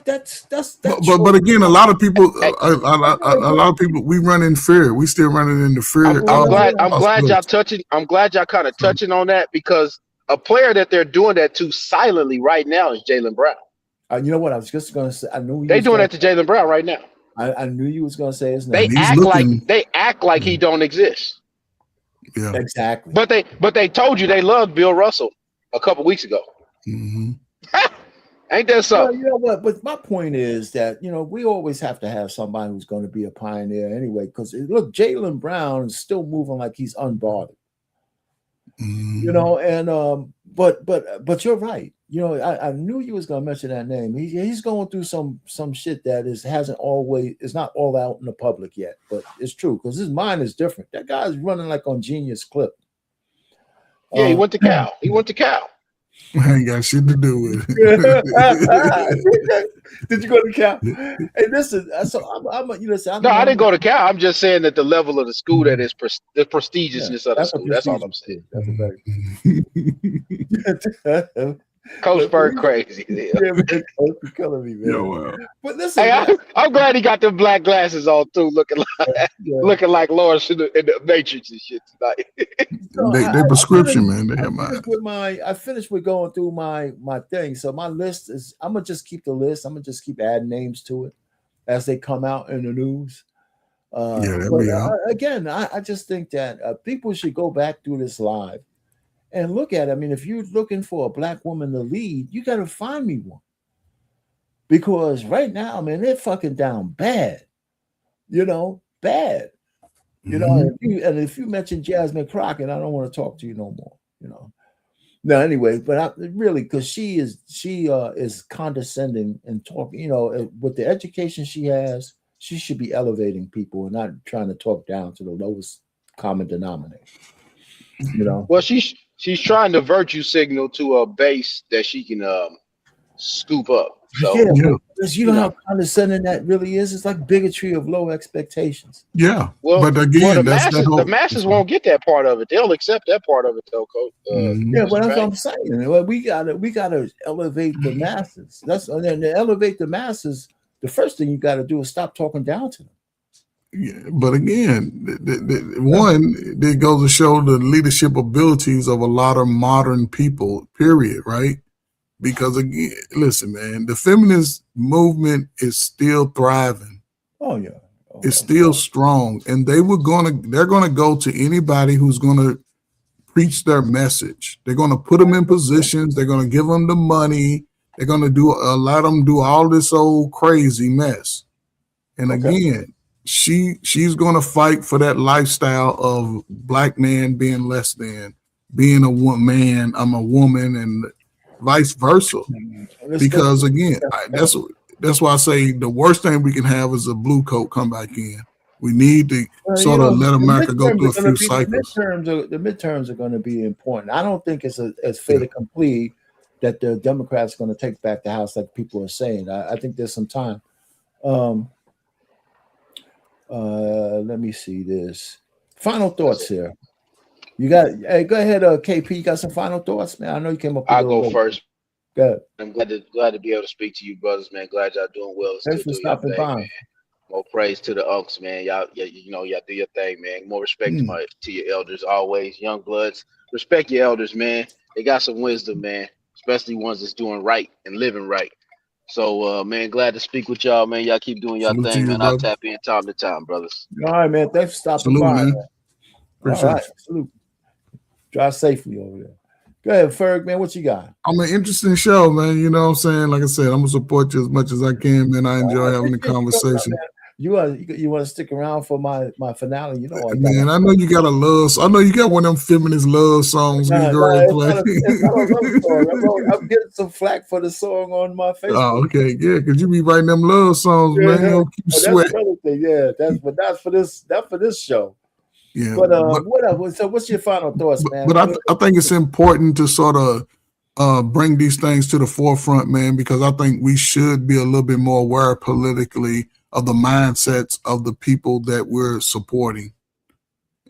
that's but again, a lot of people, a lot of people, we run in fear. We still running into fear. I'm glad y'all touching. I'm glad y'all kind of touching on that, because a player that they're doing that to silently right now is Jaylen Brown. You know what? I was just going to say. I knew they're doing that to Jaylen Brown right now. I knew you was going to say his name. They act like he don't exist. Yeah, exactly. But they told you they loved Bill Russell a couple weeks ago. Mm-hmm. Ain't that something? Well, you know what? But my point is that, you know, we always have to have somebody who's going to be a pioneer anyway. Because look, Jaylen Brown is still moving like he's unbothered. Mm-hmm. You know, and but you're right. You know, I knew you was going to mention that name. He's going through some shit that is not all out in the public yet, but it's true because his mind is different. That guy's running like on Genius Clip. Yeah, he went to Cal. He went to Cal. I ain't got shit to do with it. Did you go to Cal? Hey, listen. So I'm you know. No, I didn't go to Cal. I'm just saying that the level of the school, that is the prestigiousness of the school. That's all I'm saying. That's a very Coach Bird crazy. Yeah, man, Coach be killing me, man. Yo, but listen, hey, I'm glad he got them black glasses on too, looking like Lawrence in the Matrix and shit tonight. They prescription, man. They have mine. I finished with going through my thing. So my list is, I'm gonna just keep the list. I'm gonna just keep adding names to it as they come out in the news. Again, I just think that people should go back through this live and look at it. I mean, if you're looking for a black woman to lead, you got to find me one. Because right now, man, they're fucking down bad. You know, bad. You know, if you mention Jasmine Crockett, I don't want to talk to you no more. You know. No, anyway, but really, because she is condescending and talking. You know, with the education she has, she should be elevating people and not trying to talk down to the lowest common denominator. You know. Well, she's trying to virtue signal to a base that she can scoop up. So, because you know how condescending that really is. It's like bigotry of low expectations. Yeah, well, but again, the masses won't get that part of it. They'll accept that part of it, though, Coach. Yeah, but that's what I'm saying. Well, we gotta elevate the masses. And then to elevate the masses, the first thing you got to do is stop talking down to them. Yeah, but again, it goes to show the leadership abilities of a lot of modern people, period, right? Because again, listen, man, the feminist movement is still thriving. Oh yeah. It's still strong. And they're gonna go to anybody who's gonna preach their message. They're gonna put them in positions, they're gonna give them the money, they're gonna let them do all this old crazy mess. And again, she's going to fight for that lifestyle of black man being less than, being a man, I'm a woman, and vice versa. Because again, that's why I say the worst thing we can have is a blue coat come back in. We need to let America go through a few cycles. The midterms are going to be important. I don't think it's as fait accompli that the Democrats are going to take back the House like people are saying. I think there's some time. Let me see this. Final thoughts here. You got? Hey, go ahead, KP. You got some final thoughts, man? I know you came up. I'll go first. Good. I'm glad to be able to speak to you, brothers, man. Glad y'all doing well. Thanks for stopping by. Man. More praise to the unks, man. Y'all do your thing, man. More respect to your elders, always. Young bloods, respect your elders, man. They got some wisdom, man. Especially ones that's doing right and living right. So, man, glad to speak with y'all, man. Y'all keep doing y'all thing, man. I'll tap in time to time, brothers. All right, man. Thanks for stopping by. Man. All right. Salute. Drive safely over there. Go ahead, Ferg, man. What you got? I'm an interesting show, man. You know what I'm saying? Like I said, I'm going to support you as much as I can, man. I enjoy having the conversation. You want to stick around for my finale? You know, man. I know you got I know you got one of them feminist love songs. I'm getting some flack for the song on my Facebook. Oh, okay, yeah, because you be writing them love songs, man. You don't keep sweating. Yeah, that's for this show. Yeah, but what else? So, what's your final thoughts, man? But I think it's important to sort of bring these things to the forefront, man, because I think we should be a little bit more aware politically of the mindsets of the people that we're supporting.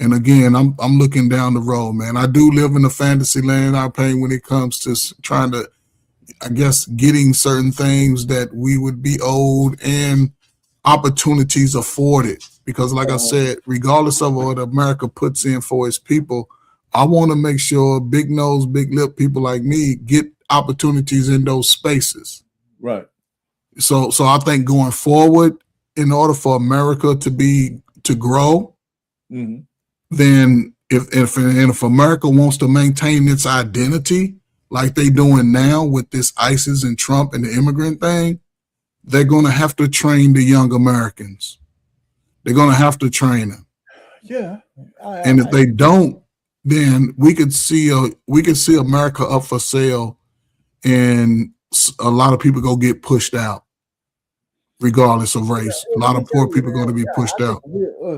And again, I'm looking down the road, man. I do live in a fantasy land, I pain when it comes to trying to I guess, getting certain things that we would be owed and opportunities afforded. Because like I said, regardless of what America puts in for its people, I want to make sure big nose, big lip people like me get opportunities in those spaces. Right. So I think going forward, in order for America to grow, Mhm. then if America wants to maintain its identity like they doing now with this ISIS and Trump and the immigrant thing, they're going to have to train the young Americans. They're going to have to train them. Yeah. And if they don't, then we could see America up for sale, and a lot of people go get pushed out, regardless of race. A lot of poor people are going to be pushed out.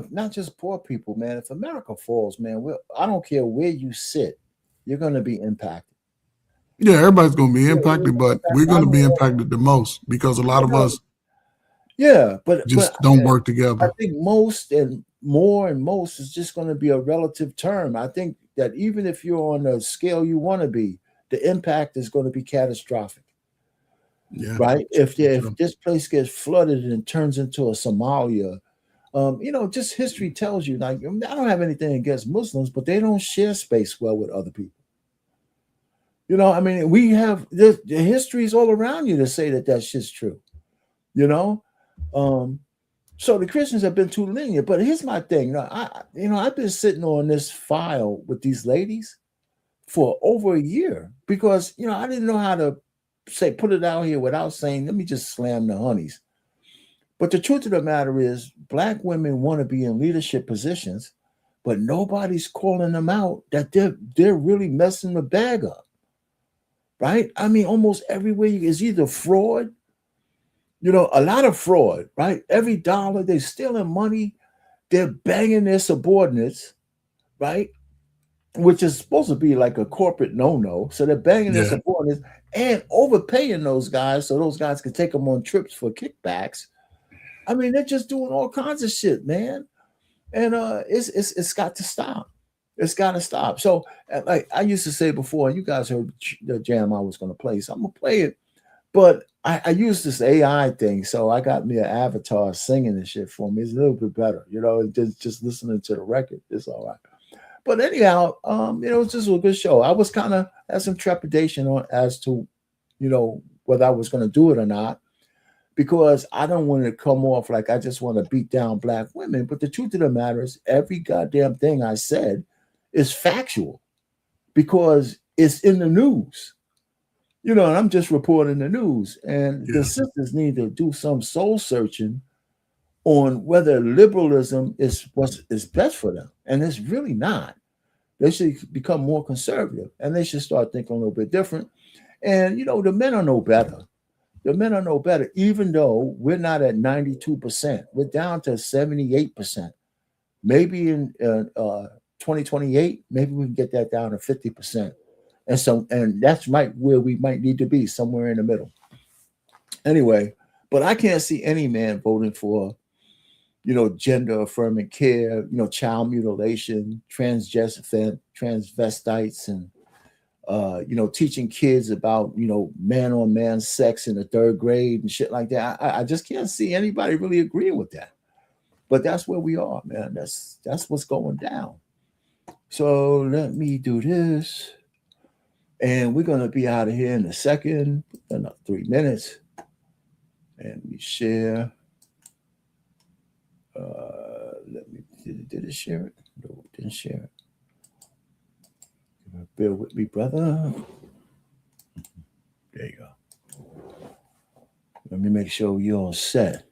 Not just poor people, man. If America falls, man, I don't care where you sit, you're going to be impacted. Yeah, everybody's going to be impacted, but we're going to be impacted the most because a lot of us but don't work together. I think most and most is just going to be a relative term. I think that even if you're on the scale you want to be, the impact is going to be catastrophic. Yeah, right? If this place gets flooded and turns into a Somalia, just history tells you, like, I don't have anything against Muslims, but they don't share space well with other people. I mean, we have the histories all around you to say that shit's true. So the Christians have been too lenient. But here's my thing. I've been sitting on this file with these ladies for over a year because I didn't know how to put it out here without saying, let me just slam the honeys. But the truth of the matter is, Black women want to be in leadership positions, but nobody's calling them out that they're really messing the bag up. Right? I mean, almost everywhere is either fraud, a lot of fraud, right? Every dollar they're stealing money, they're banging their subordinates, right? Which is supposed to be like a corporate no-no. So they're banging their subordinates and overpaying those guys so those guys can take them on trips for kickbacks. I mean, they're just doing all kinds of shit, man. And it's got to stop. It's got to stop. So, like I used to say before, you guys heard the jam I was going to play, so I'm going to play it. But I use this AI thing, so I got me an avatar singing and shit for me. It's a little bit better, just listening to the record. It's all right. But anyhow, it's just a good show. I was kind of had some trepidation on as to, whether I was going to do it or not, because I don't want to come off like I just want to beat down Black women. But the truth of the matter is, every goddamn thing I said is factual because it's in the news. And I'm just reporting the news. And the sisters need to do some soul searching on whether liberalism is what is best for them. And it's really not. They should become more conservative and they should start thinking a little bit different. And, the men are no better. The men are no better, even though we're not at 92%. We're down to 78%. Maybe in 2028, maybe we can get that down to 50%. And that's right where we might need to be, somewhere in the middle. Anyway, but I can't see any man voting for, gender affirming care, child mutilation, transvestites, and teaching kids about, man on man sex in the 3rd grade and shit like that. I just can't see anybody really agreeing with that. But that's where we are, man. That's what's going down. So let me do this. And we're going to be out of here in a second, another 3 minutes. And we share. Did it share it? No, it didn't share it. Bear with me, brother. There you go. Let me make sure you're all set.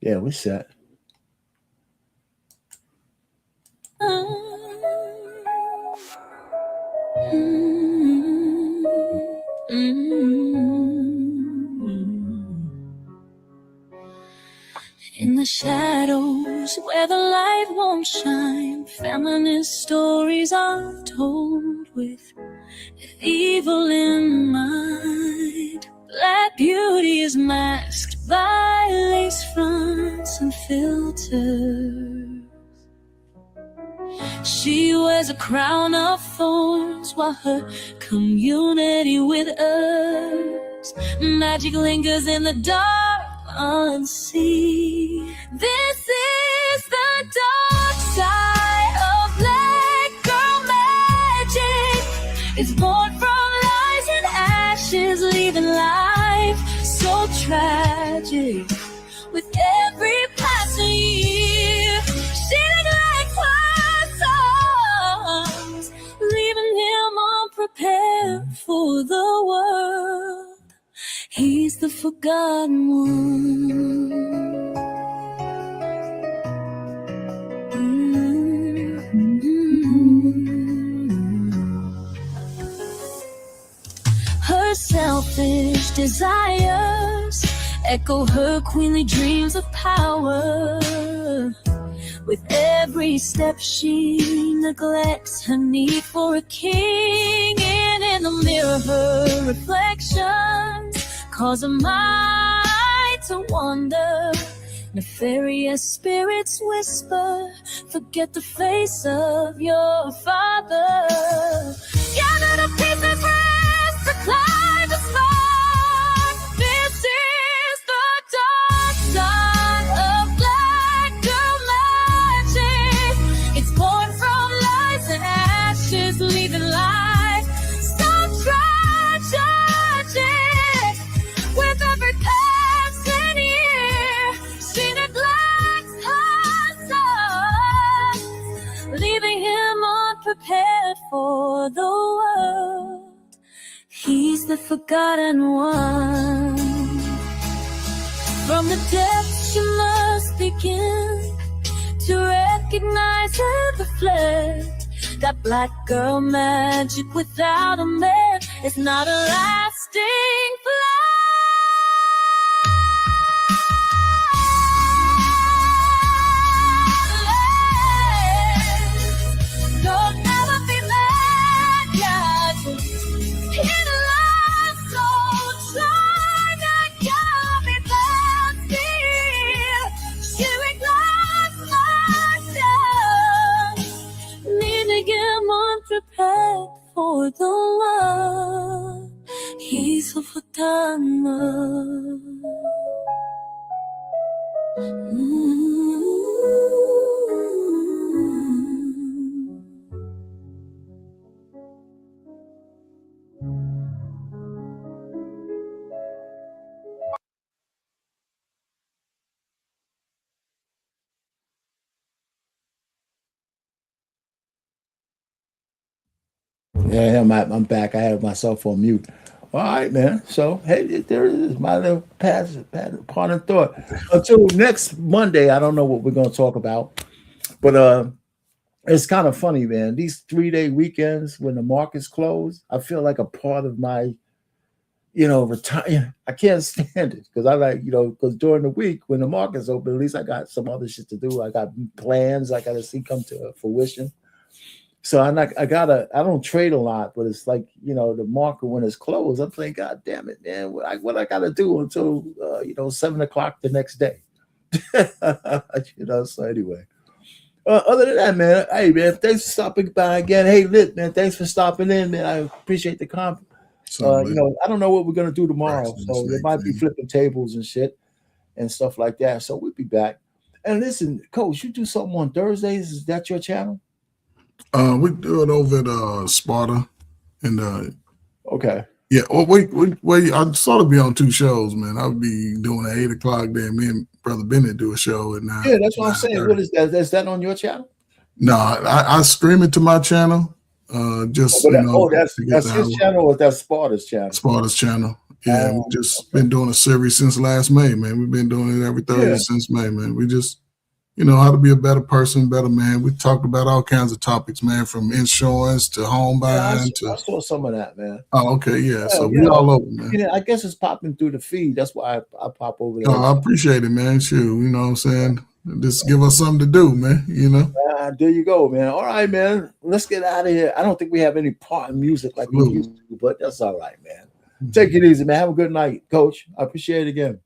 Yeah, we're set. In the shadows where the light won't shine, feminist stories are told with evil in mind. Black beauty is masked by lace fronts and filters. She wears a crown of thorns while her community with us Magic lingers in the dark unseen. This is the dark side of black girl magic. It's born from lies and ashes, leaving life so tragic. With every passing year, she neglects her songs, leaving him unprepared for the world. He's the forgotten one. Her selfish desires echo her queenly dreams of power. With every step she neglects her need for a king, and in the mirror her reflections cause her mind to wander. Nefarious spirits whisper, forget the face of your father. Gather the pieces, rest, recline the spark. This is the dark side of black girl magic. It's born from lies and ashes, leaving life so tragic. With every passing year, she neglects her son, leaving him unprepared for the world. He's the forgotten one. From the depths she must begin to recognize and reflect that black girl magic without a man is not a lasting flight. Don't ever be mad, guys. In a life so try not to be thirsty. She regrets myself, leaving him unprepared for the world. He's a forgotten one. Yeah, I'm back. I had myself on mute. All right, man. So, hey, there it is. My little part of thought. Until next Monday, I don't know what we're going to talk about. But it's kind of funny, man. These 3-day weekends when the market's closed, I feel like a part of my, retire. I can't stand it because I like, because during the week when the market's open, at least I got some other shit to do. I got plans I got to see come to fruition. So I don't trade a lot, but it's like, the market when it's closed, I'm thinking, God damn it, man, what I got to do until, 7 o'clock the next day. So anyway, other than that, man, hey, man, thanks for stopping by again. Hey, Lit, man, thanks for stopping in, man. I appreciate the comment. I don't know what we're going to do tomorrow. So there might be flipping tables and shit and stuff like that. So we'll be back. And listen, Coach, you do something on Thursdays. Is that your channel? We do it over at Sparta, and okay, yeah. Oh, wait. I'd sort of be on 2 shows, man. I would be doing at 8 o'clock. Then me and Brother Bennett do a show at 9. Yeah, that's what I'm saying. What is that? Is that on your channel? No, I stream it to my channel. That's his channel, or that's Sparta's channel? Sparta's channel. Yeah, we've just been doing a series since last May, man. We've been doing it every Thursday since May, man. We just. How to be a better person, better man. We talked about all kinds of topics, man, from insurance to home buying. I saw some of that, man. Oh, okay, yeah. So we all over, man. Yeah, I guess it's popping through the feed. That's why I pop over there. Oh, I appreciate it, man. Shoot, you know what I'm saying? Just give us something to do, man. There you go, man. All right, man. Let's get out of here. I don't think we have any part in music like we used to, but that's all right, man. Take it easy, man. Have a good night, Coach. I appreciate it again.